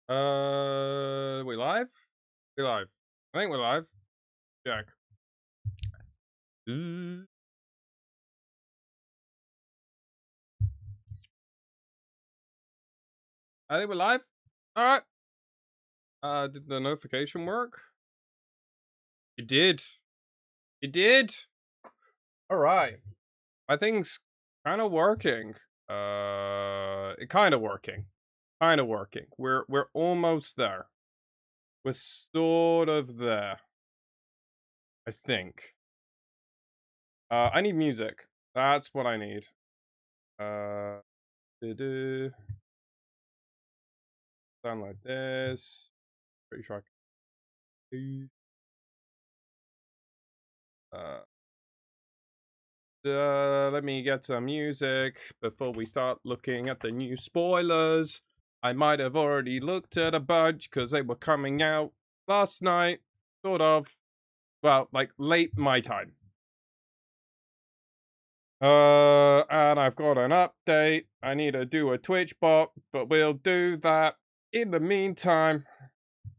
We live? We live. I think we're live. Jack. I think we're live. Alright. Did the notification work? It did. It did. Alright. My thing's kind of working. It kind of working. Kind of working. We're almost there. We're sort of there. I think. I need music. That's what I need. Sound like this. Pretty sure I can. Let me get some music before we start looking at the new spoilers. I might have already looked at a bunch because they were coming out last night, sort of. Well, like late my time. And I've got an update. I need to do a Twitch bot, but we'll do that in the meantime. I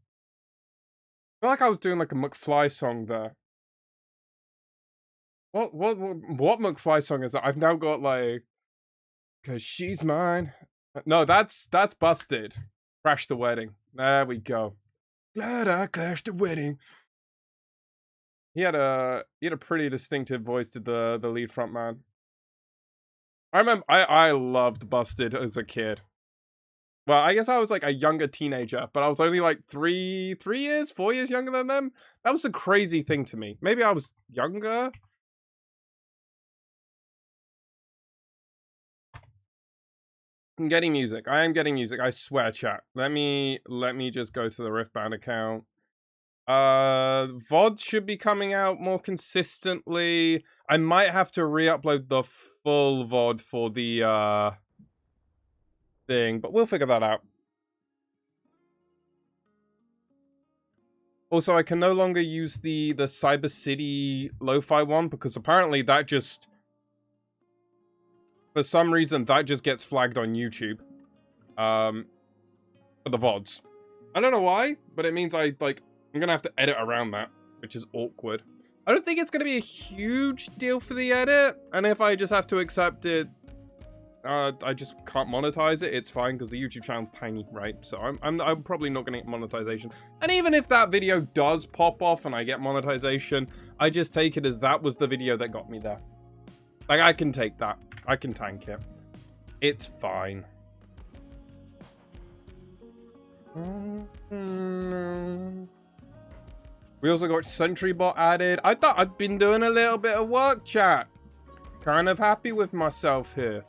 feel like I was doing like a McFly song there. What McFly song is that? I've now got like, 'cause she's mine. No, that's Busted. Crash the Wedding. There we go. Glad I crashed the wedding. He had a pretty distinctive voice to the lead front man. I remember I loved Busted as a kid. Well, I guess I was like a younger teenager, but I was only like 4 years younger than them. That was a crazy thing to me. Maybe I was younger. I'm getting music. I am getting music. I swear, chat. Let me just go to the Riftbound account. VOD should be coming out more consistently. I might have to re-upload the full VOD for the thing, but we'll figure that out. Also, I can no longer use the Cyber City lo-fi one because apparently that just, for some reason, that just gets flagged on YouTube. For the VODs. I don't know why, but it means I'm gonna have to edit around that, which is awkward. I don't think it's gonna be a huge deal for the edit, and if I just have to accept it, I just can't monetize it. It's fine because the YouTube channel's tiny, right? So I'm probably not gonna get monetization. And even if that video does pop off and I get monetization, I just take it as that was the video that got me there. Like, I can take that. I can tank it. It's fine. We also got SentryBot added. I thought I'd been doing a little bit of work, chat. Kind of happy with myself here.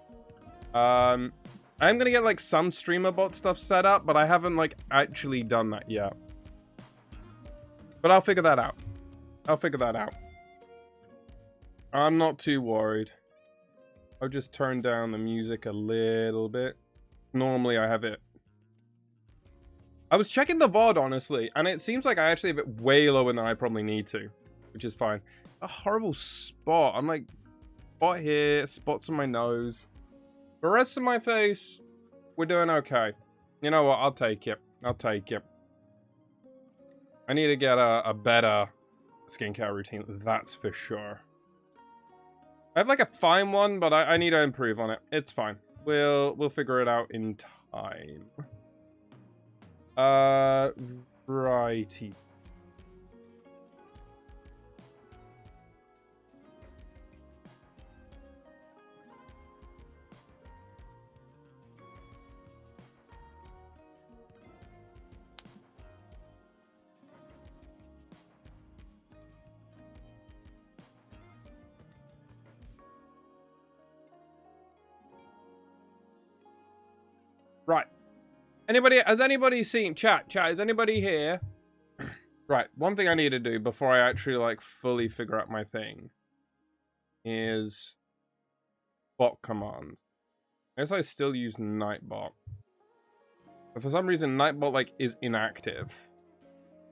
I'm gonna get like some StreamerBot stuff set up, but I haven't like actually done that yet. But I'll figure that out. I'm not too worried. I'll just turn down the music a little bit. Normally I have it. I was checking the VOD, honestly, and it seems like I actually have it way lower than I probably need to, which is fine. A horrible spot. I'm like, spot here, spots on my nose. The rest of my face, we're doing okay. You know what? I'll take it. I need to get a better skincare routine, that's for sure. I have like a fine one, but I need to improve on it. It's fine. We'll figure it out in time. Righty. Right. Has anybody seen chat, is anybody here? Right, one thing I need to do before I actually like fully figure out my thing is bot command. I guess I still use Nightbot. But for some reason Nightbot like is inactive.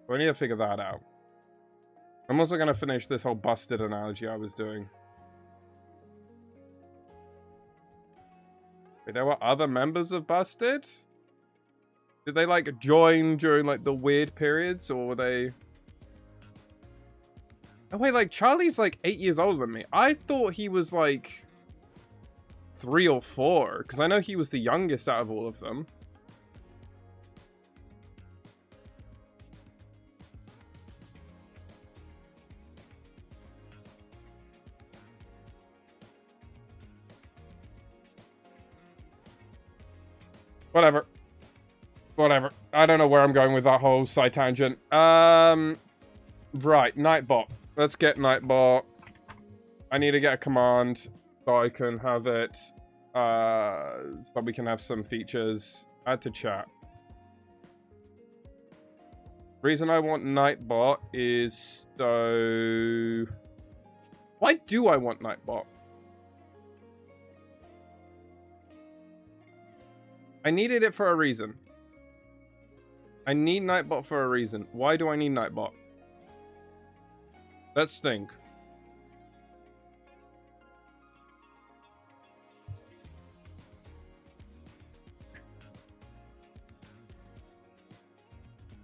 So I need to figure that out. I'm also gonna finish this whole Busted analogy I was doing. Wait, there were other members of Busted? Did they, like, join during, like, the weird periods, or were they... Oh, wait, like, Charlie's, like, 8 years older than me. I thought he was, like, 3 or 4, because I know he was the youngest out of all of them. Whatever. Whatever. I don't know where I'm going with that whole side tangent. Right, Nightbot. Let's get Nightbot. I need to get a command so I can have it, so we can have some features. Add to chat. Reason I want Nightbot is so... Why do I want Nightbot? I needed it for a reason. I need Nightbot for a reason. Why do I need Nightbot? Let's think.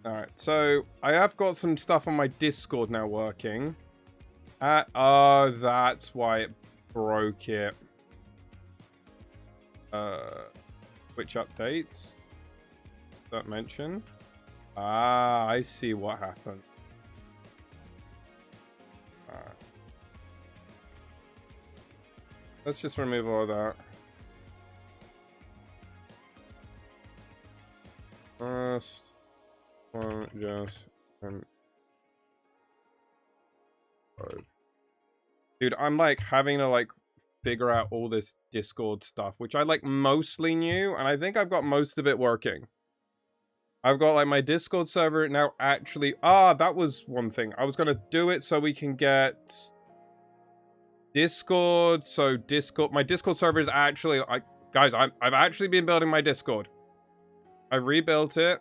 Alright, so I have got some stuff on my Discord now working. Oh, that's why it broke it. Which updates? Don't mention. Ah, I see what happened. Alright. Let's just remove all of that. First one, just... Dude, I'm like having to like figure out all this Discord stuff, which I like mostly knew, and I think I've got most of it working. I've got like my Discord server now actually... Ah, that was one thing. I was gonna do it so we can get Discord. So Discord, my Discord server is actually like, guys, I've actually been building my Discord. I rebuilt it.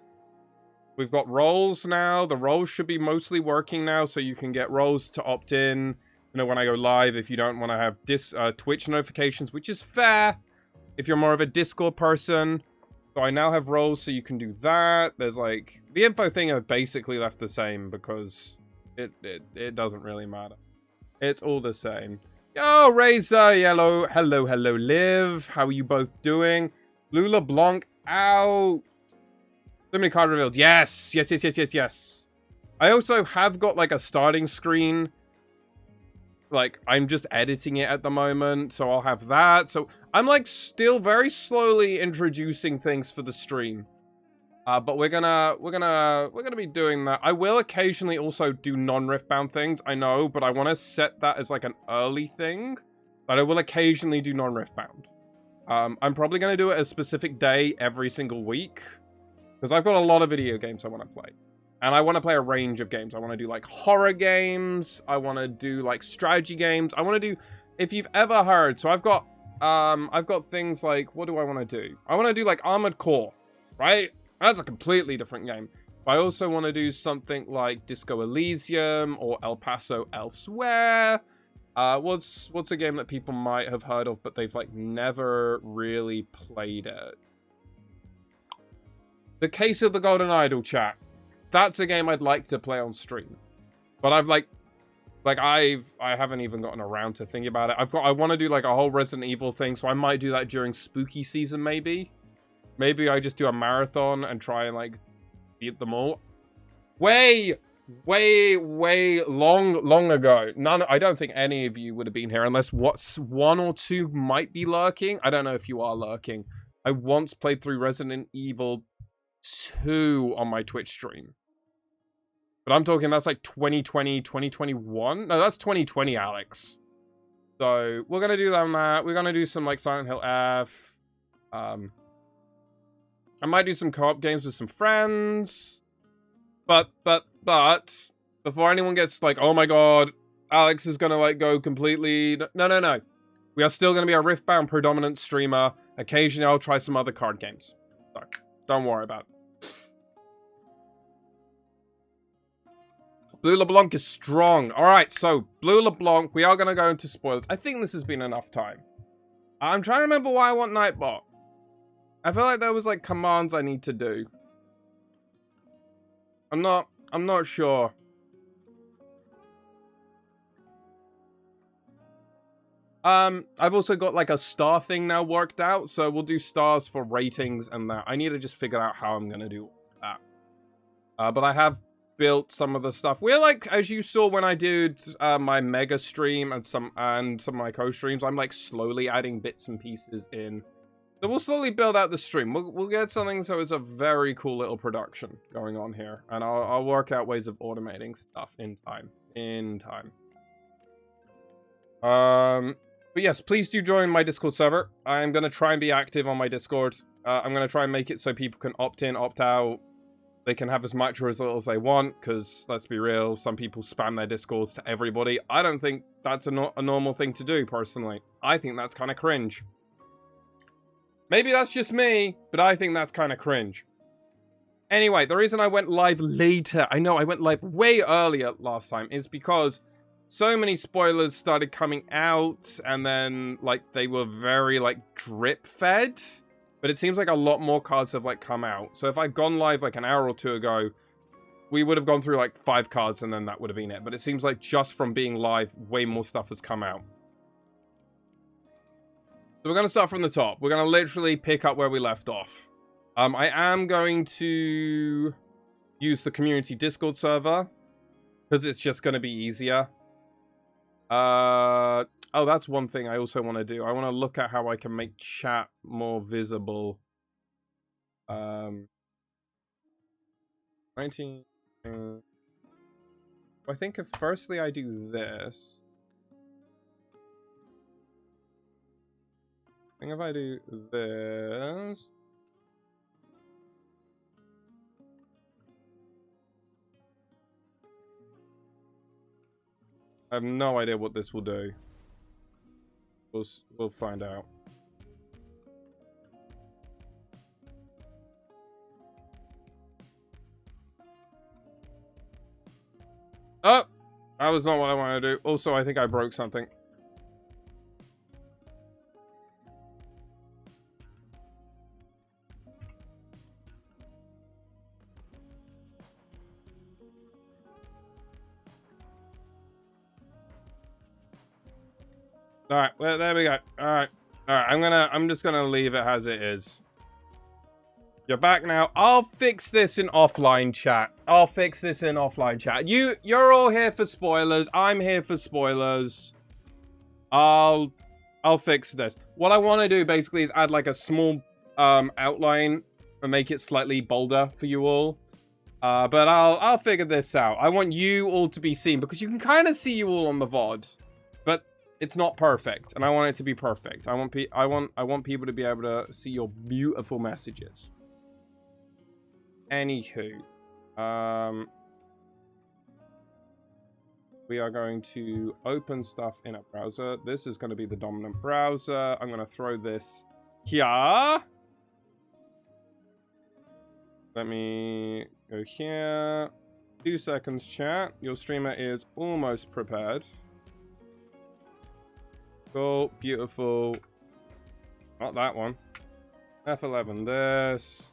We've got roles now. The roles should be mostly working now, so you can get roles to opt in. You know, when I go live, if you don't want to have Twitch notifications, which is fair if you're more of a Discord person. So I now have roles so you can do that. There's like, the info thing are basically left the same because it doesn't really matter. It's all the same. Yo, Razor, Yellow, hello, Liv. How are you both doing? Blue LeBlanc out. So many card revealed. Yes. I also have got like a starting screen. Like, I'm just editing it at the moment, so I'll have that. So I'm like still very slowly introducing things for the stream. But we're gonna be doing that. I will occasionally also do non-Riftbound things, I know, but I want to set that as like an early thing. But I will occasionally do non-Riftbound. I'm probably gonna do it a specific day every single week. Because I've got a lot of video games I want to play. And I want to play a range of games. I want to do like horror games. I want to do like strategy games. I want to do, if you've ever heard, so I've got things like, what do I want to do? I want to do like Armored Core, right? That's a completely different game. But I also want to do something like Disco Elysium or El Paso Elsewhere. What's a game that people might have heard of, but they've like never really played it? The Case of the Golden Idol, chat. That's a game I'd like to play on stream. But I've I haven't even gotten around to thinking about it. I want to do like a whole Resident Evil thing, so I might do that during spooky season maybe. Maybe I just do a marathon and try and like beat them all. Way long ago. I don't think any of you would have been here unless one or two might be lurking. I don't know if you are lurking. I once played through Resident Evil 2 on my Twitch stream. But I'm talking, that's like 2020, 2021? No, that's 2020, Alex. So, we're gonna do that. We're gonna do some like Silent Hill F. I might do some co-op games with some friends. But, before anyone gets like, oh my god, Alex is gonna like go completely... No. We are still gonna be a Riftbound predominant streamer. Occasionally I'll try some other card games. So, don't worry about it. Blue LeBlanc is strong. Alright, so Blue LeBlanc, we are going to go into spoilers. I think this has been enough time. I'm trying to remember why I want Nightbot. I feel like there was like commands I need to do. I'm not sure. I've also got like a star thing now worked out, so we'll do stars for ratings and that. I need to just figure out how I'm gonna do that. But I have built some of the stuff. We're like, as you saw when I did my mega stream and some of my co-streams, I'm like slowly adding bits and pieces in. So we'll slowly build out the stream. We'll get something so it's a very cool little production going on here, and I'll work out ways of automating stuff in time. But yes, please do join my Discord server. I'm gonna try and be active on my Discord. I'm gonna try and make it so people can opt in, opt out. They can have as much or as little as they want, because let's be real, some people spam their Discords to everybody. I don't think that's a normal thing to do, personally. I think that's kind of cringe. Maybe that's just me, but I think that's kind of cringe. Anyway, the reason I went live later, I know I went live way earlier last time, is because so many spoilers started coming out, and then, like, they were very, like, drip-fed. But it seems like a lot more cards have, like, come out. So if I'd gone live, like, an hour or two ago, we would have gone through, like, 5 cards, and then that would have been it. But it seems like just from being live, way more stuff has come out. So we're going to start from the top. We're going to literally pick up where we left off. I am going to use the community Discord server, because it's just going to be easier. Oh, that's one thing I also want to do. I want to look at how I can make chat more visible. 19... I think if firstly I do this... I think if I do this... I have no idea what this will do. We'll find out. Oh! That was not what I wanted to do. Also, I think I broke something. Alright, well, there we go. Alright. Alright, I'm just gonna leave it as it is. You're back now. I'll fix this in offline chat. You're all here for spoilers. I'm here for spoilers. I'll fix this. What I want to do basically is add like a small outline and make it slightly bolder for you all. But I'll figure this out. I want you all to be seen because you can kind of see you all on the VOD. But it's not perfect, and I want it to be perfect. I want people to be able to see your beautiful messages. Anywho, we are going to open stuff in a browser. This is going to be the dominant browser. I'm going to throw this here. Let me go here. 2 seconds, chat. Your streamer is almost prepared. Cool, beautiful. Not that one. F11, this.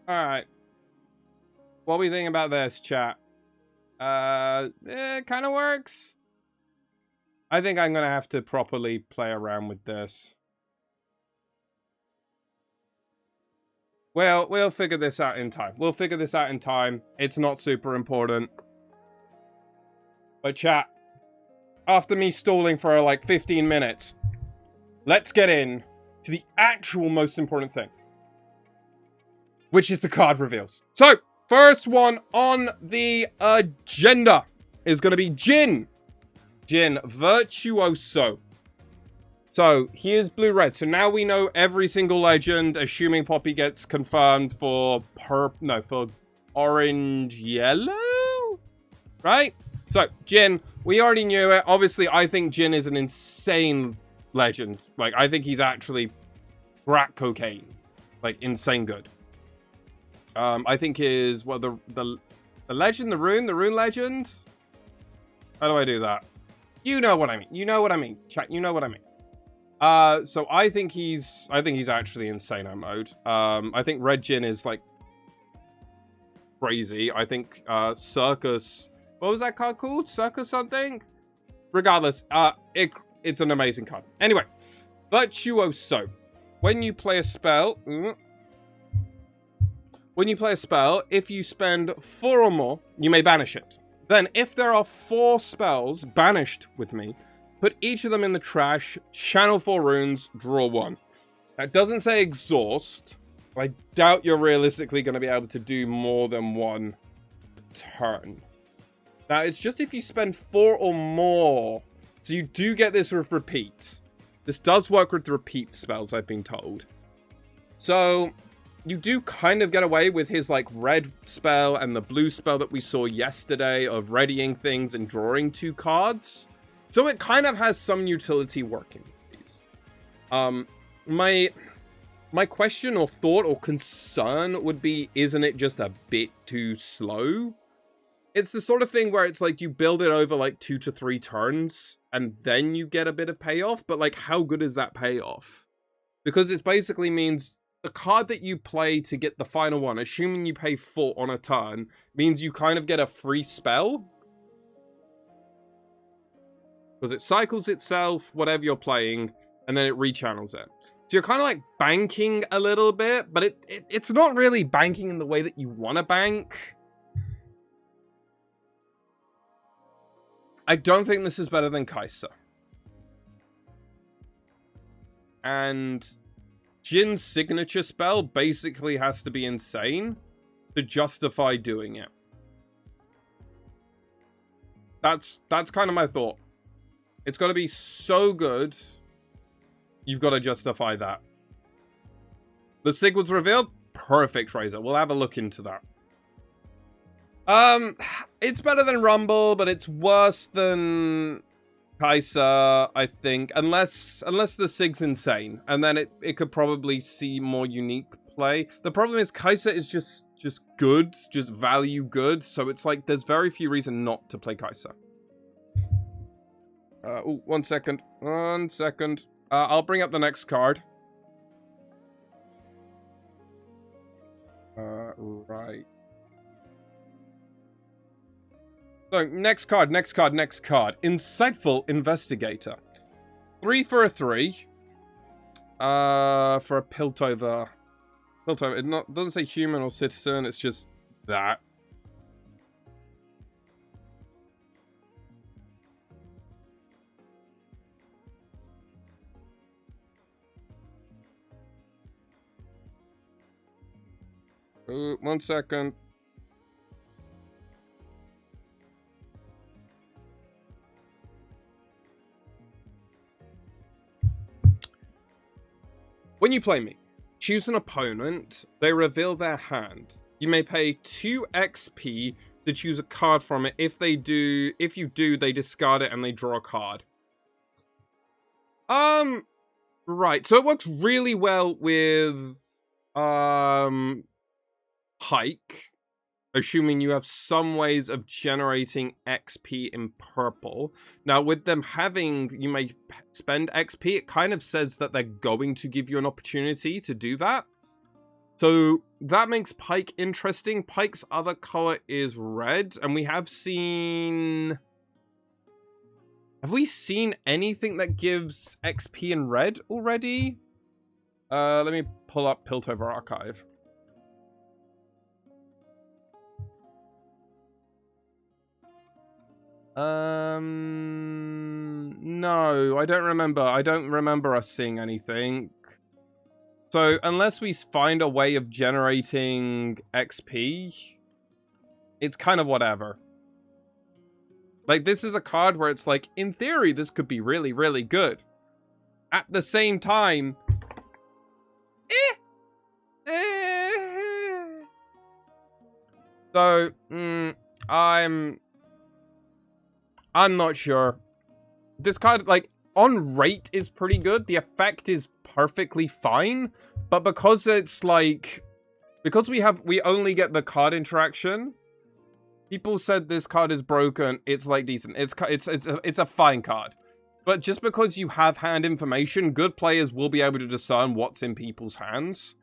Alright. What are we thinking about this, chat? It kind of works. I think I'm going to have to properly play around with this. Well, we'll figure this out in time. It's not super important. But chat, after me stalling for like 15 minutes, let's get in to the actual most important thing, which is the card reveals. So, first one on the agenda is going to be Jhin. Jhin, Virtuoso. So, here's blue-red. So now we know every single legend, assuming Poppy gets confirmed for orange-yellow? Right? So, Jhin, we already knew it. Obviously, I think Jhin is an insane legend. Like, I think he's actually crack cocaine. Like, insane good. I think is, well, the legend, the rune legend? How do I do that? You know what I mean. You know what I mean. Chat, you know what I mean. So I think he's actually insano mode. I think Red Jin is, like, crazy. I think, Circus... What was that card called? Circus something? Regardless, it's an amazing card. Anyway, Virtuoso. When you play a spell... When you play a spell, if you spend 4 or more, you may banish it. Then, if there are 4 spells banished with me, put each of them in the trash, channel 4 runes, draw 1. That doesn't say exhaust. I doubt you're realistically going to be able to do more than 1 turn. Now, it's just if you spend 4 or more. So you do get this with repeat. This does work with repeat spells, I've been told. So... you do kind of get away with his, like, red spell and the blue spell that we saw yesterday of readying things and drawing 2 cards. So it kind of has some utility working with these. My question or thought or concern would be, isn't it just a bit too slow? It's the sort of thing where it's like you build it over, like, 2 to 3 turns and then you get a bit of payoff. But, like, how good is that payoff? Because it basically means... the card that you play to get the final one, assuming you pay 4 on a turn, means you kind of get a free spell. Because it cycles itself, whatever you're playing, and then it rechannels it. So you're kind of like banking a little bit, but it's not really banking in the way that you want to bank. I don't think this is better than Kai'Sa. And... Jin's signature spell basically has to be insane to justify doing it. That's kind of my thought. It's got to be so good, you've got to justify that. The Sig was revealed? Perfect, Razor. We'll have a look into that. It's better than Rumble, but it's worse than... Kai'Sa, I think, unless the Sig's insane, and then it could probably see more unique play. The problem is Kai'Sa is just good, just value good, so it's like there's very few reasons not to play Kai'Sa. Oh, 1 second. I'll bring up the next card. Right. So, next card. Insightful Investigator. 3 for a 3. For a Piltover. It doesn't say human or citizen, it's just that. Ooh, 1 second. When you play me, choose an opponent, they reveal their hand. You may pay 2 XP to choose a card from it. If you do, they discard it and they draw a card. Right, so it works really well with, Pike. Assuming you have some ways of generating XP in purple. Now, with them having, you may spend XP, it kind of says that they're going to give you an opportunity to do that. So, that makes Pike interesting. Pike's other color is red, and we have seen... Have we seen anything that gives XP in red already? Let me pull up Piltover Archive. No, I don't remember. I don't remember us seeing anything. So, unless we find a way of generating XP, it's kind of whatever. Like, this is a card where it's like, in theory, this could be really, really good. At the same time... So, I'm not sure. This card, like, on rate is pretty good. The effect is perfectly fine. But because it's, like... Because we only get the card interaction, people said this card is broken. It's like decent. It's a fine card. But just because you have hand information, good players will be able to discern what's in people's hands.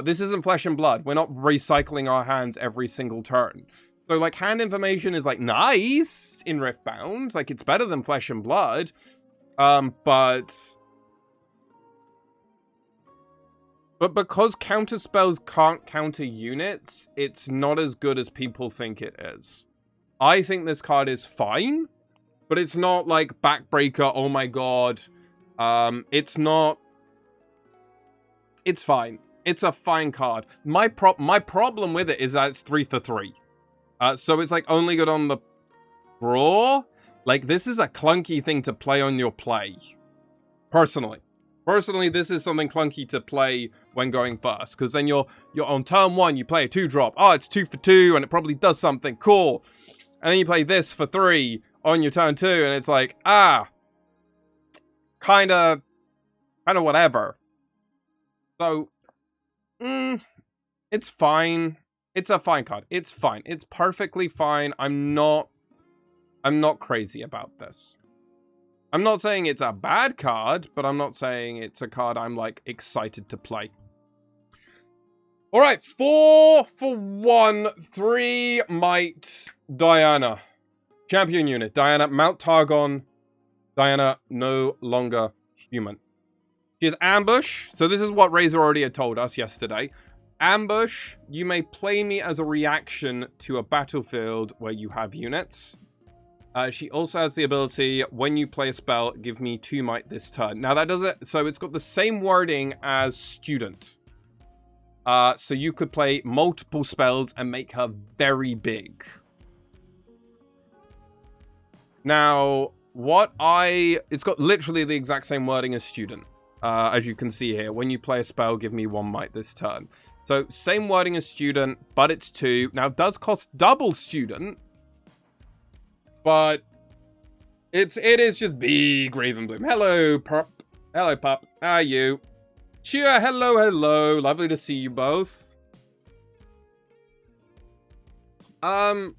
This isn't Flesh and Blood. We're not recycling our hands every single turn. So, like, hand information is, like, nice in Riftbound. Like, it's better than Flesh and Blood. But because counter spells can't counter units, it's not as good as people think it is. I think this card is fine, but it's not like backbreaker, oh my god. It's not... It's fine. It's a fine card. My problem with it is that it's 3 for 3. So it's like only good on the draw. Like, this is a clunky thing to play on your play. Personally, this is something clunky to play when going first, because then you're on turn 1, you play a 2-drop. Oh, it's 2 for 2, and it probably does something cool. And then you play this for 3 on your turn 2, and it's like, kind of whatever. So, it's fine. It's a fine card. It's fine. It's perfectly fine. I'm not crazy about this. I'm not saying it's a bad card, but I'm not saying it's a card I'm, like, excited to play. Alright, 4 for 1, 3 Might, Diana. Champion unit, Diana, Mount Targon. Diana, no longer human. She has Ambush, so this is what Razor already had told us yesterday. Ambush, you may play me as a reaction to a battlefield where you have units. She also has the ability, when you play a spell, give me 2 might this turn. Now that does it, so it's got the same wording as Student. So you could play multiple spells and make her very big. Now, it's got literally the exact same wording as Student. As you can see here, when you play a spell, give me 1 might this turn. So, same wording as Student, but it's 2. Now, it does cost double Student, but it is just big Ravenbloom. Hello, pup. Hello, pup. How are you? Cheer, hello. Lovely to see you both. I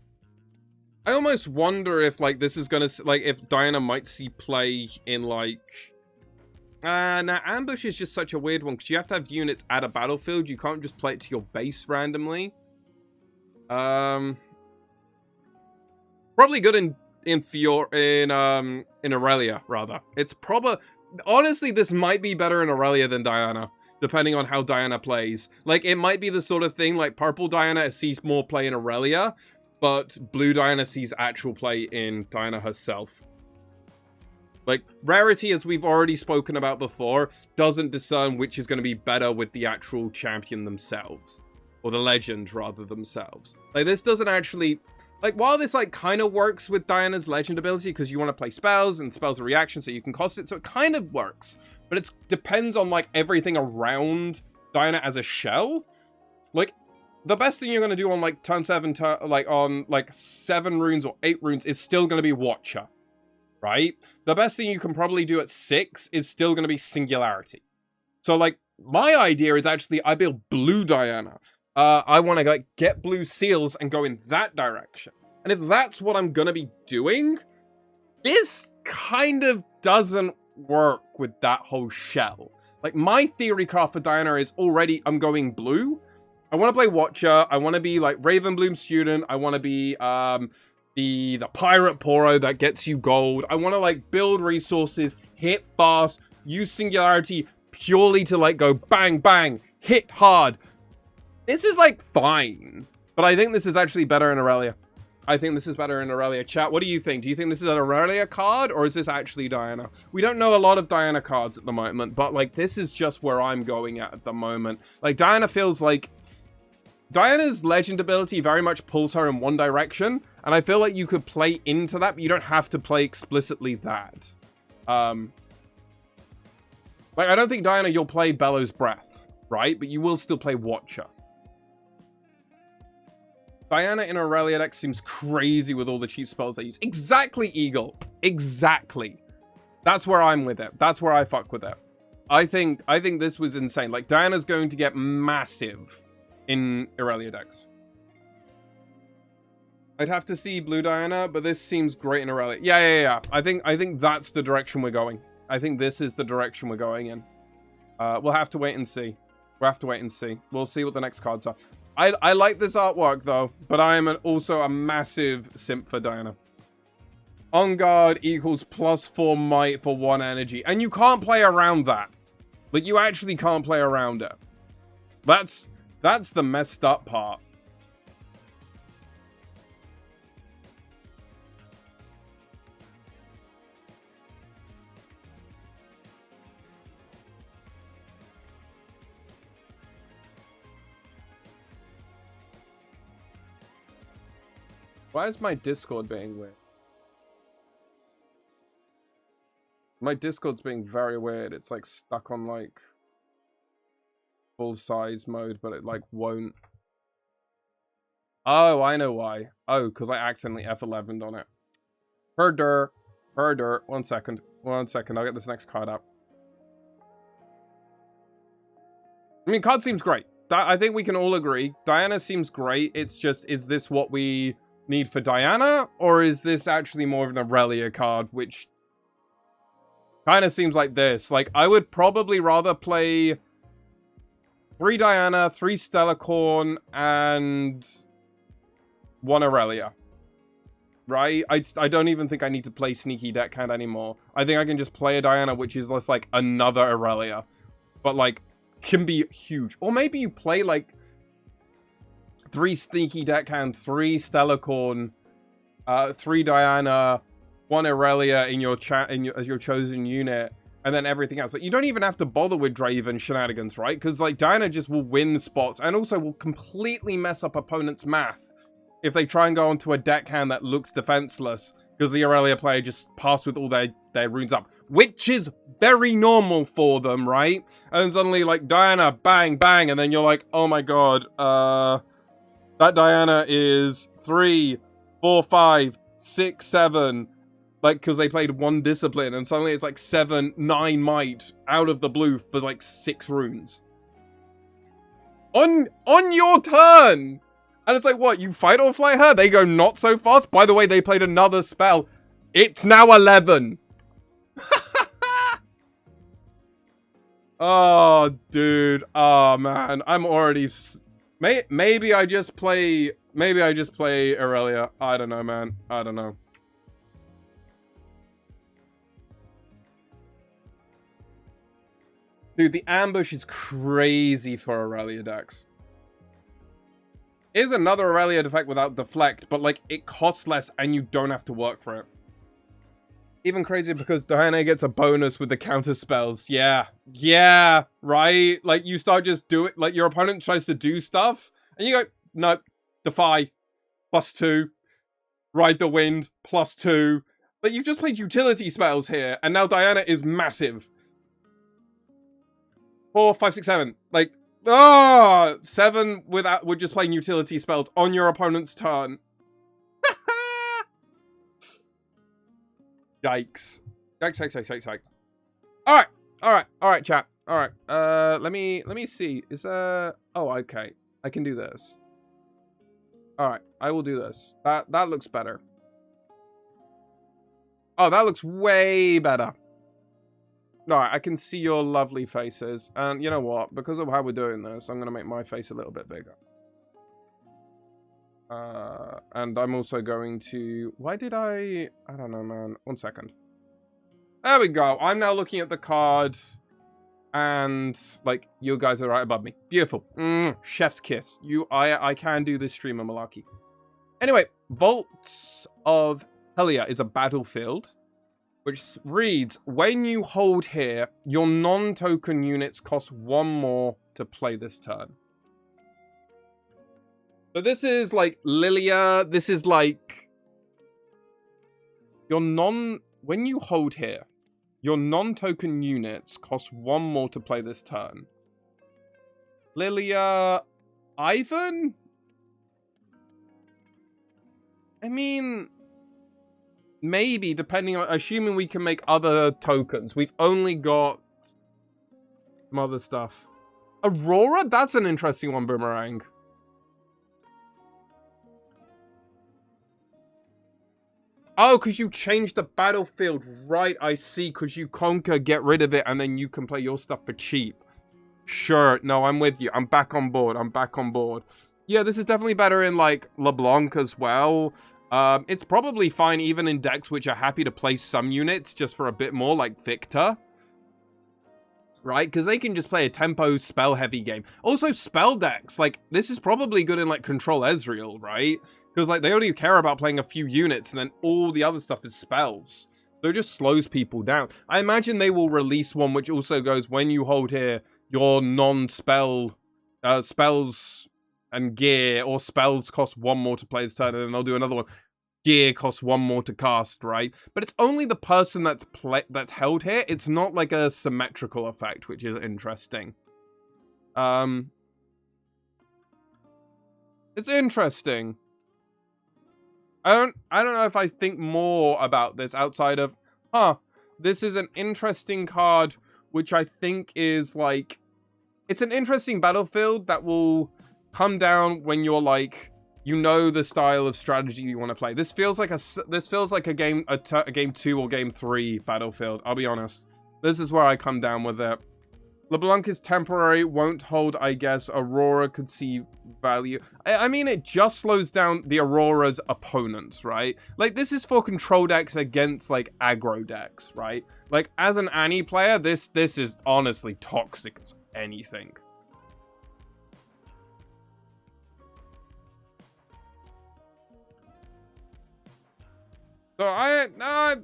almost wonder if, like, this is gonna, like, if Diana might see play in, like... now, Ambush is just such a weird one, because you have to have units at a battlefield. You can't just play it to your base randomly. Probably good in Aurelia, rather. It's honestly, this might be better in Aurelia than Diana, depending on how Diana plays. Like, it might be the sort of thing, like, purple Diana sees more play in Aurelia, but blue Diana sees actual play in Diana herself. Like, Rarity, as we've already spoken about before, doesn't discern which is going to be better with the actual champion themselves. Or the legend, rather, themselves. Like, this doesn't actually... Like, while this, like, kind of works with Diana's legend ability, because you want to play spells, and spells are reaction, so you can cost it, so it kind of works. But it depends on, like, everything around Diana as a shell. Like, the best thing you're going to do on, like, turn 7, on, like, 7 runes or 8 runes is still going to be Watcher. Right? The best thing you can probably do at 6 is still going to be Singularity. So, like, my idea is actually I build blue Diana. I want to, like, get blue seals and go in that direction. And if that's what I'm going to be doing, this kind of doesn't work with that whole shell. Like, my theory craft for Diana is already I'm going blue. I want to play Watcher. I want to be, like, Ravenbloom Student. I want to be, the Pirate Poro that gets you gold. I want to, like, build resources, hit fast, use Singularity purely to, like, go bang, bang, hit hard. This is, like, fine. But I think this is actually better in Aurelia. I think this is better in Aurelia. Chat, what do you think? Do you think this is an Aurelia card, or is this actually Diana? We don't know a lot of Diana cards at the moment, but, like, this is just where I'm going at the moment. Like, Diana feels like... Diana's legend ability very much pulls her in one direction, and I feel like you could play into that, but you don't have to play explicitly that. Like, I don't think, Diana, you'll play Bellows Breath, right? But you will still play Watcher. Diana in Aurelia deck seems crazy with all the cheap spells they use. Exactly, Eagle. Exactly. That's where I'm with it. That's where I fuck with it. I think this was insane. Like, Diana's going to get massive in Irelia decks. I'd have to see Blue Diana, but this seems great in Irelia. Yeah. I think that's the direction we're going. I think this is the direction we're going in. We'll have to wait and see. We'll see what the next cards are. I like this artwork, though, but I am also a massive simp for Diana. On guard equals +4 might for 1 energy. And you can't play around that. Like, you actually can't play around it. That's the messed up part. Why is my Discord being weird? My Discord's being very weird. It's like stuck on like full size mode, but it like won't. Oh, I know why. Oh, because I accidentally F11'd on it. Herder. 1 second. I'll get this next card up. I mean, card seems great. I think we can all agree. Diana seems great. It's just, is this what we need for Diana? Or is this actually more of an Irelia card, which kind of seems like this. Like, I would probably rather play 3 Diana, 3 Stellarcorn, and 1 Irelia. Right? I don't even think I need to play Sneaky Deckhand anymore. I think I can just play a Diana, which is just like another Irelia. But like, can be huge. Or maybe you play like 3 Sneaky Deckhand, 3 Stellarcorn, 3 Diana, 1 Irelia in your as your chosen unit, and then everything else. Like, you don't even have to bother with Draven shenanigans, right? Because like Diana just will win spots and also will completely mess up opponents' math if they try and go onto a deckhand that looks defenseless because the Irelia player just passed with all their runes up, which is very normal for them, right? And then suddenly like Diana, bang, bang, and then you're like, oh my god, that Diana is 3, 4, 5, 6, 7. Like, because they played 1 discipline, and suddenly it's like 7, 9 might out of the blue for like 6 runes. On your turn! And it's like, what, you fight or fly her? They go not so fast. By the way, they played another spell. It's now 11. Oh, dude. Oh, man. I'm already... Maybe I just play Irelia. I don't know, man. I don't know. Dude, the ambush is crazy for Irelia decks. Is another Irelia defect without deflect, but like it costs less and you don't have to work for it. Even crazier because Diana gets a bonus with the counter spells. Yeah, right? Like you start just do it, like your opponent tries to do stuff and you go, nope, defy, +2, ride the wind, +2. Like you've just played utility spells here and now Diana is massive. 4, 5, 6, 7. Like, 7 without, we're just playing utility spells on your opponent's turn. Yikes. Yikes. Alright, chat. Alright, let me see. Is oh, okay. I can do this. Alright, I will do this. That looks better. Oh, that looks way better. Alright, I can see your lovely faces. And you know what? Because of how we're doing this, I'm going to make my face a little bit bigger. And I'm also going to... Why did I don't know, man. 1 second. There we go. I'm now looking at the card. And, like, you guys are right above me. Beautiful. Chef's kiss. I can do this stream of malarkey. Anyway, Vaults of Helia is a battlefield. Which reads, when you hold here, your non-token units cost 1 more to play this turn. So this is like Lilia, this is like... When you hold here, your non-token units cost 1 more to play this turn. Lilia... Ivan? I mean... Maybe, depending on... Assuming we can make other tokens. We've only got... some other stuff. Aurora? That's an interesting one, Boomerang. Oh, because you changed the battlefield. Right, I see. Because you conquer, get rid of it, and then you can play your stuff for cheap. Sure. No, I'm with you. I'm back on board. I'm back on board. Yeah, this is definitely better in, like, LeBlanc as well. It's probably fine even in decks which are happy to play some units just for a bit more, like Victor. Right? Because they can just play a tempo spell-heavy game. Also, spell decks. Like, this is probably good in, like, Control Ezreal, right? Because, like, they only care about playing a few units, and then all the other stuff is spells. So it just slows people down. I imagine they will release one which also goes, when you hold here, your non-spell spells and gear, or spells cost 1 more to play this turn, and then they'll do another one. Gear costs 1 more to cast, right? But it's only the person that's held here. It's not like a symmetrical effect, which is interesting. It's interesting. I don't know if I think more about this outside of, this is an interesting card, which I think is like, it's an interesting battlefield that will come down when you're like, you know the style of strategy you want to play. This feels like a game 2 or game 3 battlefield. I'll be honest. This is where I come down with it. LeBlanc is temporary, won't hold, I guess. Aurora could see value. I mean, it just slows down the Aurora's opponents, right? Like, this is for control decks against, like, aggro decks, right? Like, as an Annie player, this is honestly toxic as anything. So I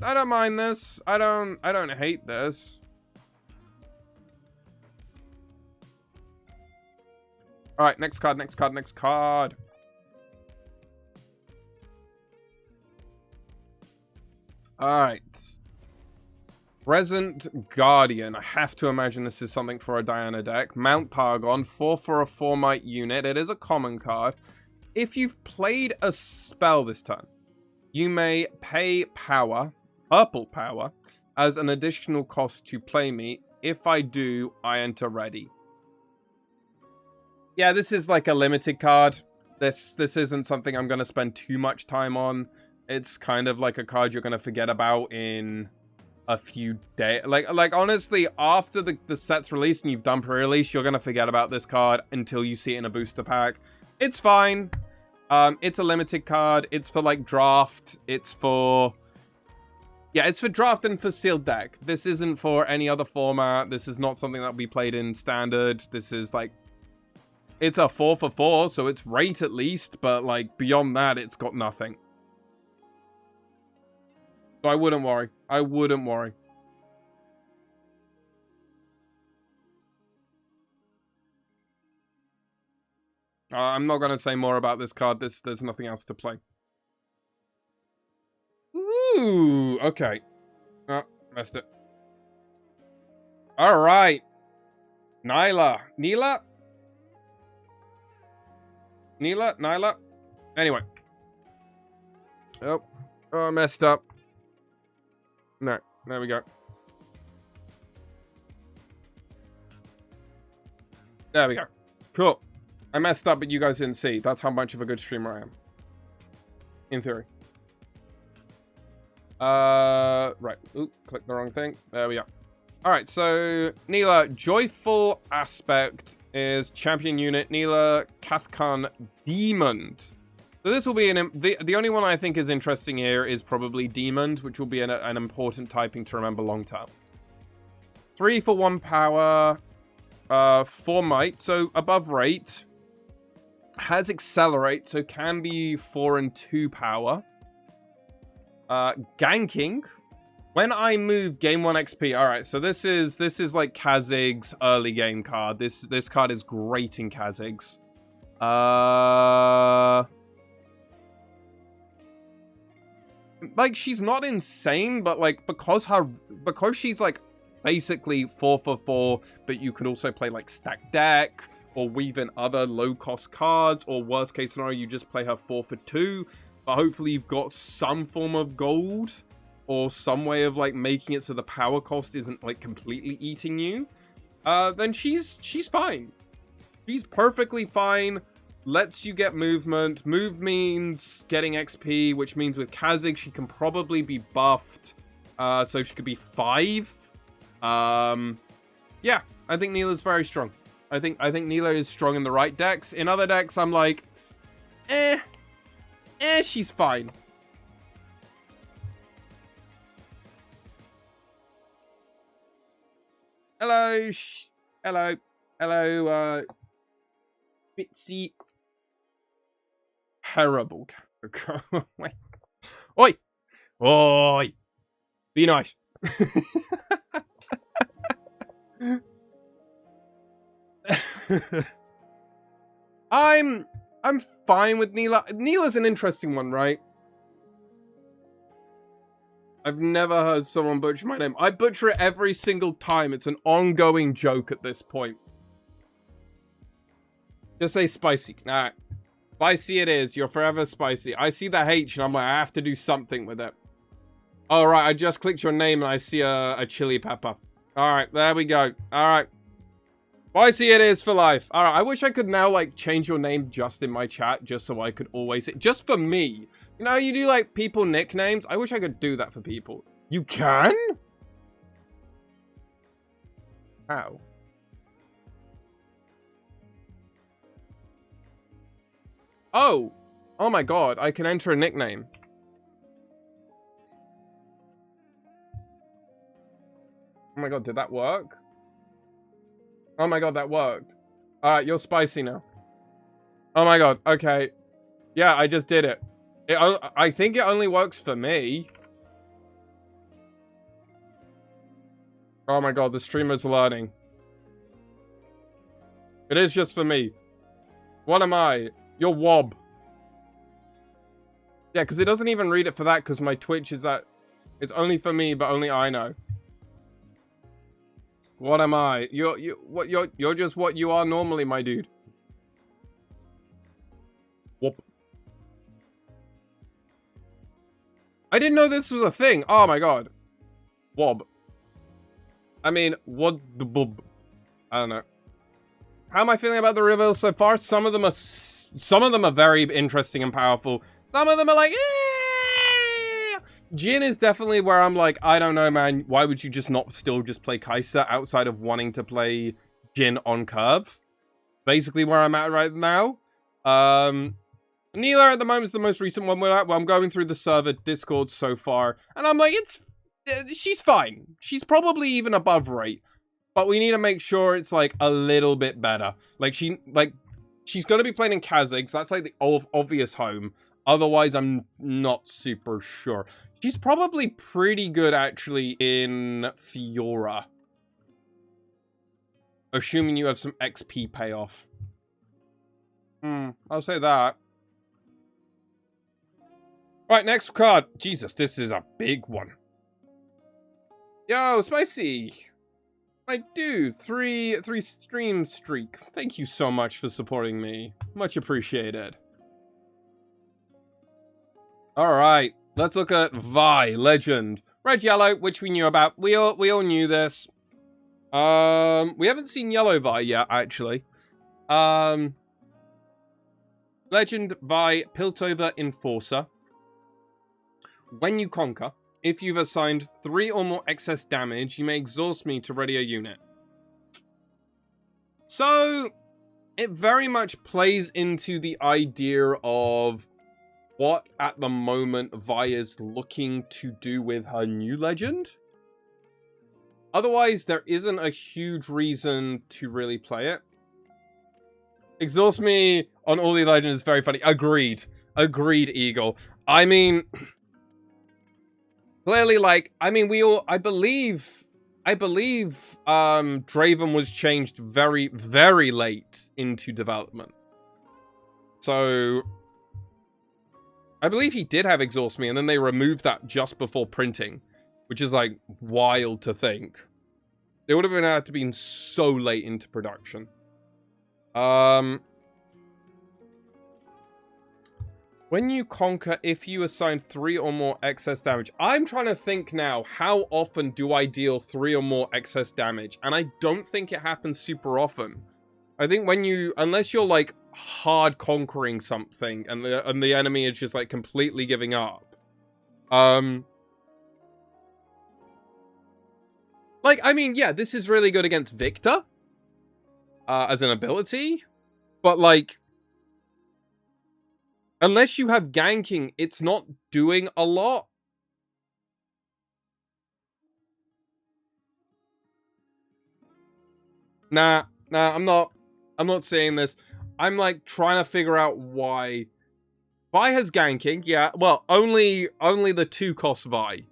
don't mind this. I don't hate this. All right, next card. All right. Present Guardian. I have to imagine this is something for a Diana deck. Mount Targon, 4 for a 4-might unit. It is a common card. If you've played a spell this turn, you may pay power, purple power, as an additional cost to play me. If I do, I enter ready. Yeah, this is like a limited card. This isn't something I'm going to spend too much time on. It's kind of like a card you're going to forget about in a few days. Like honestly, after the set's released and you've done pre-release, you're going to forget about this card until you see it in a booster pack. It's fine. It's a limited card. It's for, like, draft. It's for draft and for sealed deck. This isn't for any other format. This is not something that will be played in standard. This is, like, it's a 4 for 4, so it's rate at least, but, like, beyond that, it's got nothing. So I wouldn't worry. I'm not going to say more about this card. There's nothing else to play. Ooh, okay. Oh, missed it. All right. Nyla. Anyway. Oh, I messed up. No, there we go. There we go. Cool. I messed up, but you guys didn't see. That's how much of a good streamer I am. In theory. Right. Ooh, click the wrong thing. There we go. Alright, so Nila, Joyful Aspect is champion unit. Nila, Cathcan, Demon. So this will be the only one I think is interesting here is probably Demon, which will be an important typing to remember long term. 3 for 1 power, 4 might, so above rate. Has Accelerate, so can be 4 and 2 power. Ganking. When I move, gain 1 XP. Alright, so this is like Kha'Zix's early game card. This card is great in Kha'Zix. Like, she's not insane, but like because she's like basically 4 for 4, but you could also play like stack deck or weave in other low-cost cards, or worst case scenario, you just play her 4 for 2, but hopefully you've got some form of gold or some way of like making it so the power cost isn't like completely eating you. Then she's fine. She's perfectly fine. lets you get movement. Move means getting XP, which means with Kha'Zix she can probably be buffed. So she could be 5. Yeah, I think Nither's very strong. I think Nither is strong in the right decks. In other decks, I'm like, she's fine. Hello, hello, Bitsy. Terrible character. Wait. Oi! Oi! Be nice. I'm fine with Neela. Neela's an interesting one, right? I've never heard someone butcher my name. I butcher it every single time. It's an ongoing joke at this point. Just say spicy. Alright. Spicy it is. You're forever spicy. I see the H and I'm like, I have to do something with it. Alright, I just clicked your name and I see a chili pepper. Alright, there we go. Alright. Spicy it is for life. Alright, I wish I could now, like, change your name just in my chat, just so I could always... Just for me. You know, you do, like, people nicknames? I wish I could do that for people. You can? How? Oh. Oh my god, I can enter a nickname. Oh my god, did that work? Oh my god, that worked. Alright, you're spicy now. Oh my god, okay. Yeah, I just did it. I think it only works for me. Oh my god, the streamer's learning. It is just for me. What am I? You're Wob. Yeah, because it doesn't even read it for that, because my Twitch is that... It's only for me, but only I know. What am I? You're just what you are normally, my dude. Whoop. I didn't know this was a thing. Oh my god. Wob. I mean, what the bub? I don't know. How am I feeling about the reveals so far? Some of them are very interesting and powerful. Some of them are like, Jhin is definitely where I'm like, I don't know, man. Why would you just not still just play Kai'Sa outside of wanting to play Jhin on curve? Basically where I'm at right now. Neela at the moment is the most recent one. Where I'm going through the server Discord so far. And I'm like, she's fine. She's probably even above rate. But we need to make sure it's like a little bit better. Like she's going to be playing in Kha'Zix. That's like the obvious home. Otherwise, I'm not super sure. She's probably pretty good, actually, in Fiora. Assuming you have some XP payoff. I'll say that. Right, next card. Jesus, this is a big one. Yo, Spicy! My dude, three stream streak. Thank you so much for supporting me. Much appreciated. Alright, let's look at Vi, Legend. Red, Yellow, which we knew about. We all knew this. We haven't seen Yellow Vi yet, actually. Legend Vi, Piltover Enforcer. When you conquer, if you've assigned 3 or more excess damage, you may exhaust me to ready a unit. So, it very much plays into the idea of what, at the moment, Vi is looking to do with her new legend. Otherwise, there isn't a huge reason to really play it. Exhaust me on all the legends is very funny. Agreed. Agreed, Eagle. I mean... Clearly, like, I mean, I believe, Draven was changed very, very late into development. So, I believe he did have Exhaust Me, and then they removed that just before printing, which is, like, wild to think. They would have been had to be so late into production. When you conquer, if you assign 3 or more excess damage. I'm trying to think now, how often do I deal 3 or more excess damage? And I don't think it happens super often. I think when you, unless you're like hard conquering something, and the enemy is just like completely giving up. Like, I mean, yeah, this is really good against Victor as an ability, but like, unless you have ganking, it's not doing a lot. Nah, I'm not seeing this. I'm like trying to figure out why. Vi has ganking, yeah. Well, only the 2-cost Vi.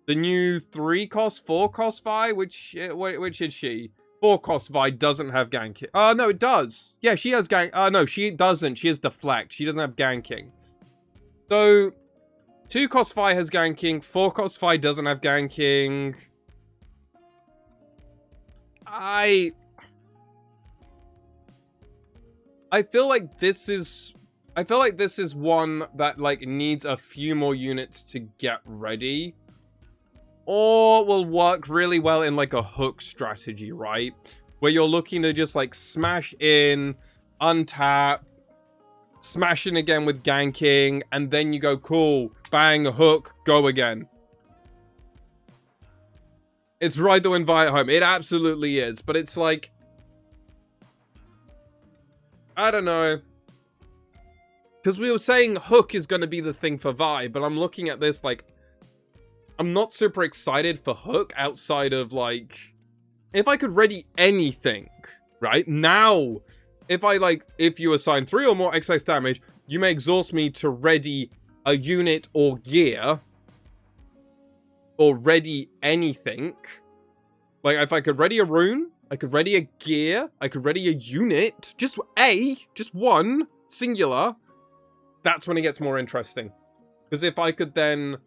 The new 3-cost, 4-cost Vi, which is she? 4-cost Vi doesn't have ganking. No, it does. Yeah, she has gank. No, she doesn't. She has deflect. She doesn't have ganking. So, 2-cost Vi has ganking. 4-cost Vi doesn't have ganking. I feel like this is one that like needs a few more units to get ready, or will work really well in like a hook strategy, right? Where you're looking to just like smash in, untap, smash in again with ganking, and then you go, cool, bang, hook, go again. It's right to invite home. It absolutely is, but it's like, I don't know. Because we were saying hook is going to be the thing for Vi, but I'm looking at this like, I'm not super excited for hook outside of like, if I could ready anything, right? Now, if you assign 3 or more excess damage, you may exhaust me to ready a unit or gear, or ready anything. Like, if I could ready a rune, I could ready a gear, I could ready a unit, just one, singular. That's when it gets more interesting. Because if I could then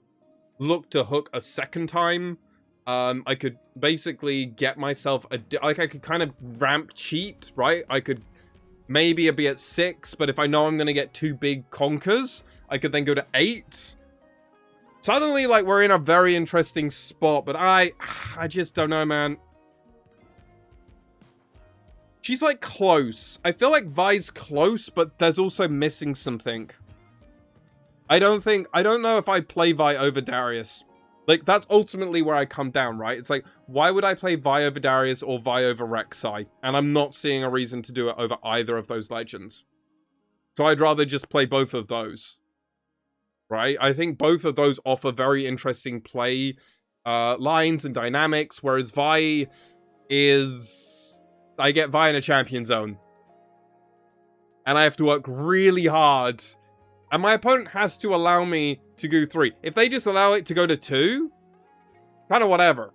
look to hook a second time, I could basically get myself I could kind of ramp cheat, right? I could maybe be at 6, but if I know I'm going to get 2 big conkers, I could then go to 8. Suddenly, like, we're in a very interesting spot, but I just don't know, man. She's, like, close. I feel like Vi's close, but there's also missing something. I don't know if I play Vi over Darius. Like, that's ultimately where I come down, right? It's like, why would I play Vi over Darius or Vi over Rek'Sai? And I'm not seeing a reason to do it over either of those legends. So I'd rather just play both of those. Right? I think both of those offer very interesting play lines and dynamics, whereas Vi is... I get Vi in a champion zone. And I have to work really hard. And my opponent has to allow me to go 3. If they just allow it to go to 2, kind of whatever.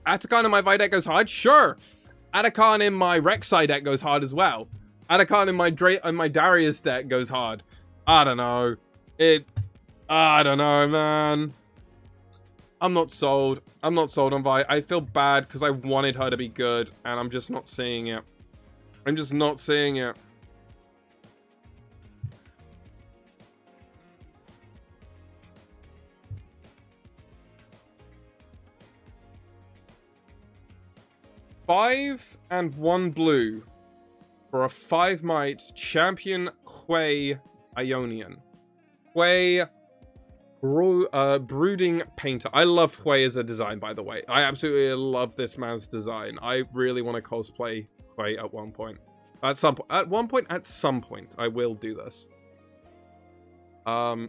Atakan in my Vi deck goes hard? Sure. Atakan in my Rek'Sai deck goes hard as well. Atakan in my Darius deck goes hard. I don't know. I don't know, man. I'm not sold. I'm not sold on Vi. I feel bad because I wanted her to be good, and I'm just not seeing it. I'm just not seeing it. Five and 1 blue for a 5 might champion Hui Ionian. Hui Brooding Painter. I love Hui as a design, by the way. I absolutely love this man's design. I really want to cosplay Hui at one point. At some point, I will do this. I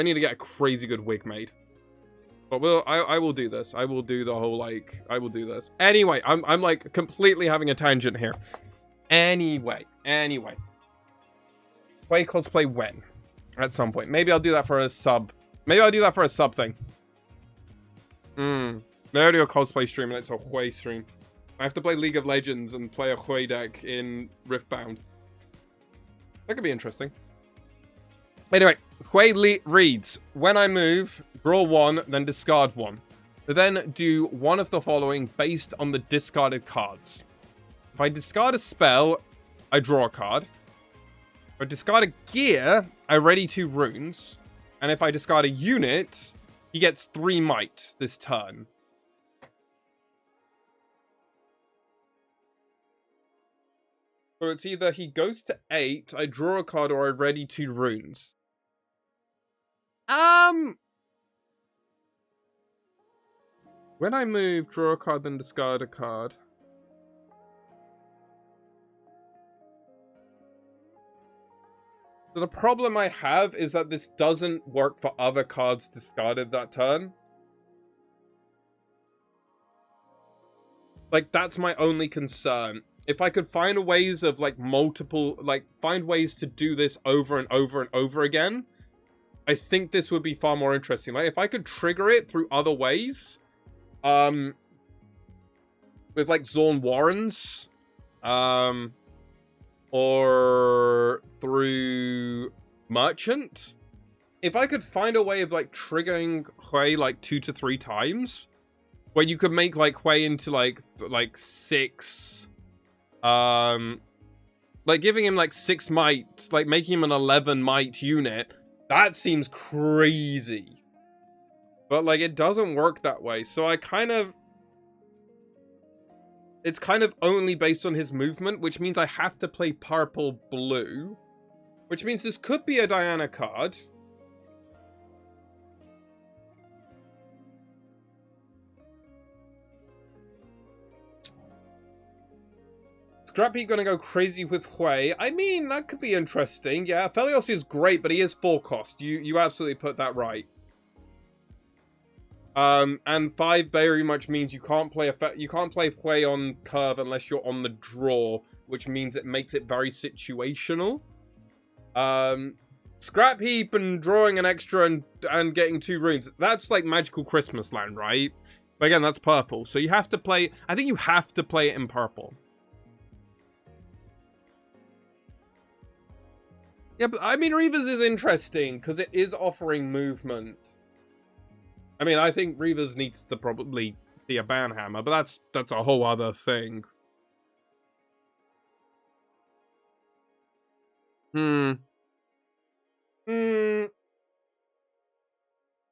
need to get a crazy good wig made. But I will do this. I will do the whole, like, I will do this. Anyway, I'm like completely having a tangent here. Anyway. Play cosplay when? At some point. Maybe I'll do that for a sub. Maybe I'll do that for a sub thing. Maybe I'll do a cosplay stream and it's a Hui stream. I have to play League of Legends and play a Hui deck in Riftbound. That could be interesting. Anyway, Hui reads, when I move, draw 1, then discard 1. Then do one of the following based on the discarded cards. If I discard a spell, I draw a card. If I discard a gear, I ready 2 runes. And if I discard a unit, he gets 3 might this turn. So it's either he goes to 8, I draw a card, or I ready 2 runes. When I move, draw a card, then discard a card. So the problem I have is that this doesn't work for other cards discarded that turn. Like, that's my only concern. If I could find ways of, like, find ways to do this over and over and over again, I think this would be far more interesting. Like, if I could trigger it through other ways, with, like, Zorn Warrens, or through Merchant, if I could find a way of, like, triggering Hui, like, 2 to 3 times, where you could make, like, Hui into, like 6, like, giving him, like, 6 might, like, making him an 11 might unit, that seems crazy. But, like, it doesn't work that way, so I kind of... It's kind of only based on his movement, which means I have to play purple-blue, which means this could be a Diana card. Scrappy gonna go crazy with Hui. I mean, that could be interesting. Yeah, Felios is great, but he is 4 cost. You absolutely put that right. And 5 very much means you can't play Hui on curve unless you're on the draw, which means it makes it very situational. Scrap heap and drawing an extra and getting 2 runes. That's like Magical Christmas Land, right? But again, that's purple. So you have to play... I think you have to play it in purple. Yeah, but I mean, Reavers is interesting because it is offering movement. I mean, I think Reavers needs to probably see a Banhammer, but that's a whole other thing.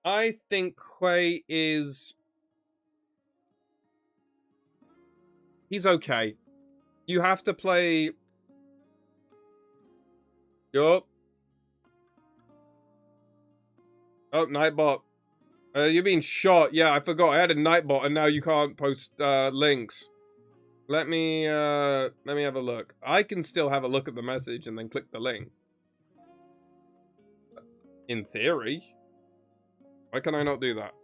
I think Hui is... He's okay. You have to play... Yup. Oh, Nightbot. You're being shot. Yeah, I forgot. I had a Nightbot, and now you can't post links. Let me have a look. I can still have a look at the message and then click the link. In theory. Why can I not do that?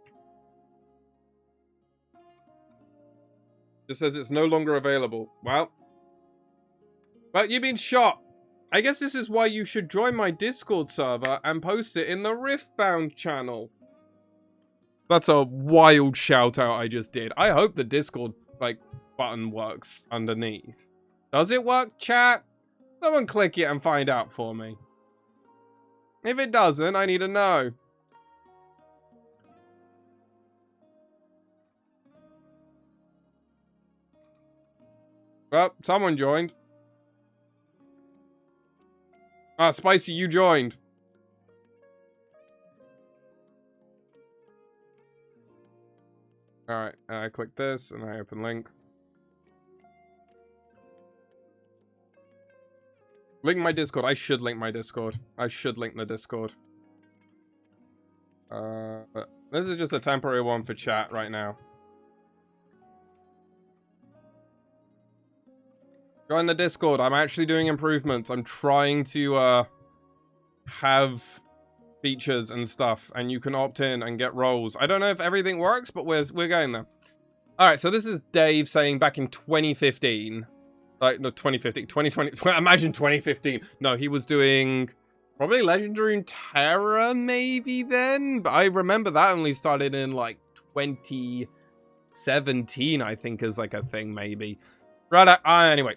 Just says it's no longer available. Well. But you've been shot. I guess this is why you should join my Discord server and post it in the Riftbound channel. That's a wild shout out I just did. I hope the Discord, like, button works underneath. Does it work, chat? Someone click it and find out for me. If it doesn't, I need to know. Well, someone joined. Ah, Spicy, you joined. Alright, I click this and I open link. Link my Discord. I should link my Discord. I should link the Discord. This is just a temporary one for chat right now. Join the Discord. I'm actually doing improvements. I'm trying to have features and stuff, and you can opt in and get roles. I don't know if everything works, but we're going there. All right, so this is Dave saying back in 2015, like no 2015, 2020. Imagine 2015. No, he was doing probably Legendary Terror maybe then, but I remember that only started in like 2017, I think, is like a thing maybe. Right. Anyway.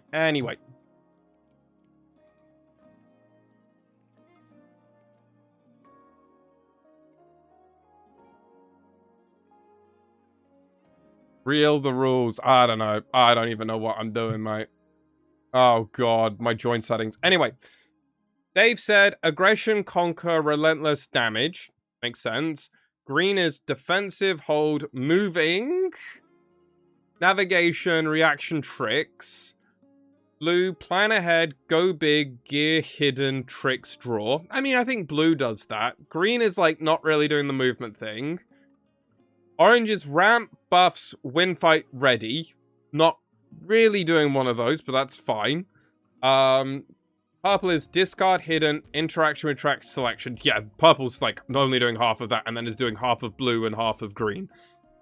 Real the rules. I don't know. I don't even know what I'm doing, mate. Oh, God. My joint settings. Anyway. Dave said, aggression, conquer, relentless damage. Makes sense. Green is defensive, hold, moving. Navigation, reaction, tricks. Blue, plan ahead, go big, gear hidden, tricks, draw. I mean, I think blue does that. Green is, like, not really doing the movement thing. Orange is ramp, buffs, win fight, ready. Not really doing one of those, but that's fine. Purple is discard, hidden, interaction with track, selection. Yeah, purple's, like, only doing half of that, and then is doing half of blue and half of green.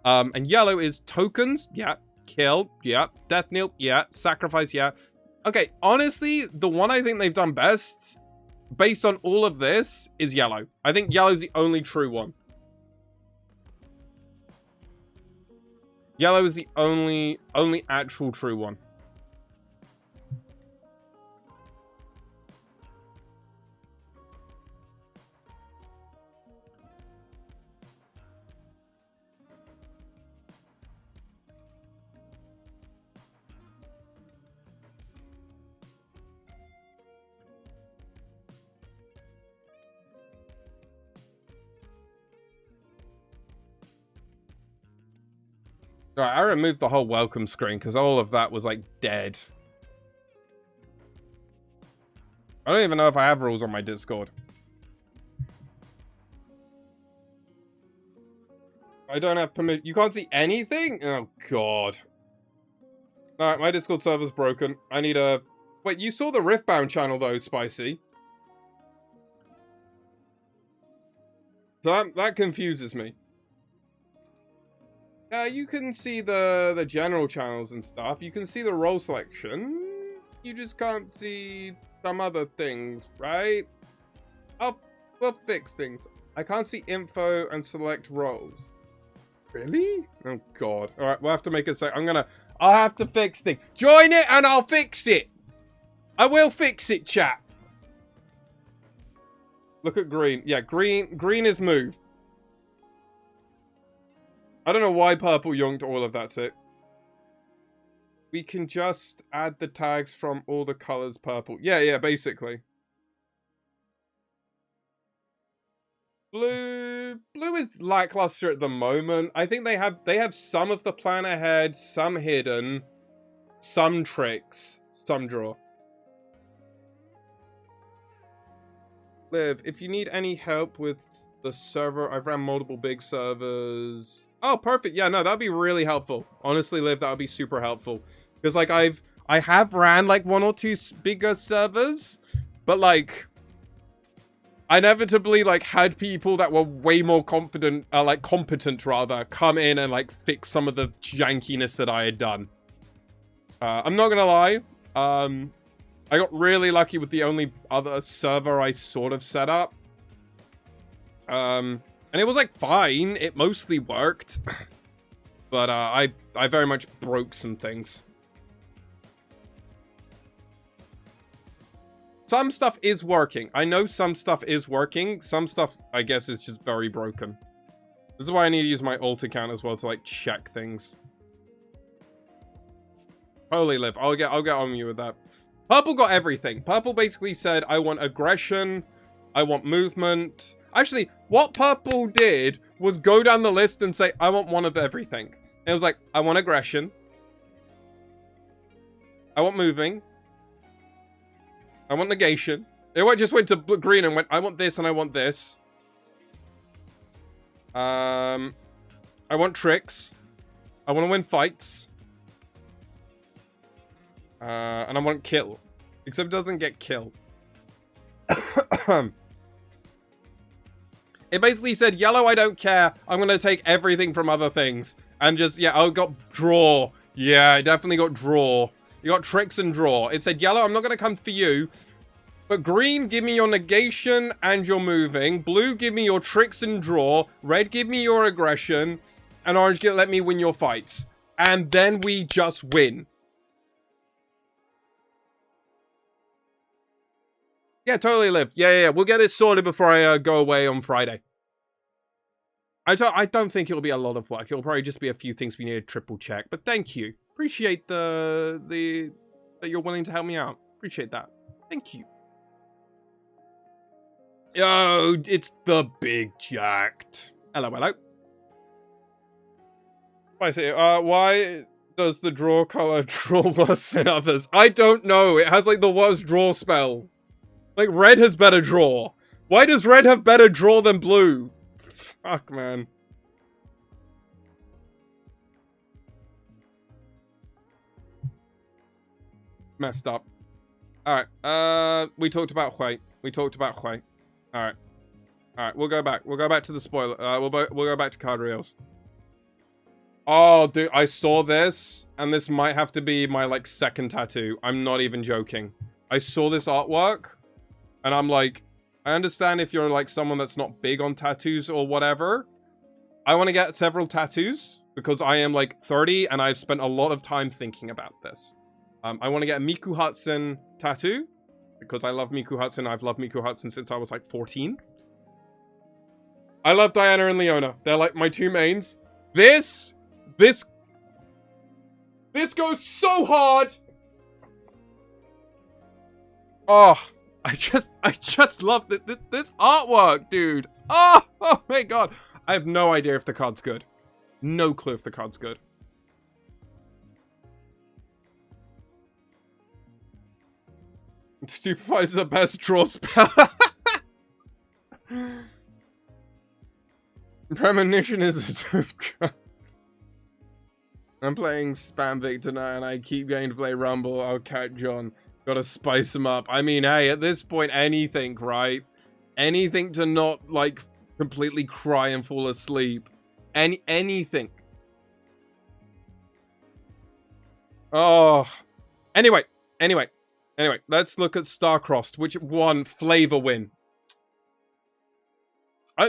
And yellow is tokens, yeah. Kill, yeah. Death kneel, yeah. Sacrifice, yeah. Okay, honestly, the one I think they've done best, based on all of this, is yellow. I think yellow's the only true one. Yellow is the only actual true one. Alright, I removed the whole welcome screen because all of that was, like, dead. I don't even know if I have rules on my Discord. I don't have permission. You can't see anything? Oh, God. Alright, my Discord server's broken. I need a... Wait, you saw the Riftbound channel, though, Spicy. So that confuses me. You can see the general channels and stuff. You can see the role selection. You just can't see some other things, right? We'll fix things. I can't see info and select roles. Really? Oh, God. Alright, we'll have to make a sec. I'll have to fix things. Join it and I'll fix it. I will fix it, chat. Look at green. Yeah, green is move. I don't know why purple yoinked all of that shit. We can just add the tags from all the colors purple. Yeah, basically. Blue is lackluster at the moment. I think they have some of the plan ahead, some hidden, some tricks, some draw. Liv, if you need any help with the server, I've ran multiple big servers. Oh, perfect. Yeah, no, that'd be really helpful. Honestly, Liv, that would be super helpful. Because, like, I have ran, like, 1 or 2 bigger servers, but, like, I inevitably, like, had people that were way more competent, rather, come in and, like, fix some of the jankiness that I had done. I'm not gonna lie. I got really lucky with the only other server I sort of set up. And it was, like, fine. It mostly worked. But, I very much broke some things. Some stuff is working. I know some stuff is working. Some stuff, I guess, is just very broken. This is why I need to use my alt account as well to, like, check things. Holy Liv, I'll get on you with that. Purple got everything. Purple basically said, I want aggression, I want movement. Actually, what Purple did was go down the list and say, I want one of everything. And it was like, I want aggression. I want moving. I want negation. It just went to green and went, I want this and I want this. I want tricks. I want to win fights. And I want kill. Except it doesn't get kill. It basically said, yellow, I don't care. I'm going to take everything from other things. And just, yeah, I got draw. Yeah, I definitely got draw. You got tricks and draw. It said, yellow, I'm not going to come for you. But green, give me your negation and your moving. Blue, give me your tricks and draw. Red, give me your aggression. And orange, let me win your fights. And then we just win. Yeah, totally, Liv. Yeah. We'll get it sorted before I go away on Friday. I don't think it'll be a lot of work. It'll probably just be a few things we need to triple check. But thank you. Appreciate that you're willing to help me out. Appreciate that. Thank you. Yo, it's the big jacked. Hello. Why Does the draw color draw worse than others? I don't know. It has like the worst draw spell. Like red has better draw. Why does red have better draw than blue? Fuck, man. Messed up. Alright, we talked about Hui. Alright. Alright, we'll go back. We'll go back to the spoiler. We'll go back to card reels. Oh, dude, I saw this, and this might have to be my, like, second tattoo. I'm not even joking. I saw this artwork, and I'm like, I understand if you're, like, someone that's not big on tattoos or whatever. I want to get several tattoos, because I am, like, 30, and I've spent a lot of time thinking about this. I want to get a Miku Hudson tattoo, because I love Miku Hudson. I've loved Miku Hudson since I was, like, 14. I love Diana and Leona. They're, like, my two mains. This goes so hard. Oh, I just love this artwork, dude. Oh my god. I have no idea if the card's good. No clue if the card's good. Stupefy is the best draw spell. Premonition is a dope card. I'm playing Spam Vic tonight and I keep getting to play Rumble. I'll catch John. Gotta spice him up. I mean, hey, at this point, anything, right? Anything to not, like, completely cry and fall asleep. Anything. Oh. Anyway. Let's look at Starcrossed. Which one? Flavor win.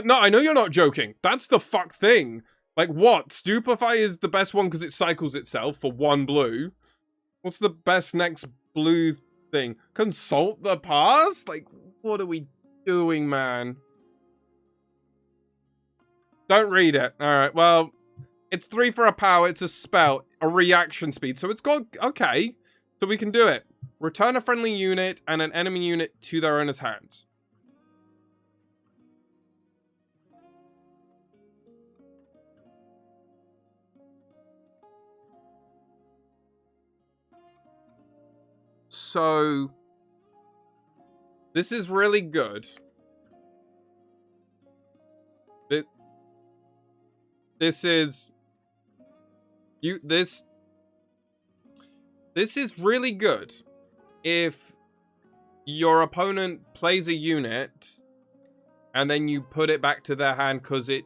No, I know you're not joking. That's the fuck thing. Like, what? Stupefy is the best one because it cycles itself for 1 blue. What's the best next blue thing? Consult the past? Like, what are we doing, man? Don't read it. Alright, well, it's 3 for a power, it's a spell, a reaction speed. So it's got, okay, so we can do it. Return a friendly unit and an enemy unit to their owner's hands. So, this is really good. This is really good if your opponent plays a unit and then you put it back to their hand yeah,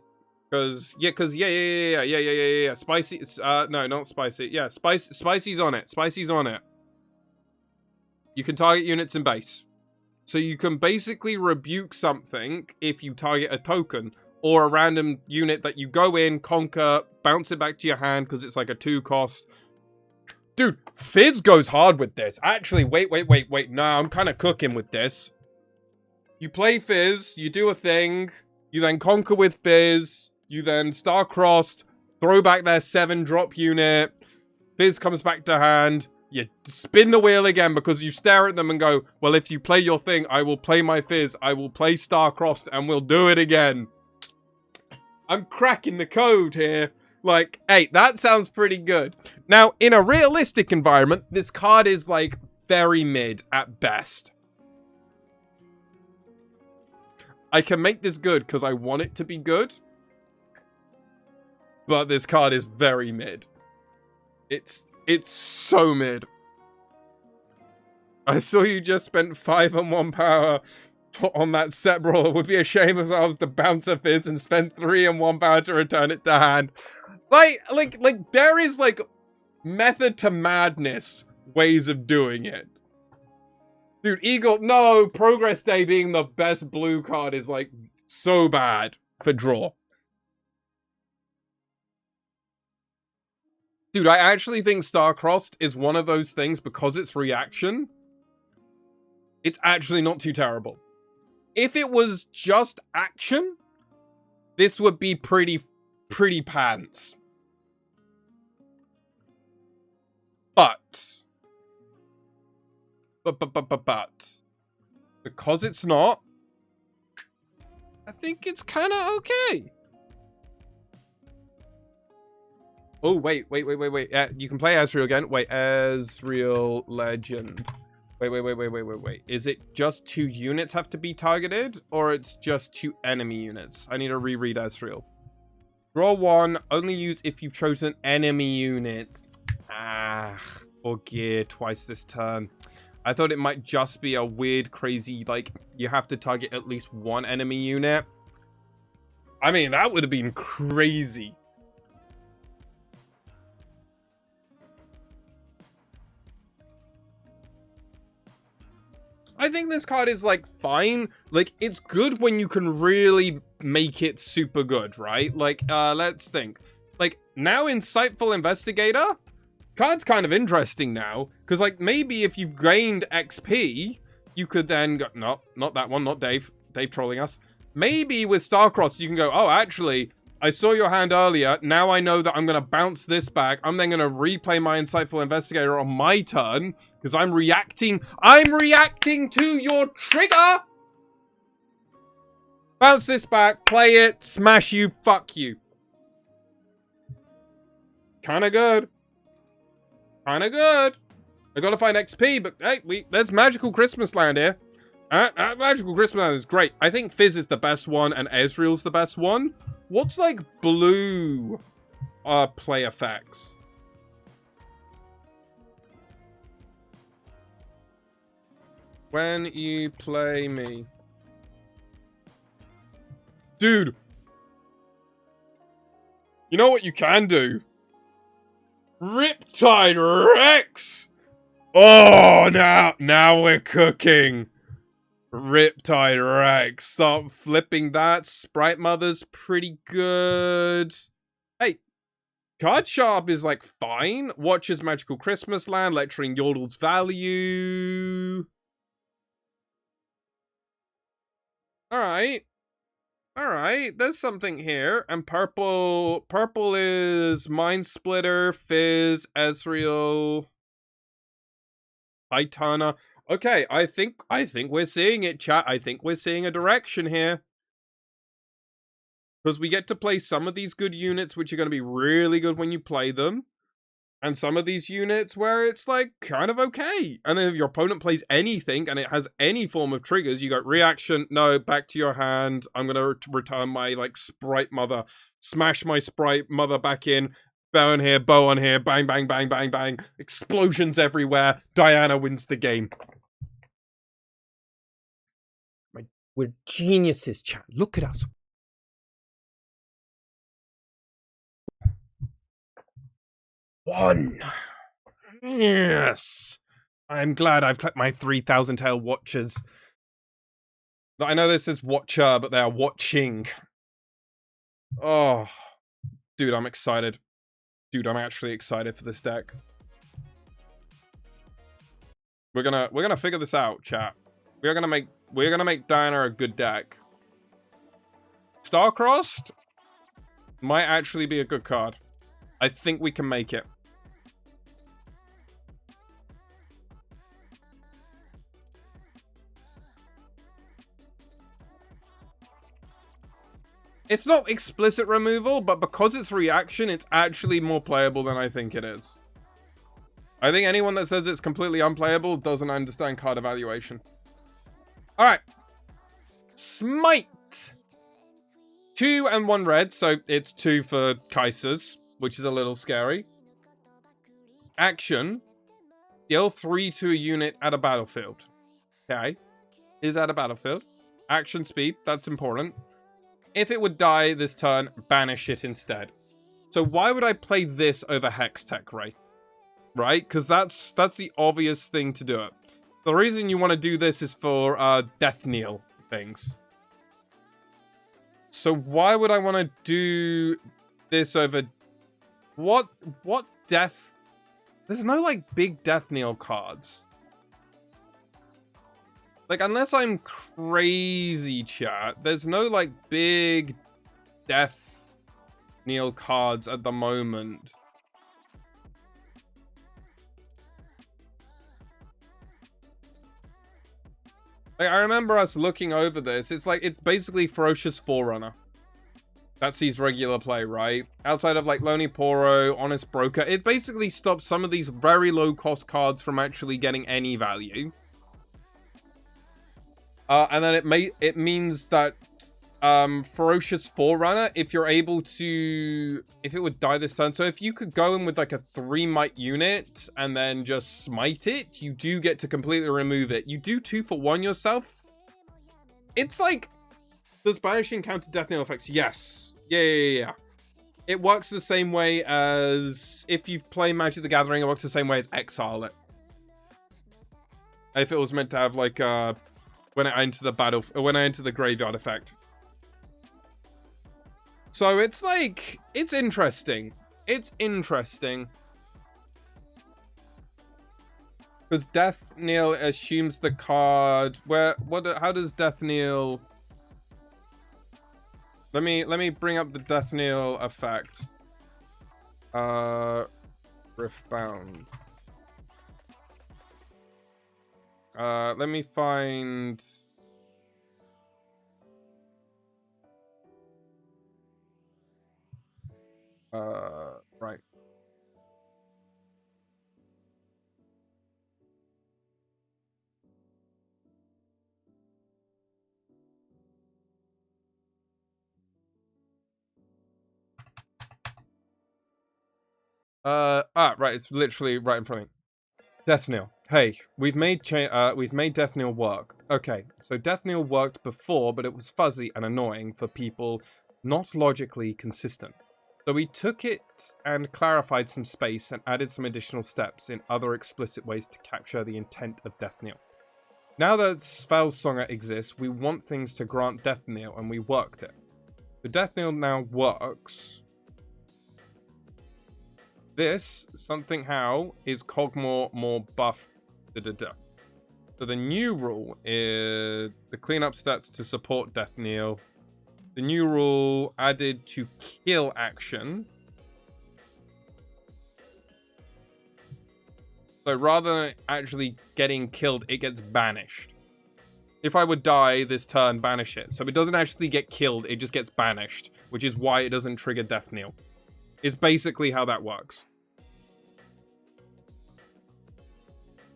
spicy, no, not spicy, yeah, spicy's on it. You can target units in base. So you can basically rebuke something if you target a token or a random unit that you go in, conquer, bounce it back to your hand because it's like a 2 cost. Dude, Fizz goes hard with this. Actually, wait. No, I'm kind of cooking with this. You play Fizz, you do a thing, you then conquer with Fizz, you then Star-Crossed, throw back their 7-drop unit, Fizz comes back to hand, you spin the wheel again because you stare at them and go, well, if you play your thing, I will play my Fizz, I will play Star-Crossed, and we'll do it again. I'm cracking the code here. Like, hey, that sounds pretty good. Now, in a realistic environment, this card is, like, very mid at best. I can make this good because I want it to be good. But this card is very mid. It's so mid. I saw you just spent 5 and 1 power on that set brawl. It would be a shame if I was to bounce a Fizz and spend 3 and 1 power to return it to hand. Like, there is, like, method to madness ways of doing it. Dude, Eagle, no, Progress Day being the best blue card is, like, so bad for draw. Dude, I actually think Star-Crossed is one of those things because it's reaction. It's actually not too terrible. If it was just action, this would be pretty pants. But, because it's not, I think it's kind of okay. Oh, wait. You can play Ezreal again. Wait, Ezreal Legend. Wait. Is it just 2 units have to be targeted? Or it's just 2 enemy units? I need to reread Ezreal. Draw 1. Only use if you've chosen enemy units. Or gear twice this turn. I thought it might just be a weird, crazy, like, you have to target at least 1 enemy unit. I mean, that would have been crazy. I think this card is, like, fine. Like, it's good when you can really make it super good, right? Like, let's think. Like, now Insightful Investigator? Card's kind of interesting now. Because, like, maybe if you've gained XP, you could then go... No, not that one, not Dave. Dave trolling us. Maybe with Starcross, you can go, oh, actually... I saw your hand earlier. Now I know that I'm going to bounce this back. I'm then going to replay my Insightful Investigator on my turn. Because I'm reacting. I'm reacting to your trigger. Bounce this back. Play it. Smash you. Fuck you. Kind of good. Kind of good. I got to find XP. But hey, there's Magical Christmas Land here. Magical Christmas Land is great. I think Fizz is the best one. And Ezreal's the best one. What's, like, blue play effects? When you play me. Dude. You know what you can do? Riptide Rex! Oh, now we're cooking. Riptide Rex. Stop flipping that. Sprite Mother's pretty good. Hey, Card Sharp is like fine. Watches Magical Christmas Land, lecturing Yordle's value. Alright. Alright, there's something here. And purple is Mind Splitter, Fizz, Ezreal, Titana. Okay, I think we're seeing it, chat. I think we're seeing a direction here. Because we get to play some of these good units, which are going to be really good when you play them. And some of these units where it's, like, kind of okay. And then if your opponent plays anything and it has any form of triggers, you go, reaction, no, back to your hand. I'm going to return my, like, Sprite Mother. Smash my Sprite Mother back in. Bow on here, bow on here, bang, bang, bang, bang, bang. Explosions everywhere. Diana wins the game. We're geniuses, chat. Look at us. One. Yes. I'm glad I've clicked my 3,000 tail watchers. I know this is watcher, but they are watching. Oh. Dude, I'm excited. Dude, I'm actually excited for this deck. We're gonna figure this out, chat. We're gonna make Diana a good deck. Starcrossed might actually be a good card. I think we can make it. It's not explicit removal, but because it's reaction, it's actually more playable than I think it is. I think anyone that says it's completely unplayable doesn't understand card evaluation. Alright. Smite. 2 and 1 red, so it's 2 for Kaisers, which is a little scary. Action. Deal 3 to a unit at a battlefield. Okay. Is at a battlefield. Action speed, that's important. If it would die this turn, banish it instead. So why would I play this over Hextech Ray? Right? Because that's the obvious thing to do it. The reason you want to do this is for Death Kneel things. So why would I want to do this over... What death... There's no, like, big Death Kneel cards. Like, unless I'm crazy, chat, there's no, like, big Death Kneel cards at the moment. Like, I remember us looking over this. It's like, it's basically Ferocious Forerunner. that sees regular play, right? Outside of like Lonely Poro, Honest Broker, it basically stops some of these very low cost cards from actually getting any value. And then it means that Ferocious Forerunner, if you're able to, if it would die this turn, so if you could go in with like a 3 might unit and then just smite it, you do get to completely remove it. You do 2 for 1 yourself. It's like, does banishing counter death knell effects? Yes. Yeah. It works the same way as if you play Magic the Gathering. It works the same way as Exile it. If it was meant to have like when I enter the battle, when I enter the graveyard effect. So it's like, it's interesting. It's interesting. Because Death Knell assumes the card. How does Death Knell? Let me bring up the Death Knell effect. Riftbound. Let me find. Right. Right. It's literally right in front of me. Death Knell. Hey, we've made Death Knell work. Okay, so Death Knell worked before, but it was fuzzy and annoying for people not logically consistent. So we took it and clarified some space and added some additional steps in other explicit ways to capture the intent of Death Knell. Now that Spellsonger exists, we want things to grant Death Knell, and we worked it. The Death Knell now works. This, something how, is Cogmore more buff. So the new rule is the cleanup stats to support Death Knell. The new rule added to kill action. So rather than actually getting killed, it gets banished. If I would die this turn, banish it. So it doesn't actually get killed, it just gets banished, which is why it doesn't trigger Death Knell. It's basically how that works.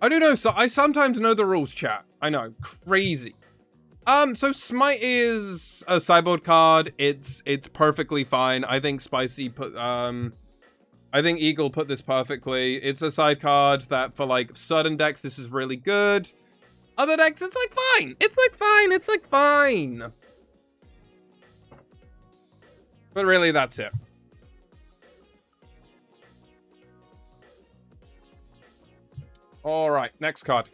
I don't know, so I sometimes know the rules, chat. I know, crazy. So Smite is a sideboard card. It's perfectly fine. I think Spicy put, I think Eagle put this perfectly. It's a side card that for like certain decks, this is really good. Other decks, it's like fine. It's like fine. It's like fine. But really, that's it. All right, next card.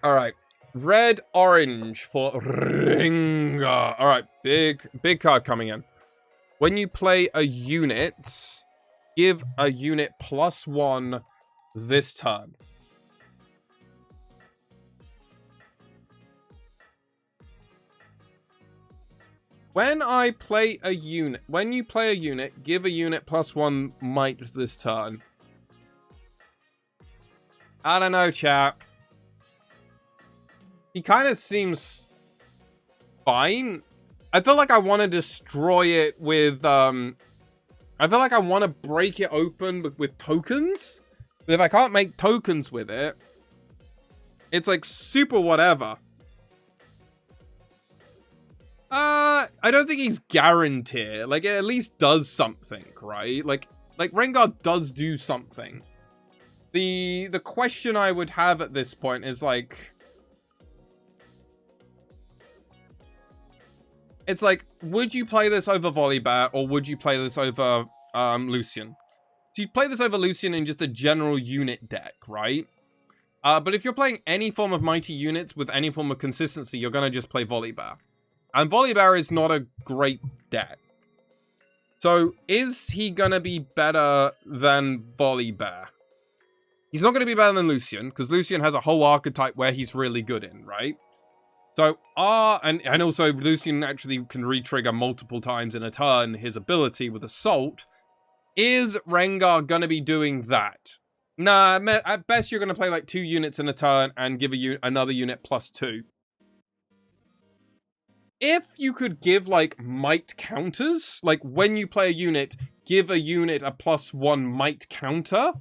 All right, red orange for Ringa. All right, big card coming in. When you play a unit, give a unit +1 this turn. When you play a unit, give a unit +1 might this turn. I don't know, chat. He kind of seems fine. I feel like I want to destroy it with, I feel like I want to break it open with tokens. But if I can't make tokens with it, it's like super whatever. I don't think he's guaranteed. Like, it at least does something, right? Like Rengar does do something. The question I would have at this point is like, it's like, would you play this over Volibear or would you play this over Lucian? So you play this over Lucian in just a general unit deck, right? But if you're playing any form of mighty units with any form of consistency, you're gonna just play Volibear. And Volibear is not a great deck. So is he gonna be better than Volibear? He's not gonna be better than Lucian, because Lucian has a whole archetype where he's really good in, right? So, and also Lucian actually can re-trigger multiple times in a turn his ability with Assault. Is Rengar gonna be doing that? Nah, at best you're gonna play like 2 units in a turn and give another unit +2. If you could give like might counters, like when you play a unit, give a unit a +1 might counter.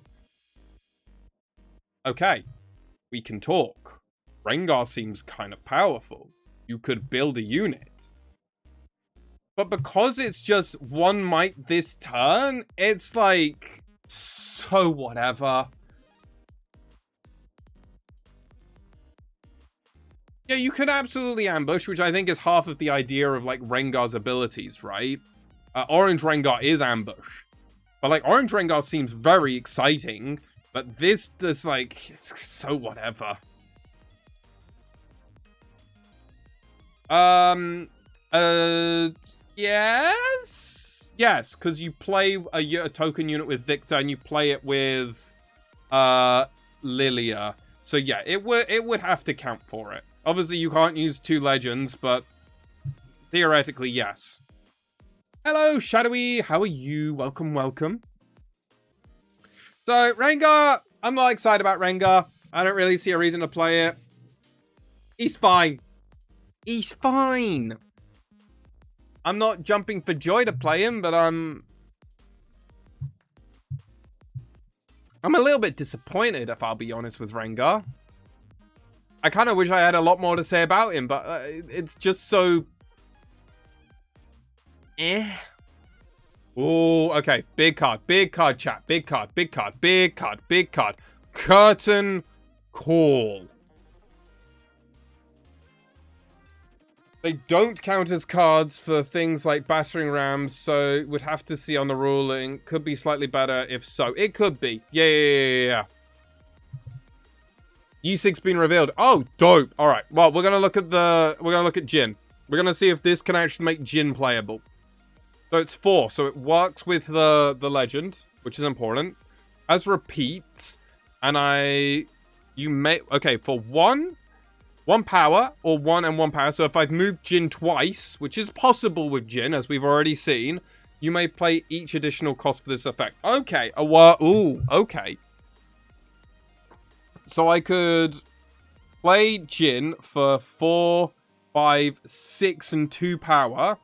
Okay, we can talk. Rengar seems kind of powerful. You could build a unit. But because it's just 1 might this turn, it's like, so whatever. Yeah, you could absolutely ambush, which I think is half of the idea of like Rengar's abilities, right? Orange Rengar is ambush. But like Orange Rengar seems very exciting, but this does like, it's so whatever. Yes? Yes, because you play a token unit with Victor and you play it with Lilia. So yeah, it would have to count for it. Obviously, you can't use 2 legends, but theoretically, yes. Hello, Shadowy. How are you? Welcome, welcome. So, Rengar, I'm not excited about Rengar. I don't really see a reason to play it. He's fine. He's fine. I'm not jumping for joy to play him, but I'm a little bit disappointed, if I'll be honest, with Rengar. I kind of wish I had a lot more to say about him, but it's just so... Oh, okay. Big card, chat. Big card. Curtain Call. They don't count as cards for things like Battering Rams, so we'd have to see on the ruling. Could be slightly better if so. It could be. Yeah. E6 been revealed. Oh, dope. All right. Well, we're gonna look at Jin. We're gonna see if this can actually make Jin playable. So it's 4. So it works with the legend, which is important. As repeat, and for 1 power or 1 and 1 power. So if I've moved Jin twice, which is possible with Jin, as we've already seen, you may play each additional cost for this effect. Okay. Okay. So I could play Jin for 4, 5, 6, and 2 power.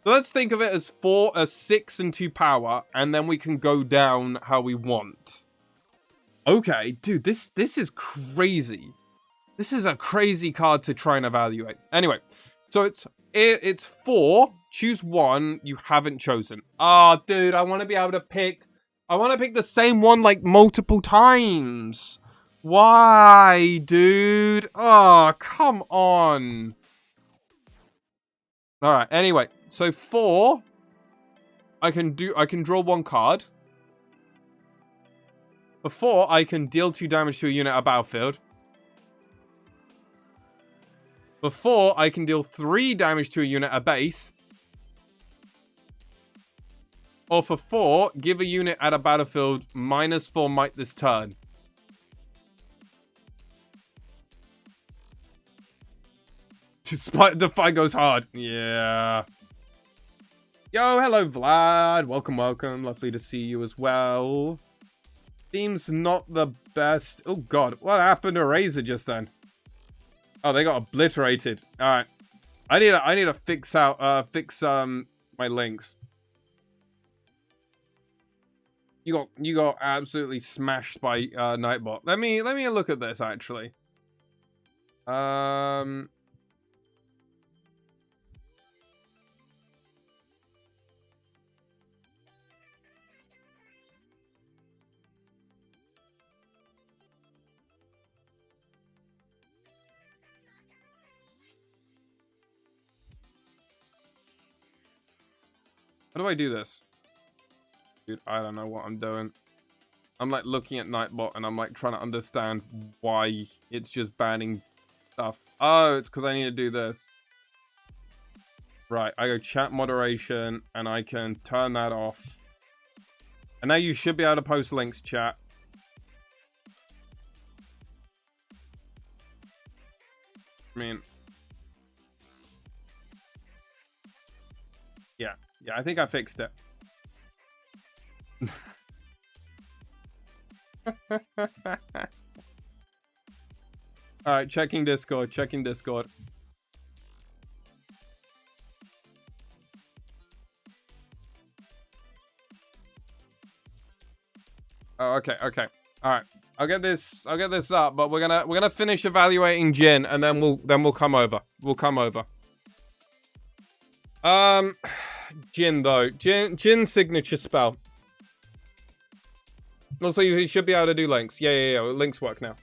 So let's think of it as 4, 6, and 2 power, and then we can go down how we want. Okay, dude, this is crazy. This is a crazy card to try and evaluate. Anyway, so it's 4. Choose 1 you haven't chosen. Ah, dude, I want to be able to pick. I want to pick the same one like multiple times. Why, dude? Oh, come on. All right. Anyway, so 4. I can draw 1 card. For 4, I can deal 2 damage to a unit at battlefield. For 4, I can deal 3 damage to a unit at base. Or for 4, give a unit at a battlefield -4 might this turn. The fight goes hard. Yeah. Yo, hello, Vlad. Welcome. Lovely to see you as well. Seems not the best. Oh, God. What happened to Razor just then? Oh, they got obliterated. All right. I need to fix my links. You got absolutely smashed by Nightbot. Let me look at this actually. How do I do this? Dude, I don't know what I'm doing. I'm like looking at Nightbot and I'm like trying to understand why it's just banning stuff. Oh, it's because I need to do this. Right, I go chat moderation and I can turn that off. And now you should be able to post links, chat. I mean... Yeah, I think I fixed it. Alright, checking Discord, checking Discord. Oh, okay, okay. Alright. I'll get this up, but we're gonna finish evaluating Jin and then we'll come over. We'll come over. Jin though. Jin's signature spell. Also, you should be able to do links. Yeah. Links work now.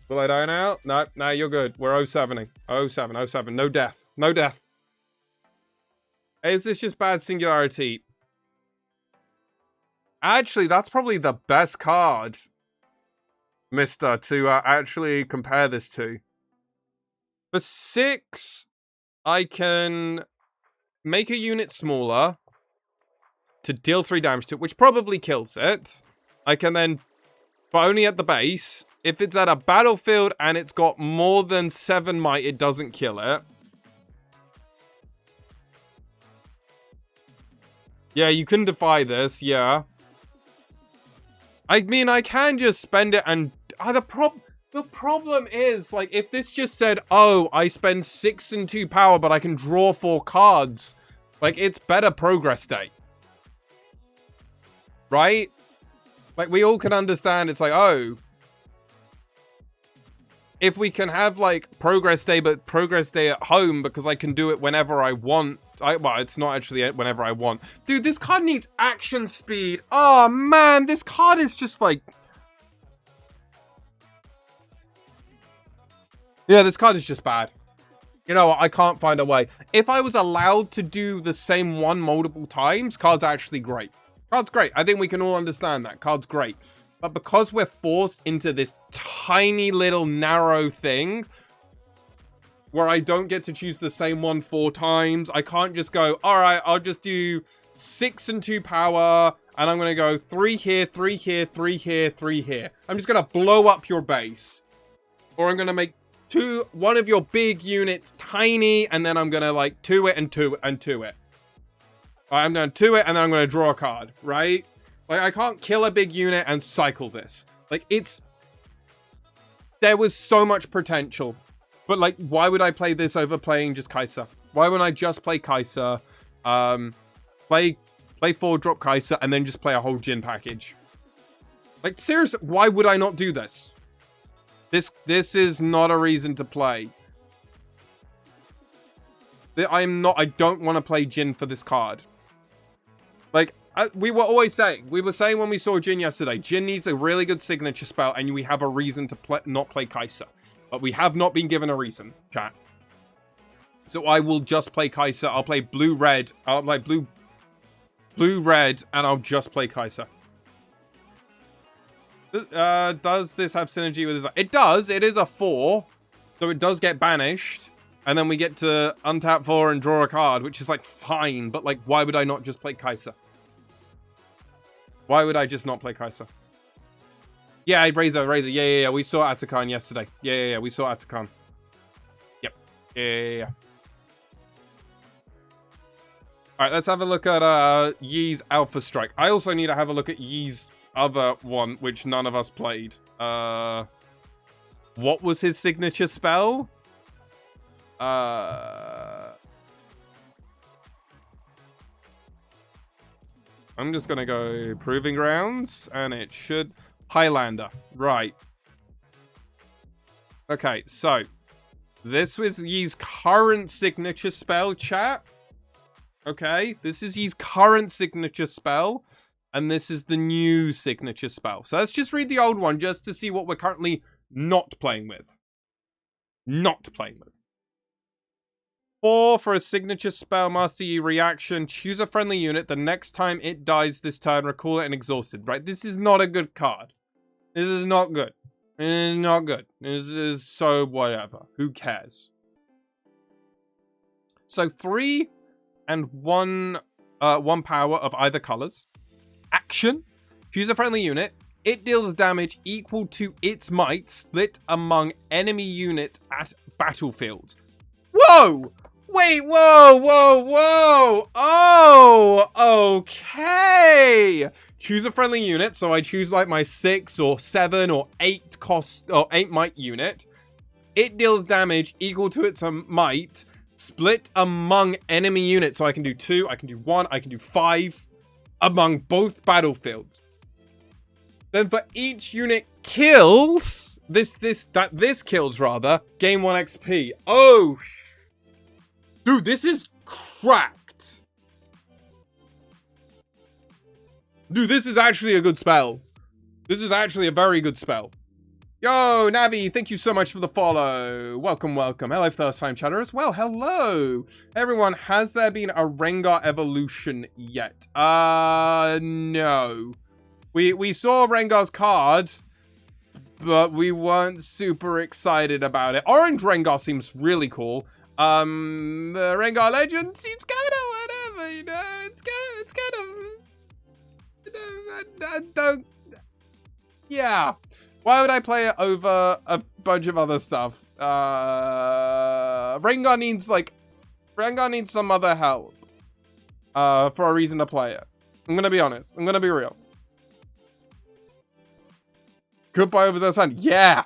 Will I die now? No, you're good. We're 07ing. 07. No death. No death. Is this just bad singularity? Actually, that's probably the best card, mister, to actually compare this to. For 6, I can make a unit smaller to deal 3 damage to it, which probably kills it. I can then, but only at the base. If it's at a battlefield and it's got more than 7 might, it doesn't kill it. Yeah, you can defy this, yeah. I mean, I can just spend it and... the problem is, like, if this just said, oh, I spend 6 and 2 power, but I can draw 4 cards. Like, it's better progress day. Right? Like, we all can understand it's like, oh... if we can have, like, progress day, but progress day at home because I can do it whenever I want. Well, it's not actually whenever I want. Dude, this card needs action speed. Oh, man, this card is just, like... yeah, this card is just bad. You know what? I can't find a way. If I was allowed to do the same one multiple times, card's actually great. Card's great. I think we can all understand that. Card's great. But because we're forced into this tiny little narrow thing where I don't get to choose the same one 4 times, I can't just go, all right, I'll just do 6 and 2 power, and I'm going to go 3 here, 3 here, 3 here, 3 here. I'm just going to blow up your base. Or I'm going to make one of your big units tiny, and then I'm going to, like, 2 it and 2 it and 2 it. All right, I'm going to 2 it, and then I'm going to draw a card, right? Like, I can't kill a big unit and cycle this. Like, there was so much potential. But, like, why would I play this over playing just Kai'Sa? Why wouldn't I just play Kai'Sa, play 4-drop Kai'Sa, and then just play a whole Jin package? Like, seriously, why would I not do this? This is not a reason to play. I don't want to play Jin for this card. Like, we were always saying, we were saying when we saw Jin yesterday, Jin needs a really good signature spell, and we have a reason to not play Kai'Sa. But we have not been given a reason, chat. So I will just play Kai'Sa. I'll play blue-red. I'll play blue-red, and I'll just play Kai'Sa. Does this have synergy with this? It does. It is a 4. So it does get banished. And then we get to untap 4 and draw a card, which is, like, fine. But, like, why would I not just play Kai'Sa? Why would I just not play Kai'Sa? Yeah, Razor. Yeah. We saw Atakan yesterday. Yeah. We saw Atakan. Yep. Yeah. Alright, let's have a look at Yi's Alpha Strike. I also need to have a look at Yi's other one, which none of us played. What was his signature spell? I'm just gonna go Proving Grounds, and it should... Highlander. Right. Okay, so... this was Yi's current signature spell, chat. Okay, this is Yi's current signature spell, and this is the new signature spell. So let's just read the old one, just to see what we're currently not playing with. Not playing with. 4 for a signature spell, Master Yi reaction. Choose a friendly unit. The next time it dies this turn, recall it and exhausted. Right? This is not a good card. This is not good. It is not good. This is so whatever. Who cares? So 3 and 1 power of either colors. Action. Choose a friendly unit. It deals damage equal to its might split among enemy units at battlefield. Whoa! Wait, whoa! Oh, okay! choose a friendly unit. So I choose like my 6 or 7 or 8 cost or 8 might unit. It deals damage equal to its might, split among enemy units. So I can do 2, I can do 1, I can do 5 among both battlefields. Then for each unit kills, this kills rather, gain 1 XP. Oh, dude, this is cracked. Dude, this is actually a good spell. This is actually a very good spell. Yo, Navi, thank you so much for the follow. Welcome, welcome. Hello, first time chatter as well. Hello. Everyone, has there been a Rengar evolution yet? No. We saw Rengar's card, but we weren't super excited about it. Orange Rengar seems really cool. The Rengar Legend seems kind of whatever, you know? It's kind of... I don't... Yeah. Why would I play it over a bunch of other stuff? Rengar needs some other help. For a reason to play it. I'm gonna be honest. I'm gonna be real. Goodbye over the sun. Yeah!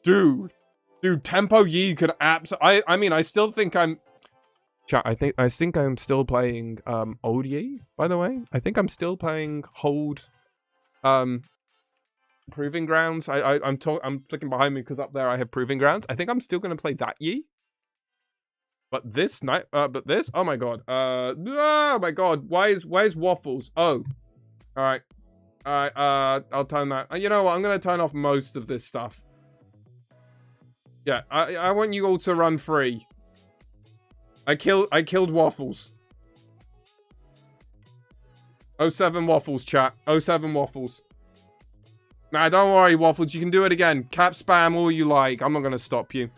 Dude, Tempo Yi could absolutely... I mean, I still think I'm... Chat, I think I'm still playing, Old Yi, by the way. I think I'm still playing Hold, Proving Grounds. I'm flicking behind me because up there I have Proving Grounds. I think I'm still going to play that Yi. But this night, oh my god. Oh my god. Where's Waffles? Oh. Alright. I'll turn that. You know what? I'm going to turn off most of this stuff. Yeah, I want you all to run free. I killed Waffles. 07 Waffles, chat. 07 Waffles. Nah, don't worry, Waffles. You can do it again. Cap spam all you like. I'm not going to stop you.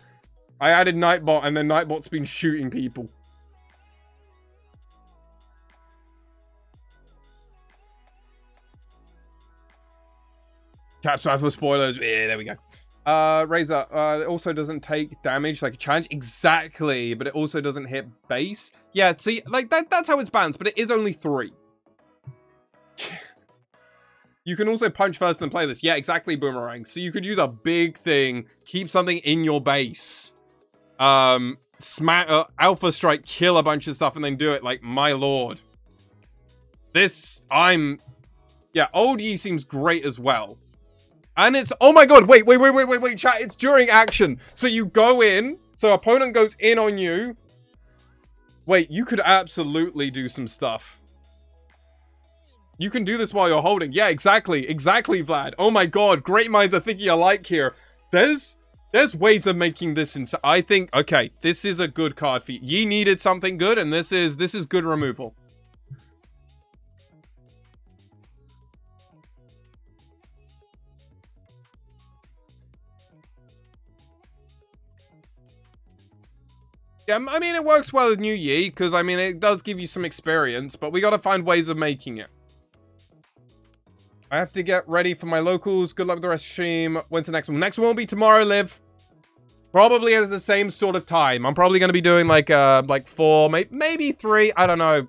I added Nightbot, and then Nightbot's been shooting people. Cap spam for spoilers. Yeah, there we go. Razor, it also doesn't take damage like a challenge. Exactly, but it also doesn't hit base. Yeah, see, like, that's how it's balanced, but it is only 3. You can also punch first and play this. Yeah, exactly, Boomerang. So you could use a big thing, keep something in your base. Alpha Strike, kill a bunch of stuff, and then do it. Like, my lord. Yeah, Old Yi seems great as well. And it's, oh my god, wait, chat, it's during action. So you go in, so opponent goes in on you. Wait, you could absolutely do some stuff. You can do this while you're holding. Yeah, exactly, Vlad. Oh my god, great minds are thinking alike here. There's ways of making this insane. I think, okay, this is a good card for you. Ye needed something good, and this is good removal. Yeah, I mean, it works well with New Yi, because, I mean, it does give you some experience, but we gotta find ways of making it. I have to get ready for my locals. Good luck with the rest of the stream. When's the next one? Next one will be tomorrow, Liv. Probably at the same sort of time. I'm probably going to be doing like 4, maybe 3. I don't know.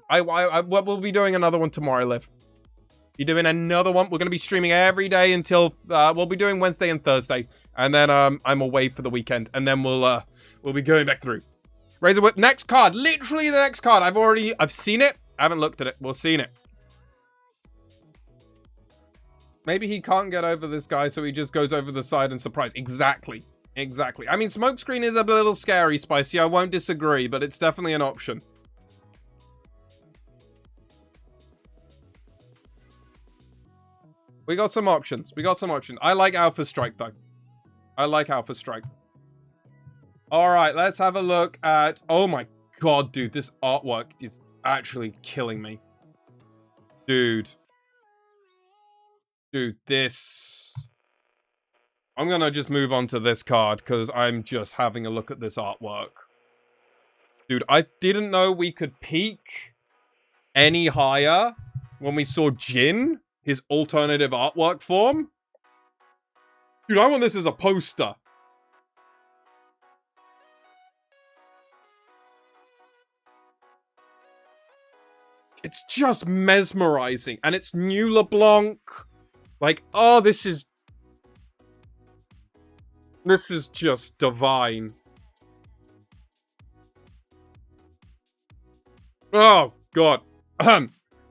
We'll be doing another one tomorrow, Liv. You're doing another one. We're going to be streaming every day until we'll be doing Wednesday and Thursday, and then I'm away for the weekend, and then we'll be going back through. Razor Whip, next card. Literally the next card. I've seen it. I haven't looked at it. We've seen it. Maybe he can't get over this guy, so he just goes over the side and surprise. Exactly. I mean, Smokescreen is a little scary, Spicy. I won't disagree, but it's definitely an option. We got some options. I like Alpha Strike, though. All right, let's have a look at... Oh, my God, dude. This artwork is actually killing me. Dude, this... I'm going to just move on to this card because I'm just having a look at this artwork. Dude, I didn't know we could peak any higher when we saw Jin, his alternative artwork form. Dude, I want this as a poster. It's just mesmerizing. And it's new LeBlanc. Like, oh, this is just divine. Oh, God.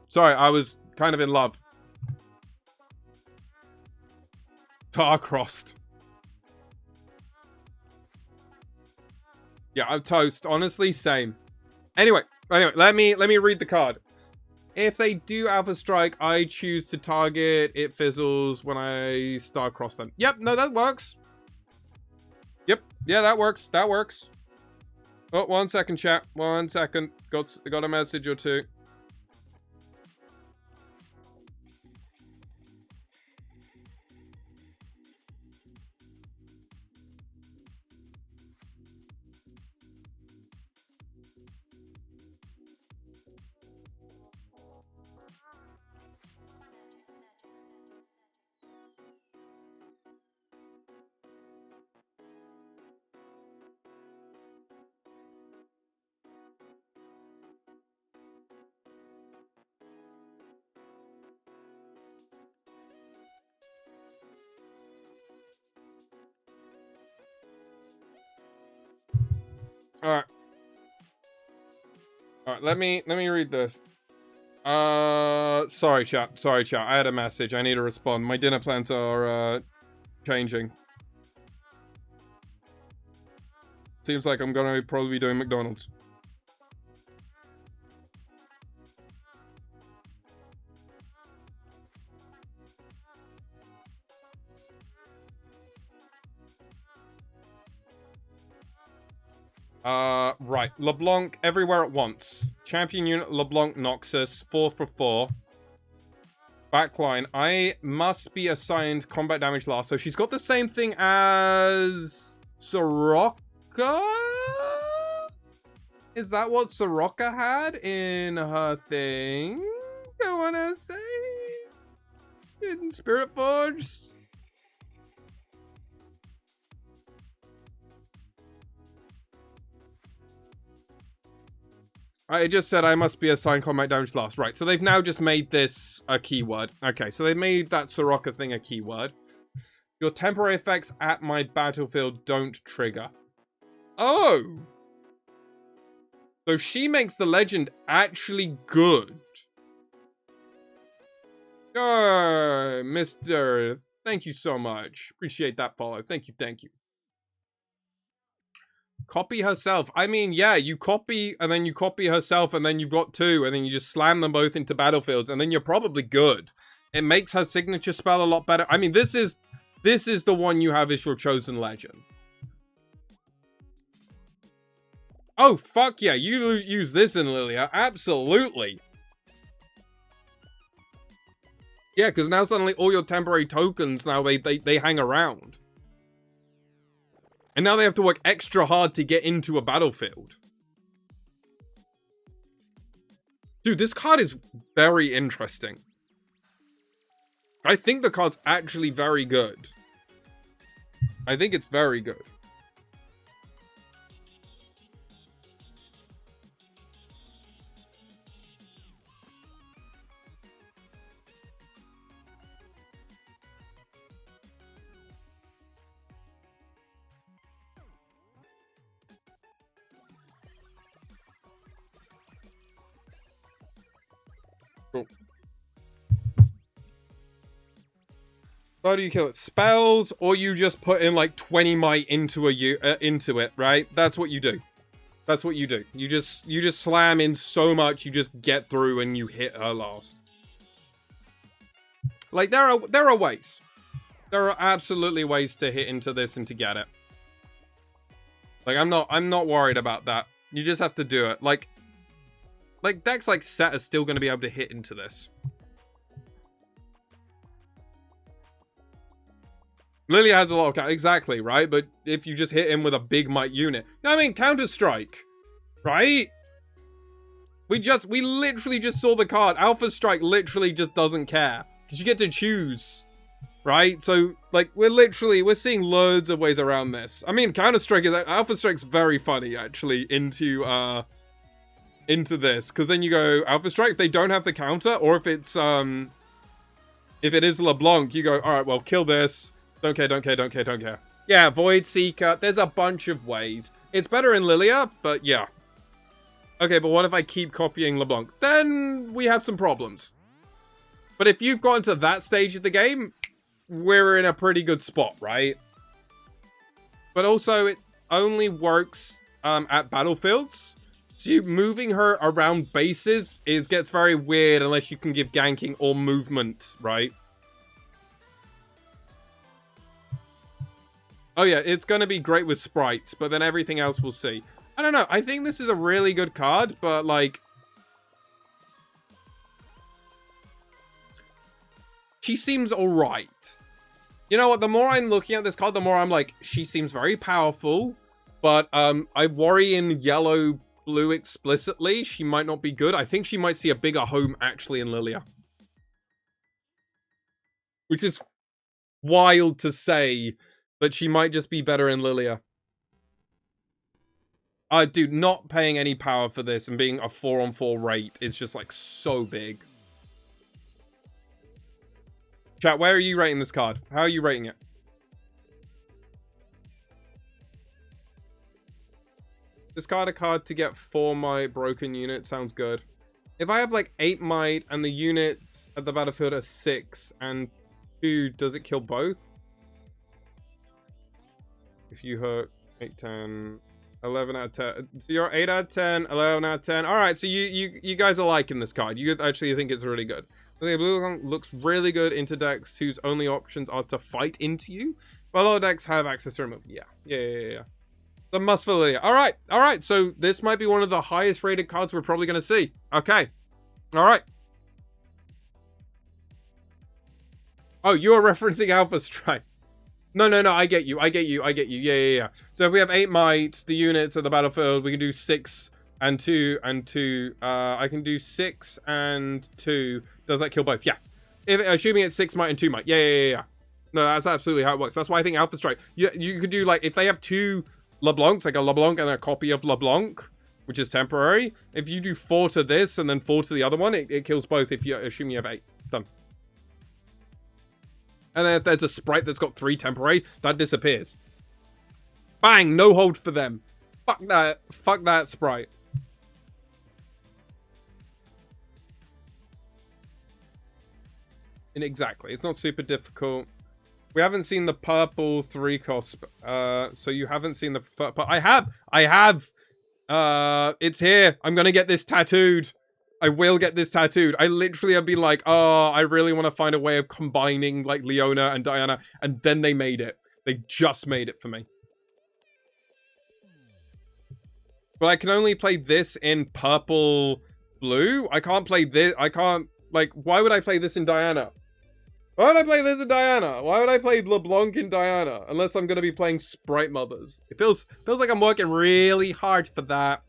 Sorry, I was kind of in love. Star-crossed. Yeah, I'm toast. Honestly, same. Anyway, let me read the card. If they do Alpha Strike, I choose to target. It fizzles when I star-cross them. Yep, no, that works. Yep, yeah, that works. That works. Oh, 1 second, chat. 1 second. Got a message or two. Alright. Alright, let me read this. Sorry chat. I had a message. I need to respond. My dinner plans are changing. Seems like I'm gonna probably be doing McDonald's. Right. LeBlanc everywhere at once. Champion unit LeBlanc Noxus, 4 for 4. Backline, I must be assigned combat damage last. So she's got the same thing as Soraka? Is that what Soraka had in her thing? I wanna say in Spirit Forge. I just said I must be assigned combat damage last. Right, so they've now just made this a keyword. Okay, so they made that Soraka thing a keyword. Your temporary effects at my battlefield don't trigger. Oh! So she makes the legend actually good. Oh, Mr. Thank you so much. Appreciate that follow. Thank you. Copy herself. I mean, yeah, you copy, and then you copy herself, and then you've got 2, and then you just slam them both into battlefields, and then you're probably good. It makes her signature spell a lot better. I mean, this is the one you have as your chosen legend. Oh, fuck yeah, you use this in Lilia. Absolutely. Yeah, because now suddenly all your temporary tokens, now they hang around. And now they have to work extra hard to get into a battlefield. Dude, this card is very interesting. I think the card's actually very good. I think it's very good. Cool. How do you kill it? Spells, or you just put in like 20 might into it, right? That's what you do. That's what you do. You just slam in so much, you just get through and you hit her last. Like there are ways. There are absolutely ways to hit into this and to get it. Like I'm not worried about that. You just have to do it. Like decks like Set are still going to be able to hit into this. Lilia has a lot of exactly, right? But if you just hit him with a big might unit, I mean, Counter-Strike, right? We literally just saw the card. Alpha Strike literally just doesn't care because you get to choose, right? So like we're seeing loads of ways around this. I mean, Counter-Strike Alpha Strike's very funny actually into into this, because then you go Alpha Strike. If they don't have the counter, or if it's if it is LeBlanc, you go, all right, well, kill this. Don't care, don't care, don't care, don't care. Yeah, Void Seeker. There's a bunch of ways. It's better in Lilia, but yeah. Okay, but what if I keep copying LeBlanc? Then we have some problems. But if you've gotten to that stage of the game, we're in a pretty good spot, right? But also, it only works at battlefields. So moving her around bases gets very weird unless you can give ganking or movement, right? Oh yeah, it's going to be great with sprites, but then everything else we'll see. I don't know, I think this is a really good card, but like... she seems alright. You know what, the more I'm looking at this card, the more I'm like, she seems very powerful, but I worry in yellow... blue explicitly, she might not be good. I think she might see a bigger home actually in Lilia. Which is wild to say, but she might just be better in Lilia. Dude, not paying any power for this and being a 4-on-4 rate is just like so big. Chat, where are you rating this card? How are you rating it? Discard a card to get 4 might broken unit. Sounds good. If I have like 8 might and the units at the battlefield are 6 and 2, does it kill both? If you hurt 8, 10, 11 out of 10. So you're 8 out of 10, 11 out of 10. Alright, so you guys are liking this card. You actually think it's really good. The blue looks really good into decks whose only options are to fight into you. But a lot of decks have access to remove. Yeah. The must for Lilia. Alright. So this might be one of the highest rated cards we're probably going to see. Okay. Alright. Oh, you're referencing Alpha Strike. No. I get you. Yeah. So if we have 8 might, the units at the battlefield, we can do 6 and 2 and 2. I can do 6 and 2. Does that kill both? Yeah. Assuming it's 6 might and 2 might. Yeah. No, that's absolutely how it works. That's why I think Alpha Strike. You could do like, if they have 2... LeBlancs, like a LeBlanc and a copy of LeBlanc, which is temporary. If you do 4 to this and then 4 to the other one, it kills both if you assume you have 8. Done. And then if there's a sprite that's got 3 temporary, that disappears. Bang! No hold for them. Fuck that. Fuck that sprite. And exactly. It's not super difficult. We haven't seen the purple 3-cost, so you haven't seen the... But I have! It's here. I'm gonna get this tattooed. I will get this tattooed. I literally have been like, oh, I really want to find a way of combining, like, Leona and Diana, and then they made it. They just made it for me. But I can only play this in purple blue. I can't play this. I can't... Like, why would I play this in Diana? Why would I play this in Diana? Why would I play LeBlanc in Diana? Unless I'm going to be playing Sprite Mothers. It feels like I'm working really hard for that.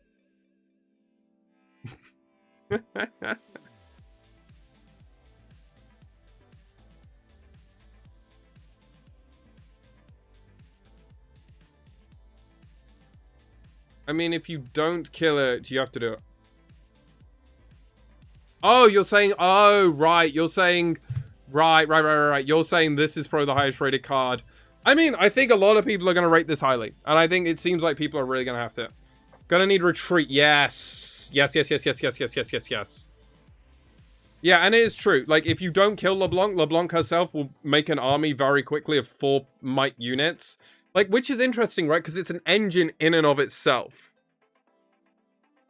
I mean, if you don't kill it, you have to do it. Oh, you're saying... Oh, right. You're saying... Right. You're saying this is probably the highest rated card. I mean, I think a lot of people are going to rate this highly. And I think it seems like people are really going to have to. Gonna need retreat. Yes. Yes. Yeah, and it is true. Like, if you don't kill LeBlanc, LeBlanc herself will make an army very quickly of 4 might units. Like, which is interesting, right? Because it's an engine in and of itself.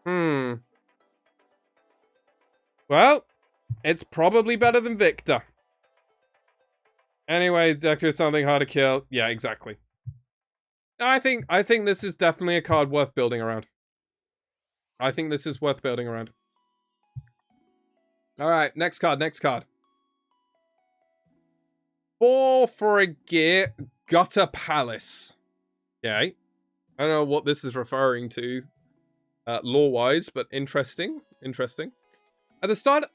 Well, it's probably better than Victor. Anyway, Deku is something hard to kill. Yeah, exactly. I think this is definitely a card worth building around. I think this is worth building around. Alright, next card. 4 for a gear, Gutter Palace. Okay. I don't know what this is referring to lore-wise, but interesting. At the start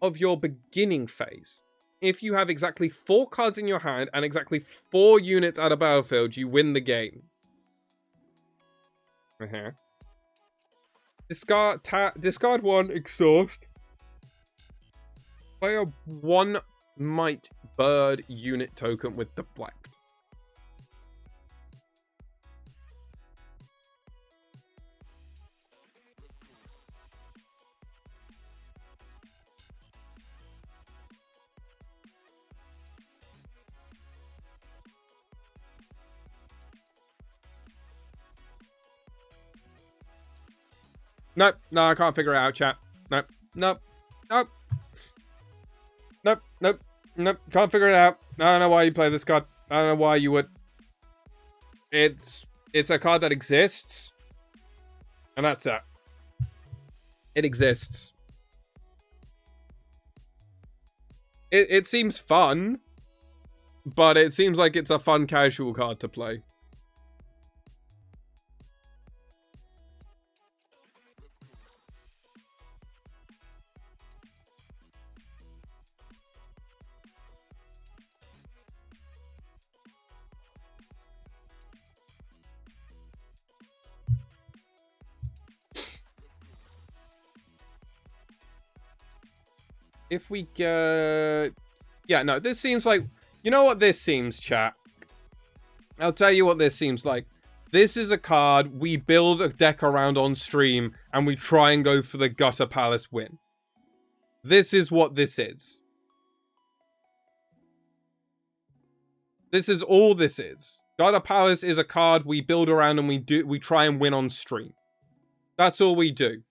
of your beginning phase, if you have exactly 4 cards in your hand and exactly 4 units at a battlefield, you win the game. Discard 1, exhaust. Play a 1 might bird unit token with deflect. Nope, no, I can't figure it out, chat. Nope, nope, nope. Nope, nope, nope, can't figure it out. I don't know why you play this card. I don't know why you would. It's a card that exists. And that's it. It exists. It seems fun. But it seems like it's a fun casual card to play. If we get... Yeah, no, this seems like... You know what this seems, chat? I'll tell you what this seems like. This is a card we build a deck around on stream, and we try and go for the Gutter Palace win. This is what this is. This is all this is. Gutter Palace is a card we build around and we try and win on stream. That's all we do.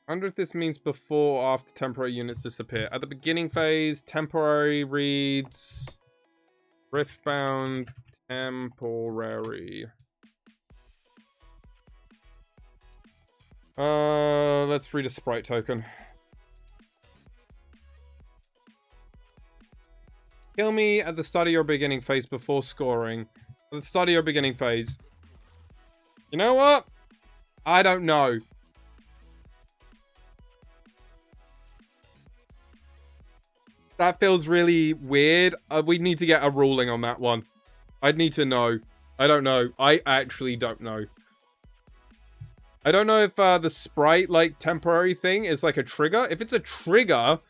I wonder if this means before or after temporary units disappear. At the beginning phase, temporary reads... Riftbound temporary. Let's read a sprite token. Kill me at the start of your beginning phase before scoring. At the start of your beginning phase. You know what? I don't know. That feels really weird. We need to get a ruling on that one. I'd need to know. I don't know. I actually don't know. I don't know if the sprite, like, temporary thing is like a trigger. If it's a trigger,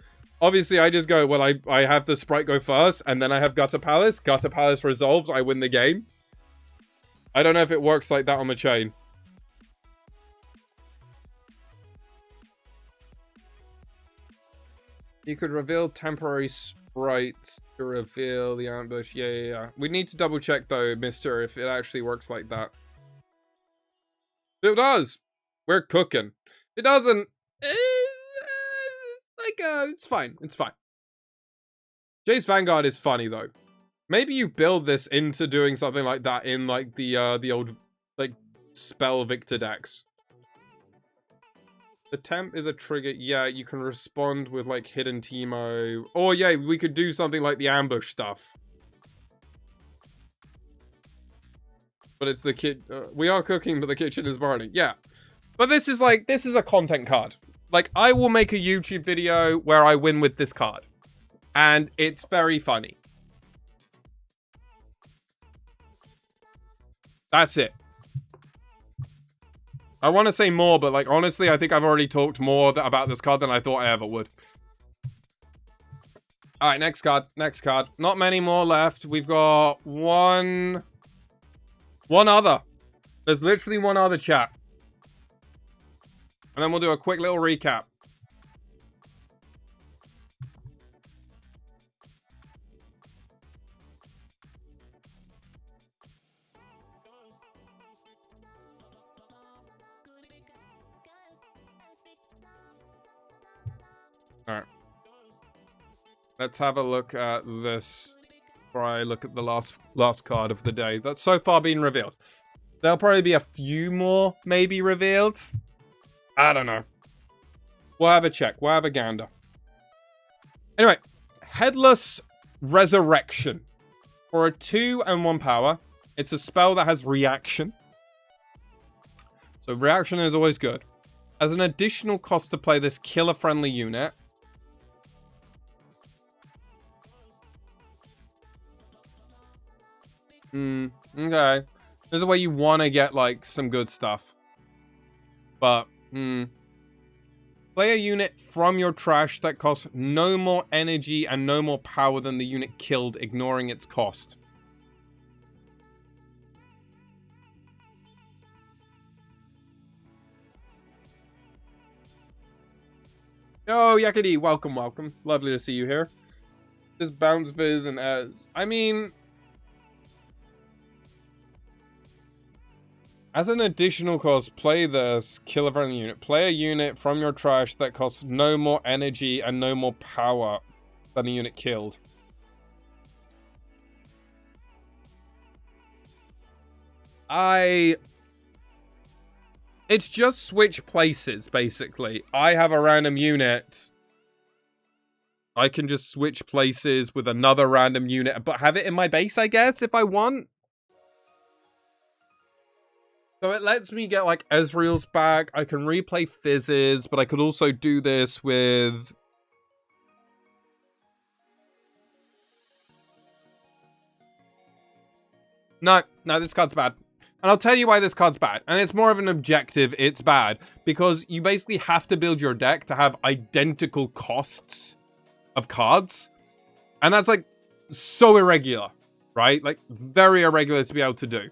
obviously I just go, well, I have the sprite go first, and then I have Gutter Palace. Gutter Palace resolves, I win the game. I don't know if it works like that on the chain. You could reveal temporary sprites to reveal the ambush. Yeah. We need to double check though, mister, if it actually works like that. If it does, we're cooking. If it doesn't, it's fine. It's fine. Jace Vanguard is funny though. Maybe you build this into doing something like that in like the old like spell Victor decks. The temp is a trigger. Yeah, you can respond with like hidden Teemo. Or yeah, we could do something like the ambush stuff. But it's the kid. We are cooking, but the kitchen is burning. Yeah. But this is a content card. Like, I will make a YouTube video where I win with this card. And it's very funny. That's it. I want to say more, but like, honestly, I think I've already talked more about this card than I thought I ever would. All right, next card. Next card. Not many more left. We've got one other. There's literally one other, chat. And then we'll do a quick little recap. Alright. Let's have a look at this before I look at the last card of the day that's so far been revealed. There'll probably be a few more maybe revealed. I don't know. We'll have a check. We'll have a gander. Anyway, Headless Resurrection. For a 2 and 1 power, it's a spell that has reaction. So reaction is always good. As an additional cost to play this killer-friendly unit, Okay. This is where you want to get, like, some good stuff. But, play a unit from your trash that costs no more energy and no more power than the unit killed, ignoring its cost. Oh, Yakety, welcome, welcome. Lovely to see you here. Just bounce Viz and Ez. I mean, as an additional cost, play this, kill a friendly unit. Play a unit from your trash that costs no more energy and no more power than a unit killed. It's just switch places, basically. I have a random unit. I can just switch places with another random unit, but have it in my base, I guess, if I want. So it lets me get, like, Ezreal's back. I can replay Fizzes, but I could also do this with... No, this card's bad. And I'll tell you why this card's bad. And it's more of an objective, it's bad. Because you basically have to build your deck to have identical costs of cards. And that's, like, so irregular, right? Like, very irregular to be able to do.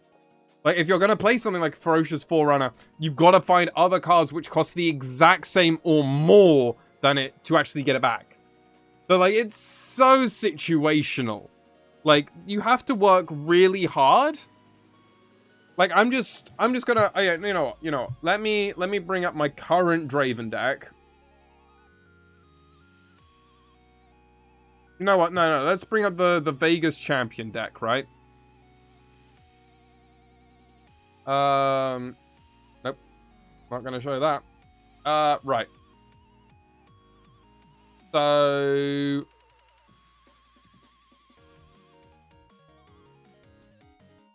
Like, if you're going to play something like Ferocious Forerunner, you've got to find other cards which cost the exact same or more than it to actually get it back. So, like, it's so situational. Like, you have to work really hard. Like, I'm just gonna, oh yeah, you know, let me bring up my current Draven deck. You know what? No, let's bring up the Vegas Champion deck, right? Nope. Not gonna show that. Right. So...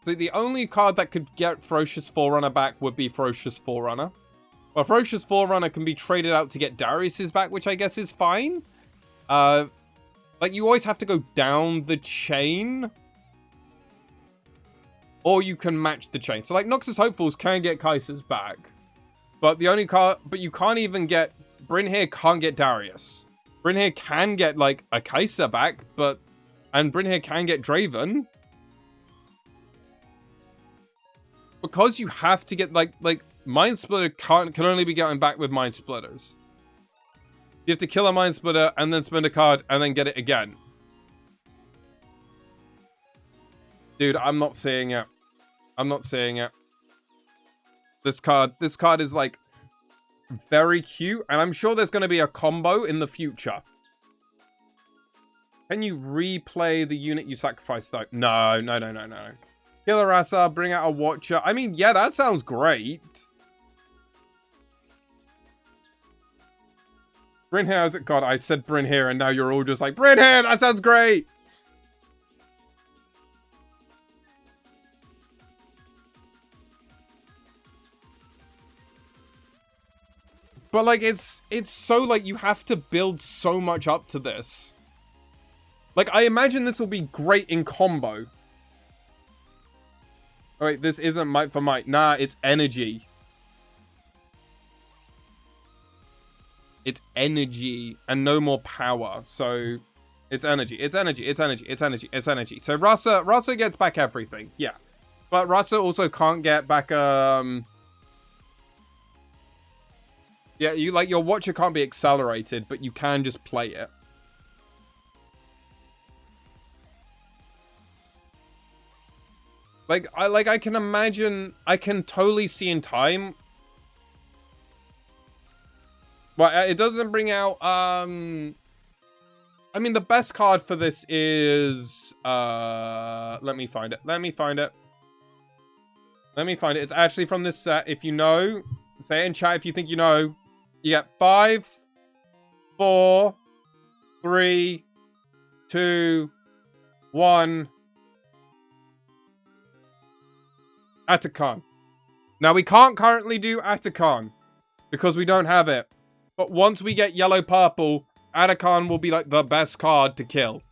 So the only card that could get Ferocious Forerunner back would be Ferocious Forerunner. Well, Ferocious Forerunner can be traded out to get Darius's back, which I guess is fine. Like, you always have to go down the chain. Or you can match the chain. So, like, Noxus Hopefuls can get Kai'Sa's back. But the only card... But you can't even get... Bryn here can't get Darius. Bryn here can get, like, a Kai'Sa back, but... And Bryn here can get Draven. Because you have to get, like Mind Splitter can only be gotten back with Mind Splitters. You have to kill a Mind Splitter and then spend a card and then get it again. Dude, I'm not seeing it. I'm not seeing it. This card is, like, very cute. And I'm sure there's going to be a combo in the future. Can you replay the unit you sacrificed, though? No. Kill a Rasa, bring out a Watcher. I mean, yeah, that sounds great. Bryn here, God, I said Bryn here, and now you're all just like, Bryn here, that sounds great. But, like, it's so, like, you have to build so much up to this. Like, I imagine this will be great in combo. Oh, wait, this isn't might for might. Nah, it's energy. It's energy and no more power. So, it's energy. It's energy. It's energy. It's energy. It's energy. So, Rasa gets back everything. Yeah. But Rasa also can't get back, Yeah, you, like, your Watcher can't be accelerated, but you can just play it. I can imagine, I can totally see in time. Well, it doesn't bring out, I mean, the best card for this is, let me find it. It's actually from this set. If you know, say it in chat if you think you know. You get 5, 4, 3, 2, 1. Atacon. Now, we can't currently do Atacon because we don't have it. But once we get yellow-purple, Atacon will be, like, the best card to kill.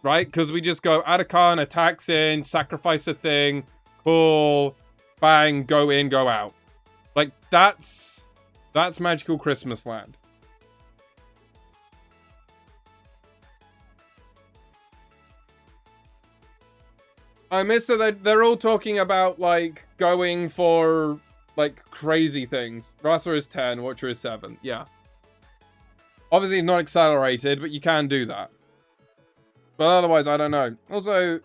right? Because we just go Atakan, attacks in, sacrifice a thing, cool, bang, go in, go out. Like, that's Magical Christmas Land. I miss that they're all talking about, like, going for, like, crazy things. Rasa is 10, Watcher is 7. Yeah. Obviously not accelerated, but you can do that. But otherwise, I don't know. Also,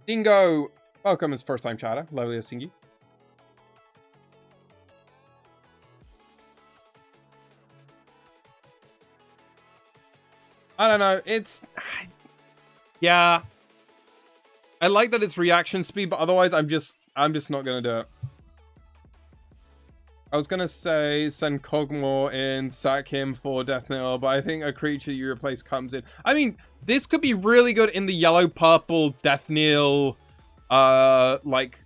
Dingo, welcome as first-time chatter. Lovely to see you. I don't know. It's... Yeah. I like that it's reaction speed, but otherwise I'm just not gonna do it. I was gonna say send Kog'Maw in, sack him for Death Knell, but I think a creature you replace comes in. I mean, this could be really good in the yellow-purple Death Knell, like,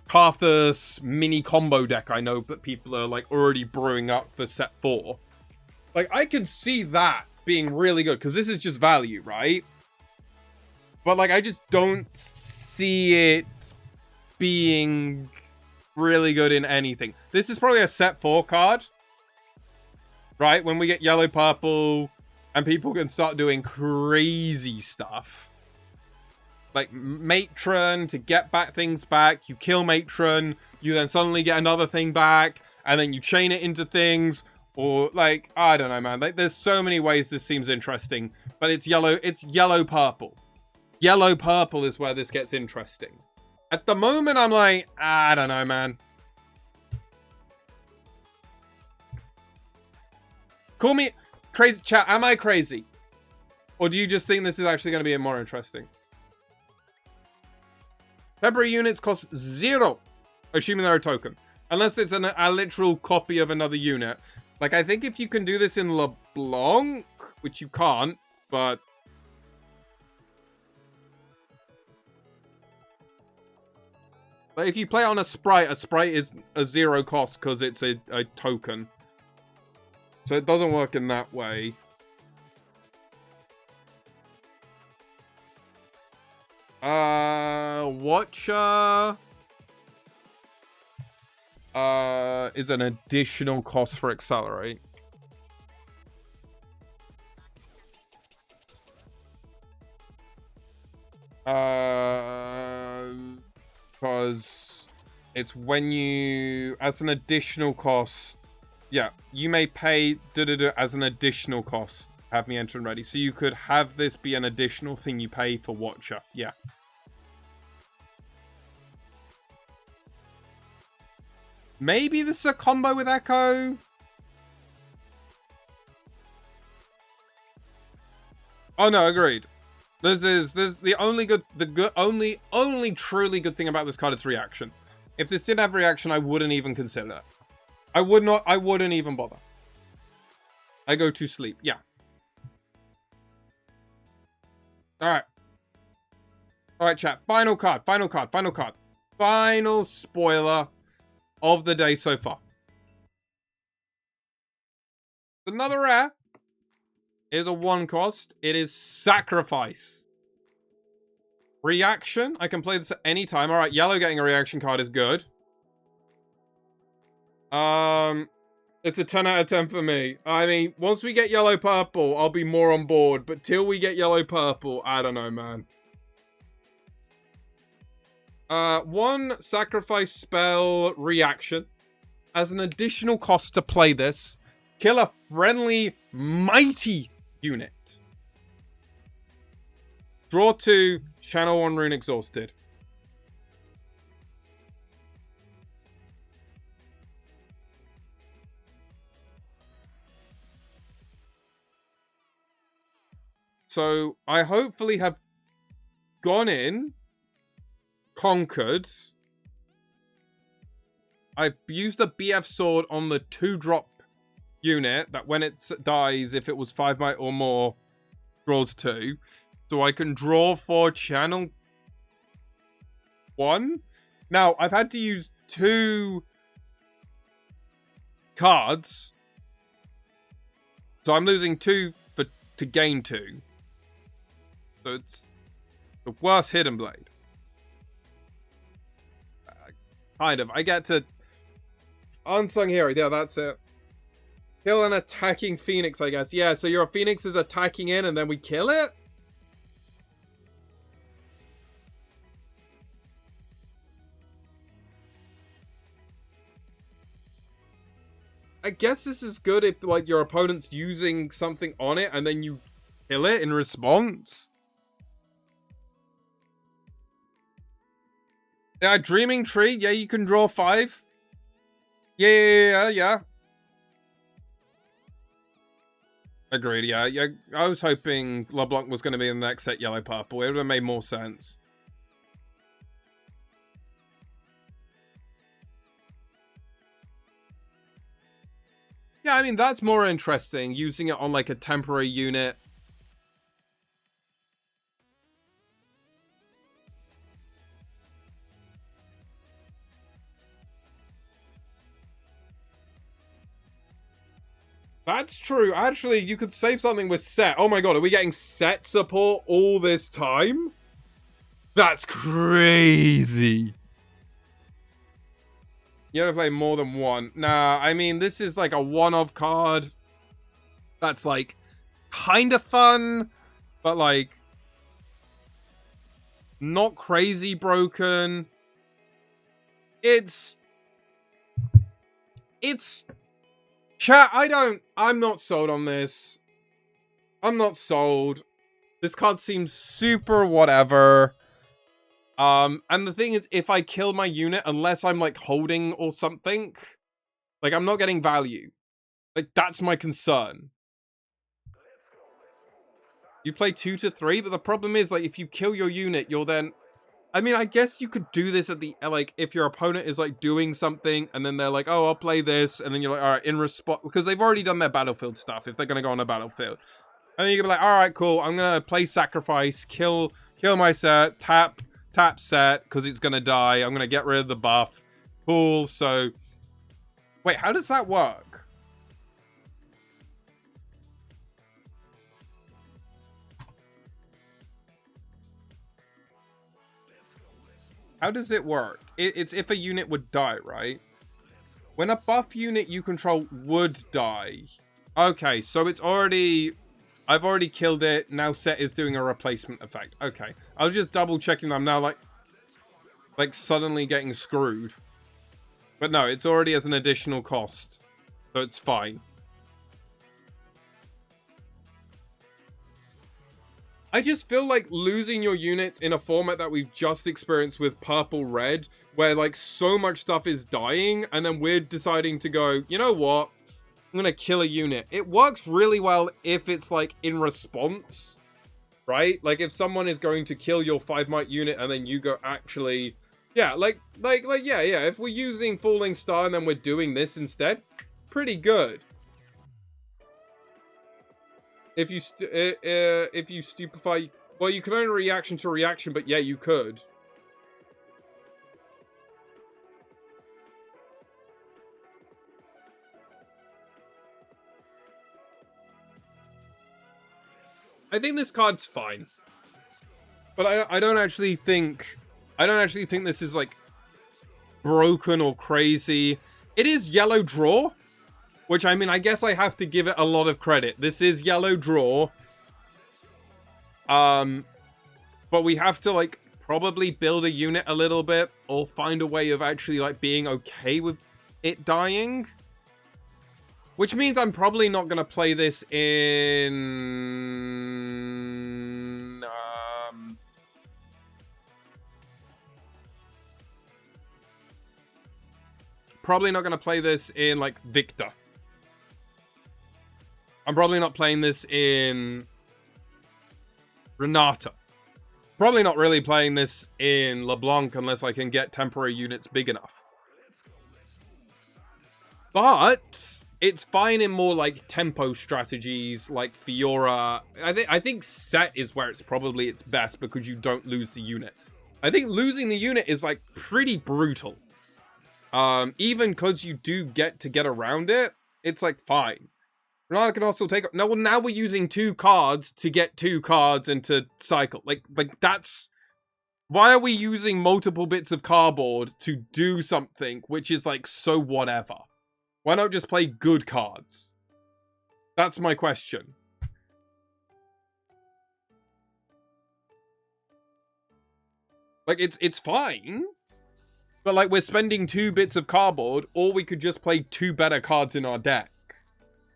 Karthus mini combo deck I know that people are, like, already brewing up for set 4. Like, I could see that being really good, because this is just value, right? But, like, I just don't see it being really good in anything. This is probably a set 4 card, right? When we get yellow purple and people can start doing crazy stuff. Like Matron to get back things back. You kill Matron, you then suddenly get another thing back, and then you chain it into things. Or, like, I don't know, man. Like, there's so many ways this seems interesting. But it's yellow-purple. Yellow-purple is where this gets interesting. At the moment, I'm like, I don't know, man. Call me crazy. Chat, am I crazy? Or do you just think this is actually going to be more interesting? February units cost 0. Assuming they're a token. Unless it's a literal copy of another unit. Like, I think if you can do this in LeBlanc, which you can't, but... Like, if you play on a sprite is a 0 cost because it's a token. So it doesn't work in that way. Watcher... is an additional cost for Accelerate. Because it's when you, as an additional cost, yeah, you may pay as an additional cost. Have me enter and ready. So you could have this be an additional thing you pay for Watcher. Yeah. Maybe this is a combo with Echo. Oh no, agreed. This the only only truly good thing about this card is reaction. If this didn't have reaction, I wouldn't even consider it. I wouldn't even bother. I go to sleep. Yeah. Alright. Alright, chat. Final card. Final spoiler of the day so far. Another rare is a 1 cost. It is Sacrifice. Reaction. I can play this at any time. Alright, yellow getting a reaction card is good. It's a 10 out of 10 for me. I mean, once we get yellow-purple, I'll be more on board. But till we get yellow-purple, I don't know, man. 1 sacrifice spell reaction. As an additional cost to play this, kill a friendly mighty unit. Draw 2, channel 1 rune exhausted. So, I hopefully have gone in, conquered. I've used a BF sword on the 2-drop unit that when it dies, if it was 5 might or more, draws 2. So I can draw for channel 1. Now, I've had to use 2 cards. So I'm losing 2 to gain 2. So it's the worst hidden blade. Kind of. I get to... Unsung hero. Yeah, that's it. Kill an attacking phoenix, I guess. Yeah, so your phoenix is attacking in and then we kill it? I guess this is good if, like, your opponent's using something on it and then you kill it in response. Yeah, Dreaming Tree. Yeah, you can draw 5. Yeah. Agreed, yeah. I was hoping LeBlanc was going to be in the next set yellow-purple. It would have made more sense. Yeah, I mean, that's more interesting, using it on, like, a temporary unit. That's true. Actually, you could save something with set. Oh my god, are we getting set support all this time? That's crazy. You ever play more than one? Nah, I mean, this is like a one-off card. That's like kind of fun, but like not crazy broken. It's chat, I'm not sold on this. I'm not sold. This card seems super whatever. And the thing is, if I kill my unit, unless I'm, like, holding or something, like, I'm not getting value. Like, that's my concern. You play 2 to 3, but the problem is, like, if you kill your unit, you're then... I mean, I guess you could do this at the... Like, if your opponent is, like, doing something, and then they're like, oh, I'll play this, and then you're like, alright, in response... Because they've already done their battlefield stuff, if they're gonna go on a battlefield. And then you can be like, alright, cool, I'm gonna play Sacrifice, kill my set, tap set, because it's gonna die. I'm gonna get rid of the buff. Cool, so... Wait, how does that work? How does it work? It's if a unit would die, right? When a buff unit you control would die. Okay, so it's already... I've already killed it. Now set is doing a replacement effect. Okay. I was just double checking that I'm now like suddenly getting screwed. But no, it's already as an additional cost. So it's fine. I just feel like losing your units in a format that we've just experienced with purple-red, where like so much stuff is dying, and then we're deciding to go, you know what? I'm gonna kill a unit. It works really well if it's like in response, right? Like if someone is going to kill your 5-might unit and then you go actually, yeah, like yeah. If we're using Falling Star and then we're doing this instead, pretty good. If you stupefy, well, you can only reaction to reaction, but yeah, you could. I think this card's fine, but I don't actually think this is like broken or crazy. It is yellow draw, which I mean, I guess I have to give it a lot of credit. This is yellow draw, but we have to like probably build a unit a little bit or find a way of actually like being okay with it dying. Which means I'm probably not going to play this in... probably not going to play this in, like, Victor. I'm probably not playing this in Renata. Probably not really playing this in LeBlanc unless I can get temporary units big enough. But... it's fine in more like tempo strategies like Fiora. I think set is where it's probably its best because you don't lose the unit. I think losing the unit is like pretty brutal. Even because you do get around it, it's like fine. Renata can also take... No, well, now we're using 2 cards to get 2 cards and to cycle. Like that's... Why are we using multiple bits of cardboard to do something which is, like, so whatever? Why not just play good cards? That's my question. Like, it's fine. But, like, we're spending 2 bits of cardboard, or we could just play 2 better cards in our deck.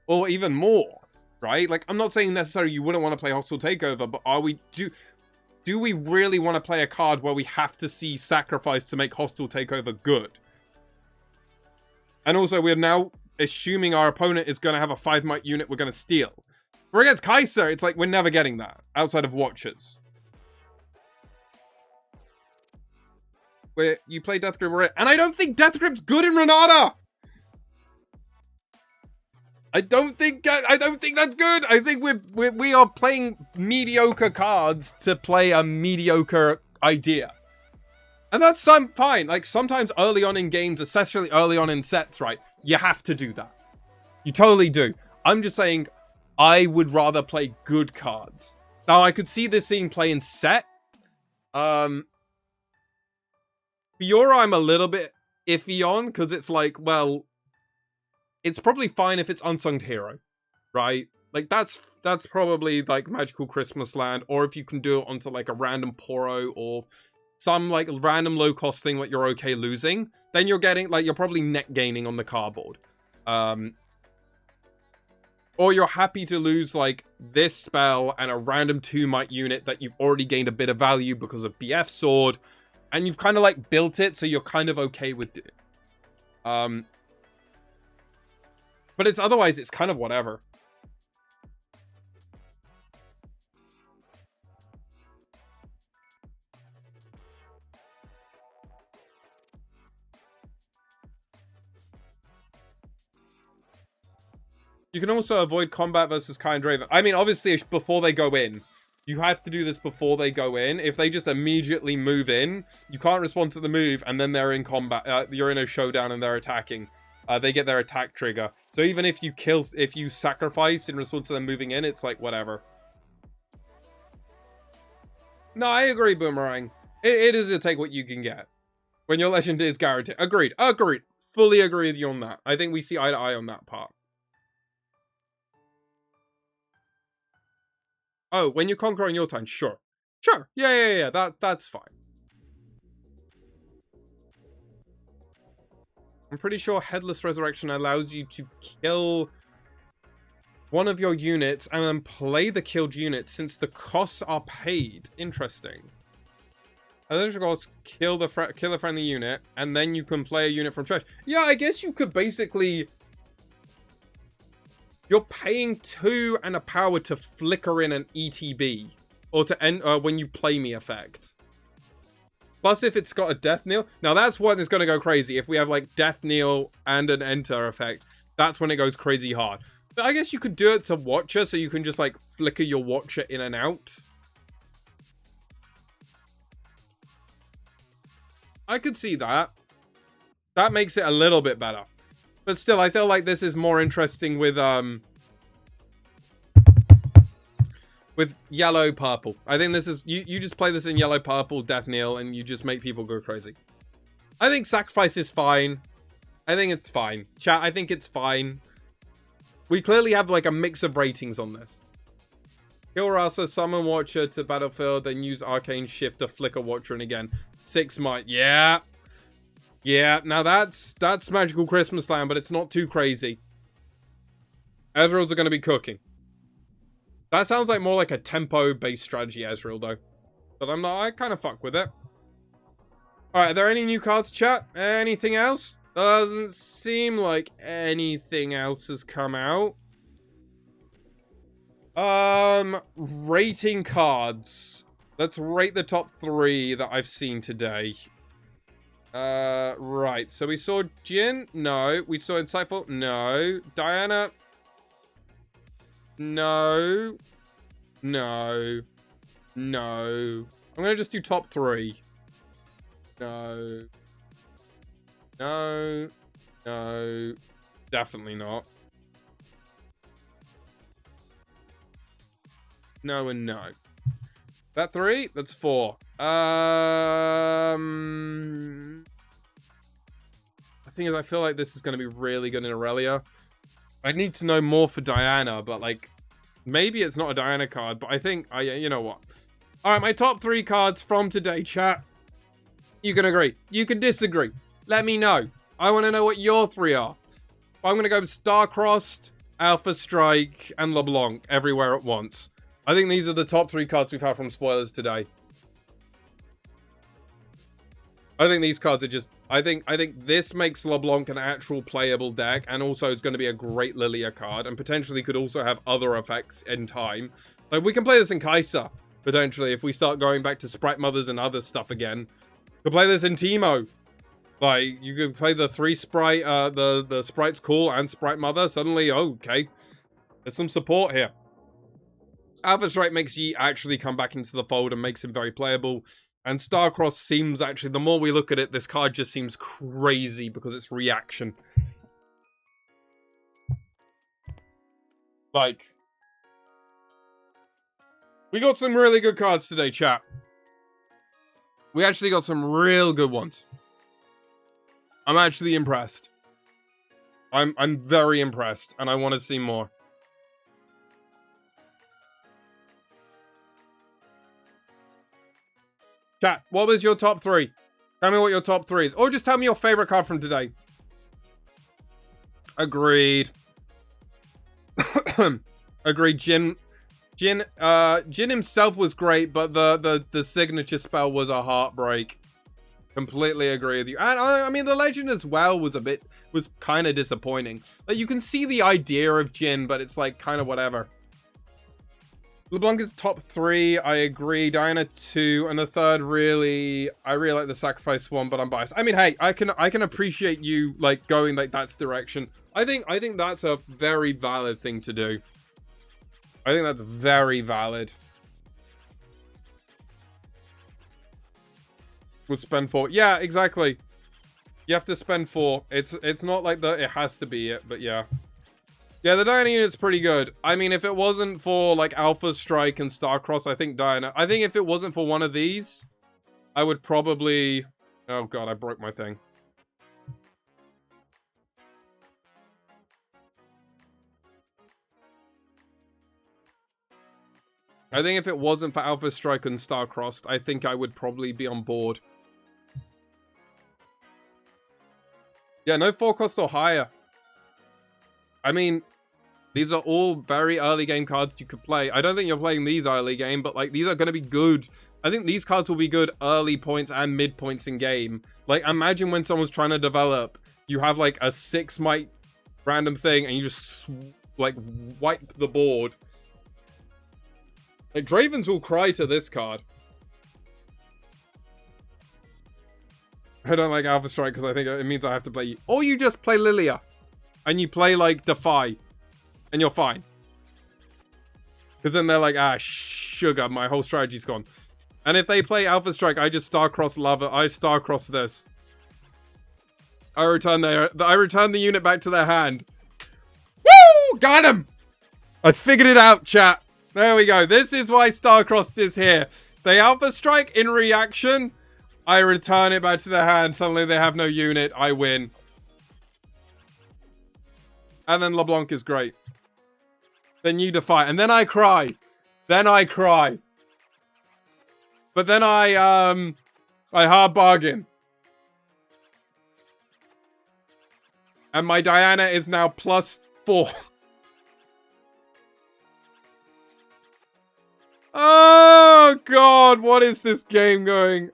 Or even more, right? Like, I'm not saying necessarily you wouldn't want to play Hostile Takeover, but are we... Do we really want to play a card where we have to see Sacrifice to make Hostile Takeover good? And also, we're now assuming our opponent is going to have a 5-might unit we're going to steal. We're against Kaiser, it's like, we're never getting that, outside of Watchers. Where you play Death Grip, and I don't think Death Grip's good in Renata! I don't think that's good. I think we are playing mediocre cards to play a mediocre idea. And that's fine. Like, sometimes early on in games, especially early on in sets, right? You have to do that. You totally do. I'm just saying, I would rather play good cards. Now, I could see this being played in set. Fiora, I'm a little bit iffy on, because it's like, well... It's probably fine if it's Unsung Hero, right? Like, that's probably, like, Magical Christmas Land, or if you can do it onto, like, a random Poro, or some, like, random low-cost thing that you're okay losing, then you're getting, like, you're probably net gaining on the cardboard. Or you're happy to lose, like, this spell and a random 2-might unit that you've already gained a bit of value because of BF Sword, and you've kind of, like, built it, so you're kind of okay with it. But it's otherwise, it's kind of whatever. You can also avoid combat versus Kind Raven. I mean, obviously, before they go in. You have to do this before they go in. If they just immediately move in, you can't respond to the move, and then they're in combat. You're in a showdown and they're attacking. They get their attack trigger. So even if you sacrifice in response to them moving in, it's like, whatever. No, I agree, Boomerang. It is to take what you can get. When your legend is guaranteed. Agreed. Agreed. Fully agree with you on that. I think we see eye to eye on that part. Oh, when you conquer on your turn, sure. Sure. Yeah. That's fine. I'm pretty sure Headless Resurrection allows you to kill one of your units and then play the killed unit since the costs are paid. Interesting. And then goes kill a friendly unit, and then you can play a unit from trash. Yeah, I guess you could basically... You're paying 2 and a power to flicker in an ETB. Or to end when you play me effect. Plus, if it's got a Death Kneel. Now, that's what is going to go crazy. If we have, like, Death Kneel and an Enter effect, that's when it goes crazy hard. But I guess you could do it to Watcher, so you can just, like, flicker your Watcher in and out. I could see that. That makes it a little bit better. But still, I feel like this is more interesting with yellow-purple. I think this is... You just play this in yellow-purple, Death Kneel, and you just make people go crazy. I think Sacrifice is fine. I think it's fine. Chat, I think it's fine. We clearly have, like, a mix of ratings on this. Kill Rasa, summon Watcher to battlefield, then use Arcane Shift to flicker Watcher and again. 6 might. Yeah. Yeah, now that's Magical Christmas Land, but it's not too crazy. Ezreals are going to be cooking. That sounds like more like a tempo-based strategy, Ezreal, though. But I kind of fuck with it. Alright, are there any new cards, chat? Anything else? Doesn't seem like anything else has come out. Rating cards. Let's rate the top 3 that I've seen today. Right. So we saw Jin? No. We saw Insightful? No. Diana? No. No. No. I'm gonna just do top 3. No. No. No. Definitely not. No, and no. That 3? That's 4. The thing is, I feel like this is going to be really good in Aurelia. I need to know more for Diana, but like, maybe it's not a Diana card, but I think, you know what? Alright, my top 3 cards from today, chat. You can agree. You can disagree. Let me know. I want to know what your 3 are. I'm going to go Star-Crossed, Alpha Strike, and LeBlanc everywhere at once. I think these are the top 3 cards we've had from Spoilers today. I think these cards are just... I think this makes LeBlanc an actual playable deck, and also it's going to be a great Lilia card, and potentially could also have other effects in time. Like, we can play this in Kai'Sa, potentially, if we start going back to Sprite Mothers and other stuff again. Could play this in Teemo. Like, you could play the 3 Sprite, the Sprite's Cool and Sprite Mother. Suddenly, oh, okay. There's some support here. Alpha Strike makes Yi actually come back into the fold and makes him very playable. And Starcross seems actually, the more we look at it, this card just seems crazy because it's reaction. Like, we got some really good cards today, chat. We actually got some real good ones. I'm actually impressed. I'm very impressed, and I want to see more. Chat, what was your top 3? Tell me what your top 3 is. Or just tell me your favorite card from today. Agreed. Agreed. Jin himself was great, but the signature spell was a heartbreak. Completely agree with you. And I mean, the legend as well was kind of disappointing. Like, you can see the idea of Jin, but it's like kind of whatever. LeBlanc is top 3, I agree. Diana 2, and the third really, I really like the sacrifice one, but I'm biased. I mean, hey, I can appreciate you like going like that direction. I think that's a very valid thing to do. I think that's very valid. Would spend 4. Yeah, exactly. You have to spend 4. It's not like that it has to be it, but yeah. Yeah, the Diana unit's pretty good. I mean, if it wasn't for, like, Alpha Strike and Starcross, I think Diana... I think if it wasn't for one of these, I would probably... Oh, God, I broke my thing. I think if it wasn't for Alpha Strike and Starcrossed, I think I would probably be on board. Yeah, no 4-cost or higher. I mean, these are all very early game cards you could play. I don't think you're playing these early game, but like these are going to be good. I think these cards will be good early points and mid points in game. Like, imagine when someone's trying to develop, you have like a 6 might random thing and you just like wipe the board. Like, Dravens will cry to this card. I don't like Alpha Strike because I think it means I have to play you. Or you just play Lilia. And you play, like, Defy. And you're fine. Because then they're like, ah, sugar, my whole strategy's gone. And if they play Alpha Strike, I just Star-Cross Lava. I Star-Cross this. I return the unit back to their hand. Woo! Got him! I figured it out, chat. There we go. This is why Star-Crossed is here. They Alpha Strike in reaction. I return it back to their hand. Suddenly they have no unit. I win. And then LeBlanc is great. Then you defy. And then I cry. Then I cry. But then I hard bargain. And my Diana is now +4. Oh, God. What is this game going?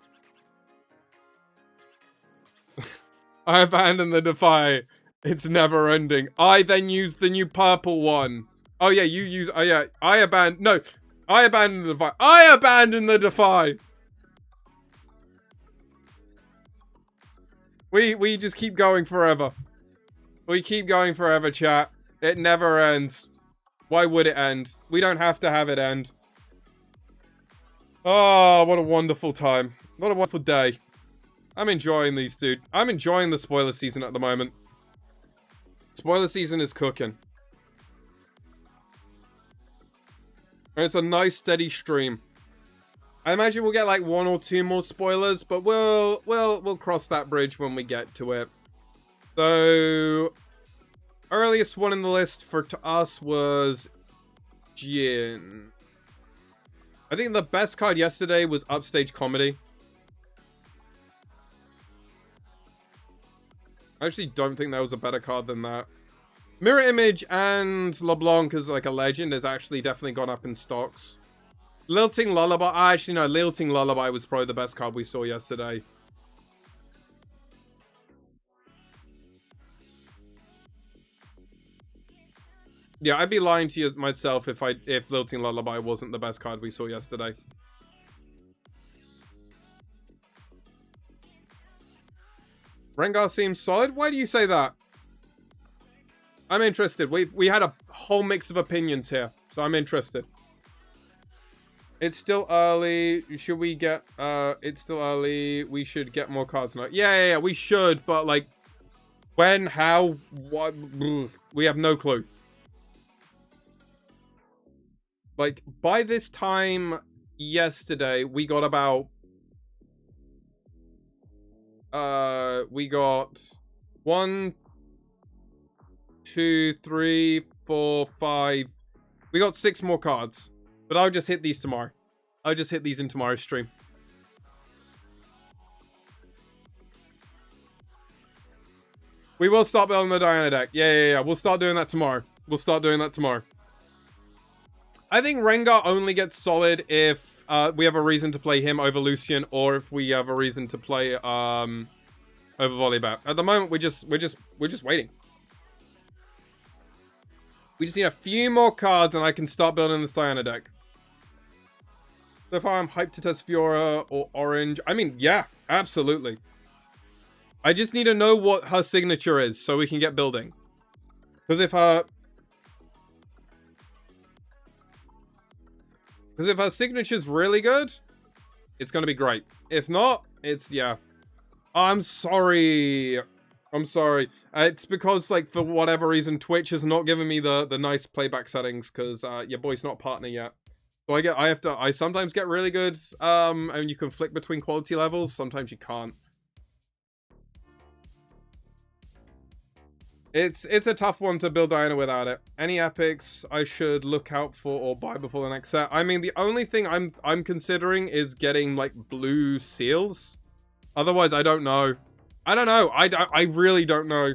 I abandon the defy. It's never ending. I then use the new purple one. Oh, yeah, you use... Oh, yeah. I abandon... No. I abandon the defy. I abandon the defy. We just keep going forever. We keep going forever, chat. It never ends. Why would it end? We don't have to have it end. Oh, what a wonderful time. What a wonderful day. I'm enjoying these, dude. I'm enjoying the spoiler season at the moment. Spoiler season is cooking. And it's a nice steady stream. I imagine we'll get like 1 or 2 more spoilers, but we'll cross that bridge when we get to it. So, earliest one in the list for us was Jin. I think the best card yesterday was Upstage Comedy. I actually don't think there was a better card than that. Mirror Image and LeBlanc as like a legend has actually definitely gone up in stocks. Lilting Lullaby. Actually, no, Lilting Lullaby was probably the best card we saw yesterday. Yeah, I'd be lying to myself if Lilting Lullaby wasn't the best card we saw yesterday. Rengar seems solid. Why do you say that? I'm interested. We had a whole mix of opinions here, so I'm interested. It's still early. Should we get... it's still early. We should get more cards now. Yeah, we should, but, like... When? How? What? We have no clue. Like, by this time yesterday, we got about... we got... 1, 2, 3, 4, 5... We got 6 more cards. But I'll just hit these tomorrow. I'll just hit these in tomorrow's stream. We will start building the Diana deck. Yeah. We'll start doing that tomorrow. I think Rengar only gets solid if we have a reason to play him over Lucian, or if we have a reason to play over Volibear. At the moment, we're just waiting. We just need a few more cards, and I can start building this Diana deck. So far, I'm hyped to test Fiora or Orange. I mean, yeah, absolutely. I just need to know what her signature is so we can get building. Because if her signature's really good, it's going to be great. If not, it's, yeah. I'm sorry. It's because, like, for whatever reason, Twitch has not given me the nice playback settings because your boy's not a partner yet. So I sometimes get really good, and you can flick between quality levels. Sometimes you can't. It's a tough one to build Diana without it. Any epics I should look out for or buy before the next set? I mean, the only thing I'm considering is getting like blue seals. Otherwise, I don't know. I really don't know.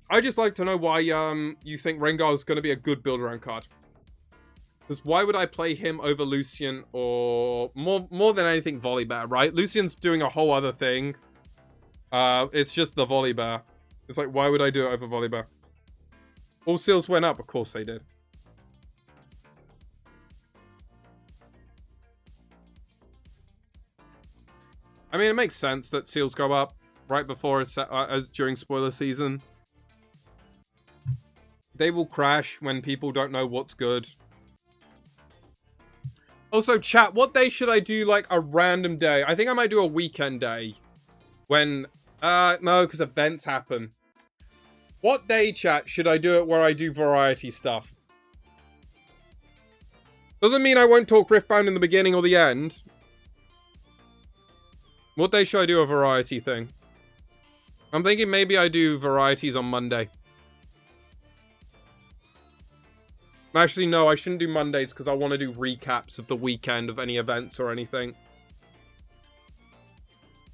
I just like to know why you think Rengar is going to be a good build around card. Because why would I play him over Lucian or more than anything Volibear, right? Lucian's doing a whole other thing. It's just the Volibear. It's like, why would I do it over Volibear? All seals went up. Of course they did. I mean, it makes sense that seals go up right before as during spoiler season. They will crash when people don't know what's good. Also, chat, what day should I do, like, a random day? I think I might do a weekend day. When... no, because events happen. What day, chat, should I do it where I do variety stuff? Doesn't mean I won't talk Riftbound in the beginning or the end. What day should I do a variety thing? I'm thinking maybe I do varieties on Monday. Actually, no, I shouldn't do Mondays because I want to do recaps of the weekend of any events or anything. I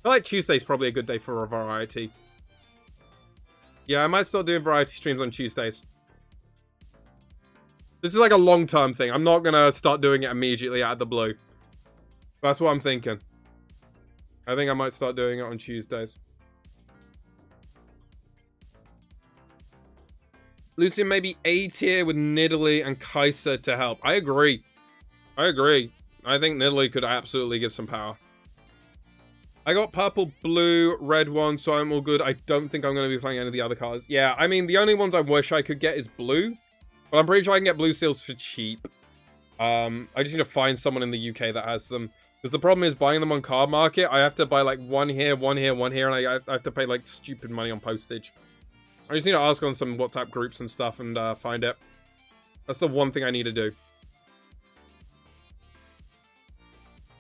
feel like Tuesday's probably a good day for a variety. Yeah, I might start doing variety streams on Tuesdays. This is like a long-term thing. I'm not going to start doing it immediately out of the blue. That's what I'm thinking. I think I might start doing it on Tuesdays. Lucian maybe A tier with Nidalee and Kai'Sa to help. I agree. I think Nidalee could absolutely give some power. I got purple, blue, red one, so I'm all good. I don't think I'm going to be playing any of the other cards. Yeah, I mean, the only ones I wish I could get is blue. But I'm pretty sure I can get blue seals for cheap. I just need to find someone in the UK that has them. Because the problem is buying them on card market, I have to buy like one here, and I have to pay like stupid money on postage. I just need to ask on some WhatsApp groups and stuff and find it. That's the one thing I need to do.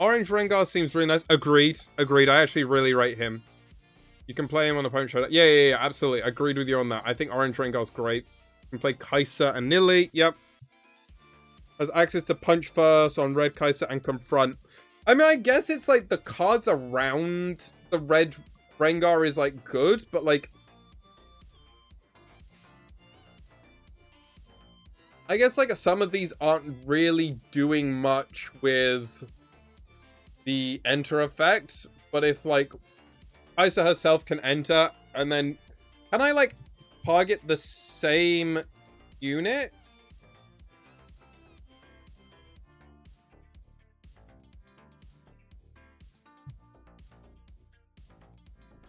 Orange Rengar seems really nice. Agreed. Agreed. I actually really rate him. You can play him on opponent shoulder. Yeah, absolutely. Agreed with you on that. I think Orange Rengar's great. You can play Kai'Sa and Nilly. Yep. Has access to Punch First on Red Kai'Sa and Confront. I mean, I guess it's like the cards around the red Rengar is like good, but like... I guess like some of these aren't really doing much with the enter effect, but if like Kai'Sa herself can enter, and then can I like target the same unit?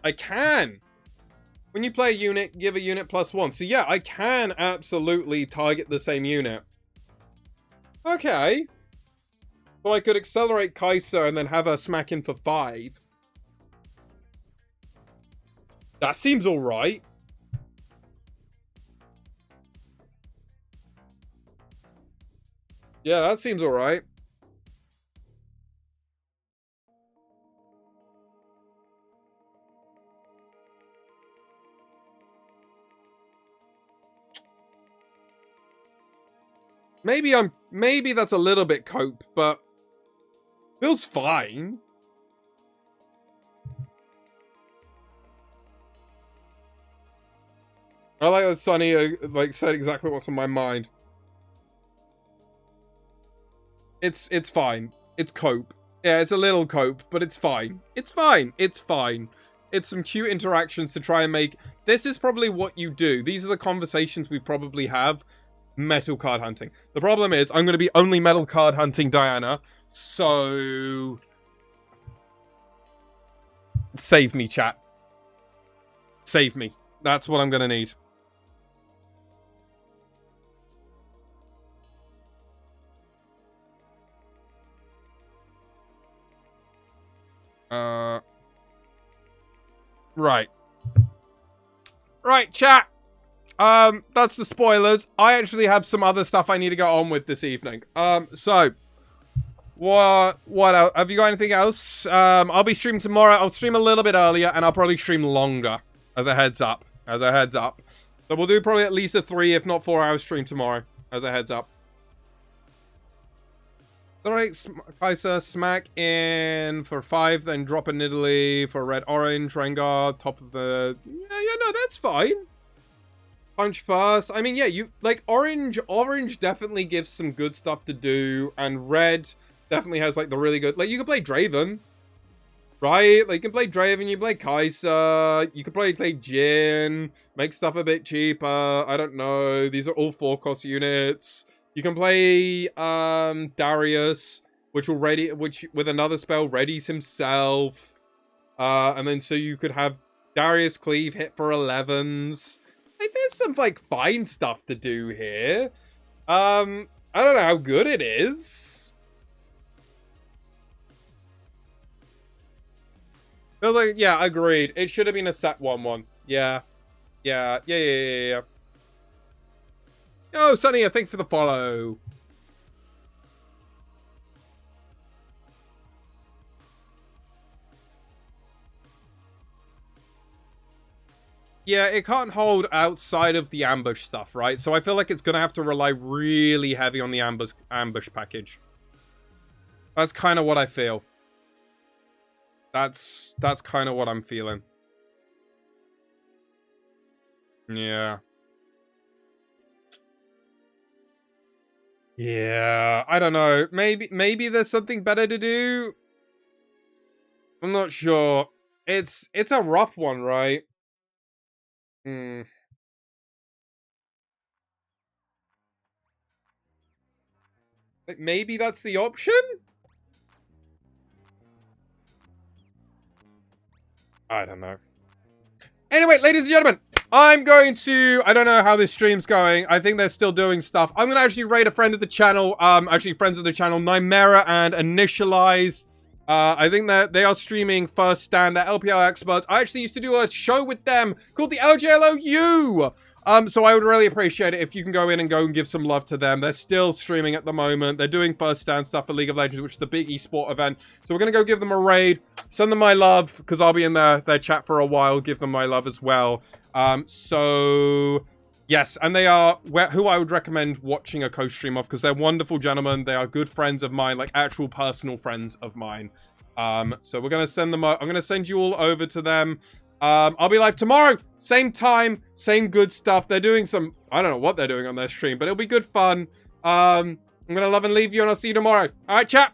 I can. When you play a unit, give a unit +1. So yeah, I can absolutely target the same unit. Okay. So I could accelerate Kai'Sa and then have her smack in for 5. That seems alright. Yeah, that seems alright. Maybe that's a little bit cope, but feels fine. I like that Sunny like said exactly what's on my mind. It's fine. It's cope. Yeah, it's a little cope, but it's fine. It's fine. It's fine. It's some cute interactions to try and make. This is probably what you do. These are the conversations we probably have. Metal card hunting. The problem is I'm going to be only metal card hunting Diana, so save me, chat. Save me. That's what I'm going to need. Right. Right, chat. That's the spoilers. I actually have some other stuff I need to go on with this evening. So what else? Have you got anything else? I'll be streaming tomorrow. I'll stream a little bit earlier, and I'll probably stream longer, as a heads up. As a heads up. So we'll do probably at least a 3, if not 4 hour stream tomorrow, as a heads up. Alright, Kai'Sa, smack in for 5, then drop in Italy for red, orange, Rengar, top of the... Yeah, no, that's fine. Punch First. I mean, yeah, you like orange definitely gives some good stuff to do, and red definitely has like the really good, like you can play Draven, right? Like you can play Draven, you play Kai'Sa, you could probably play Jhin, make stuff a bit cheaper. I don't know. These are all 4-cost units. You can play Darius, which with another spell readies himself. And then so you could have Darius Cleave hit for 11s. Like, there's some like fine stuff to do here. I don't know how good it is. But like, yeah, agreed. It should have been a set 1-1. Yeah. Oh, Sunny, thank you for the follow. Yeah, it can't hold outside of the ambush stuff, right? So I feel like it's going to have to rely really heavy on the ambush package. That's kind of what I feel. That's kind of what I'm feeling. Yeah. Yeah, I don't know. Maybe there's something better to do. I'm not sure. It's a rough one, right? Like maybe that's the option? I don't know. Anyway, ladies and gentlemen, I'm going to... I don't know how this stream's going. I think they're still doing stuff. I'm going to actually raid a friend of the channel. Actually, friends of the channel, Nymera and Initialize. I think that they are streaming First Stand. They're LPL experts. I actually used to do a show with them called the LJLOU. So I would really appreciate it if you can go in and give some love to them. They're still streaming at the moment. They're doing first stand stuff for League of Legends, which is the big esport event. So we're going to go give them a raid, send them my love, because I'll be in their chat for a while, give them my love as well. So yes, and they are who I would recommend watching a co-stream of, because they're wonderful gentlemen. They are good friends of mine, like actual personal friends of mine. So we're going to send them, I'm going to send you all over to them. I'll be live tomorrow, same time, same good stuff. They're doing some, I don't know what they're doing on their stream, but it'll be good fun. I'm gonna love and leave you, and I'll see you tomorrow. All right, chat.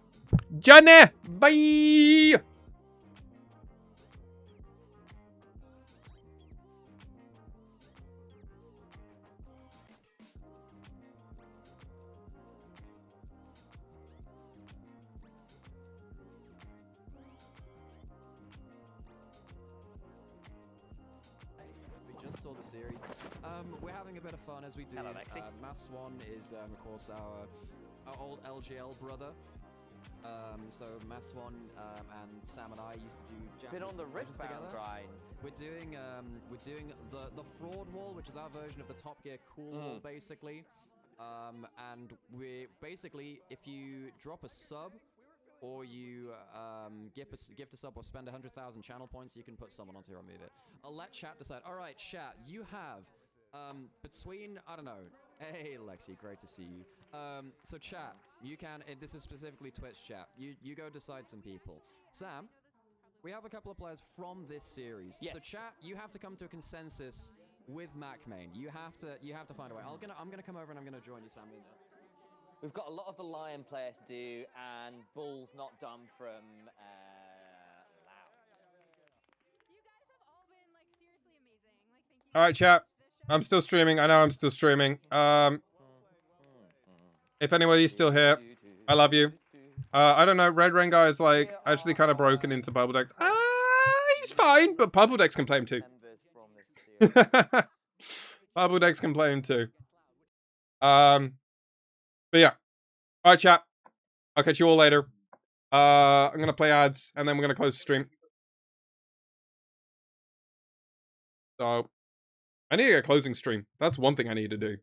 Johnny, bye. Saw the series. We're having a bit of fun as we do. Hello, Lexi. Mass Swan is, of course, our old LGL brother. So Mass Swan and Sam and I used to do Japanese Been on the conventions Riftbound grind. We're doing the fraud wall, which is our version of the Top Gear cool wall, basically. And we basically, if you drop a sub, or you gift a sub or spend 100,000 channel points, you can put someone onto your move it. I'll let chat decide. All right, chat, you have between, I don't know. Hey, Lexi, great to see you. So chat, you can, this is specifically Twitch chat. You go decide some people. Sam, we have a couple of players from this series. Yes. So chat, you have to come to a consensus with MacMain. You have to find a way. I'm gonna come over and I'm gonna join you, Sam. We've got a lot of the Lion player to do, and Bull's not done from Loud. You guys have all been like seriously amazing. Like thank you. All right, chat. I'm still streaming. I know I'm still streaming. If anybody's still here, I love you. I don't know. Red Rain guy is like actually kind of broken into Purple Decks. He's fine, but Purple Decks can play him too. Purple Decks can play him too. But yeah. All right, chat. I'll catch you all later. I'm going to play ads, and then we're going to close the stream. So, I need to get a closing stream. That's one thing I need to do.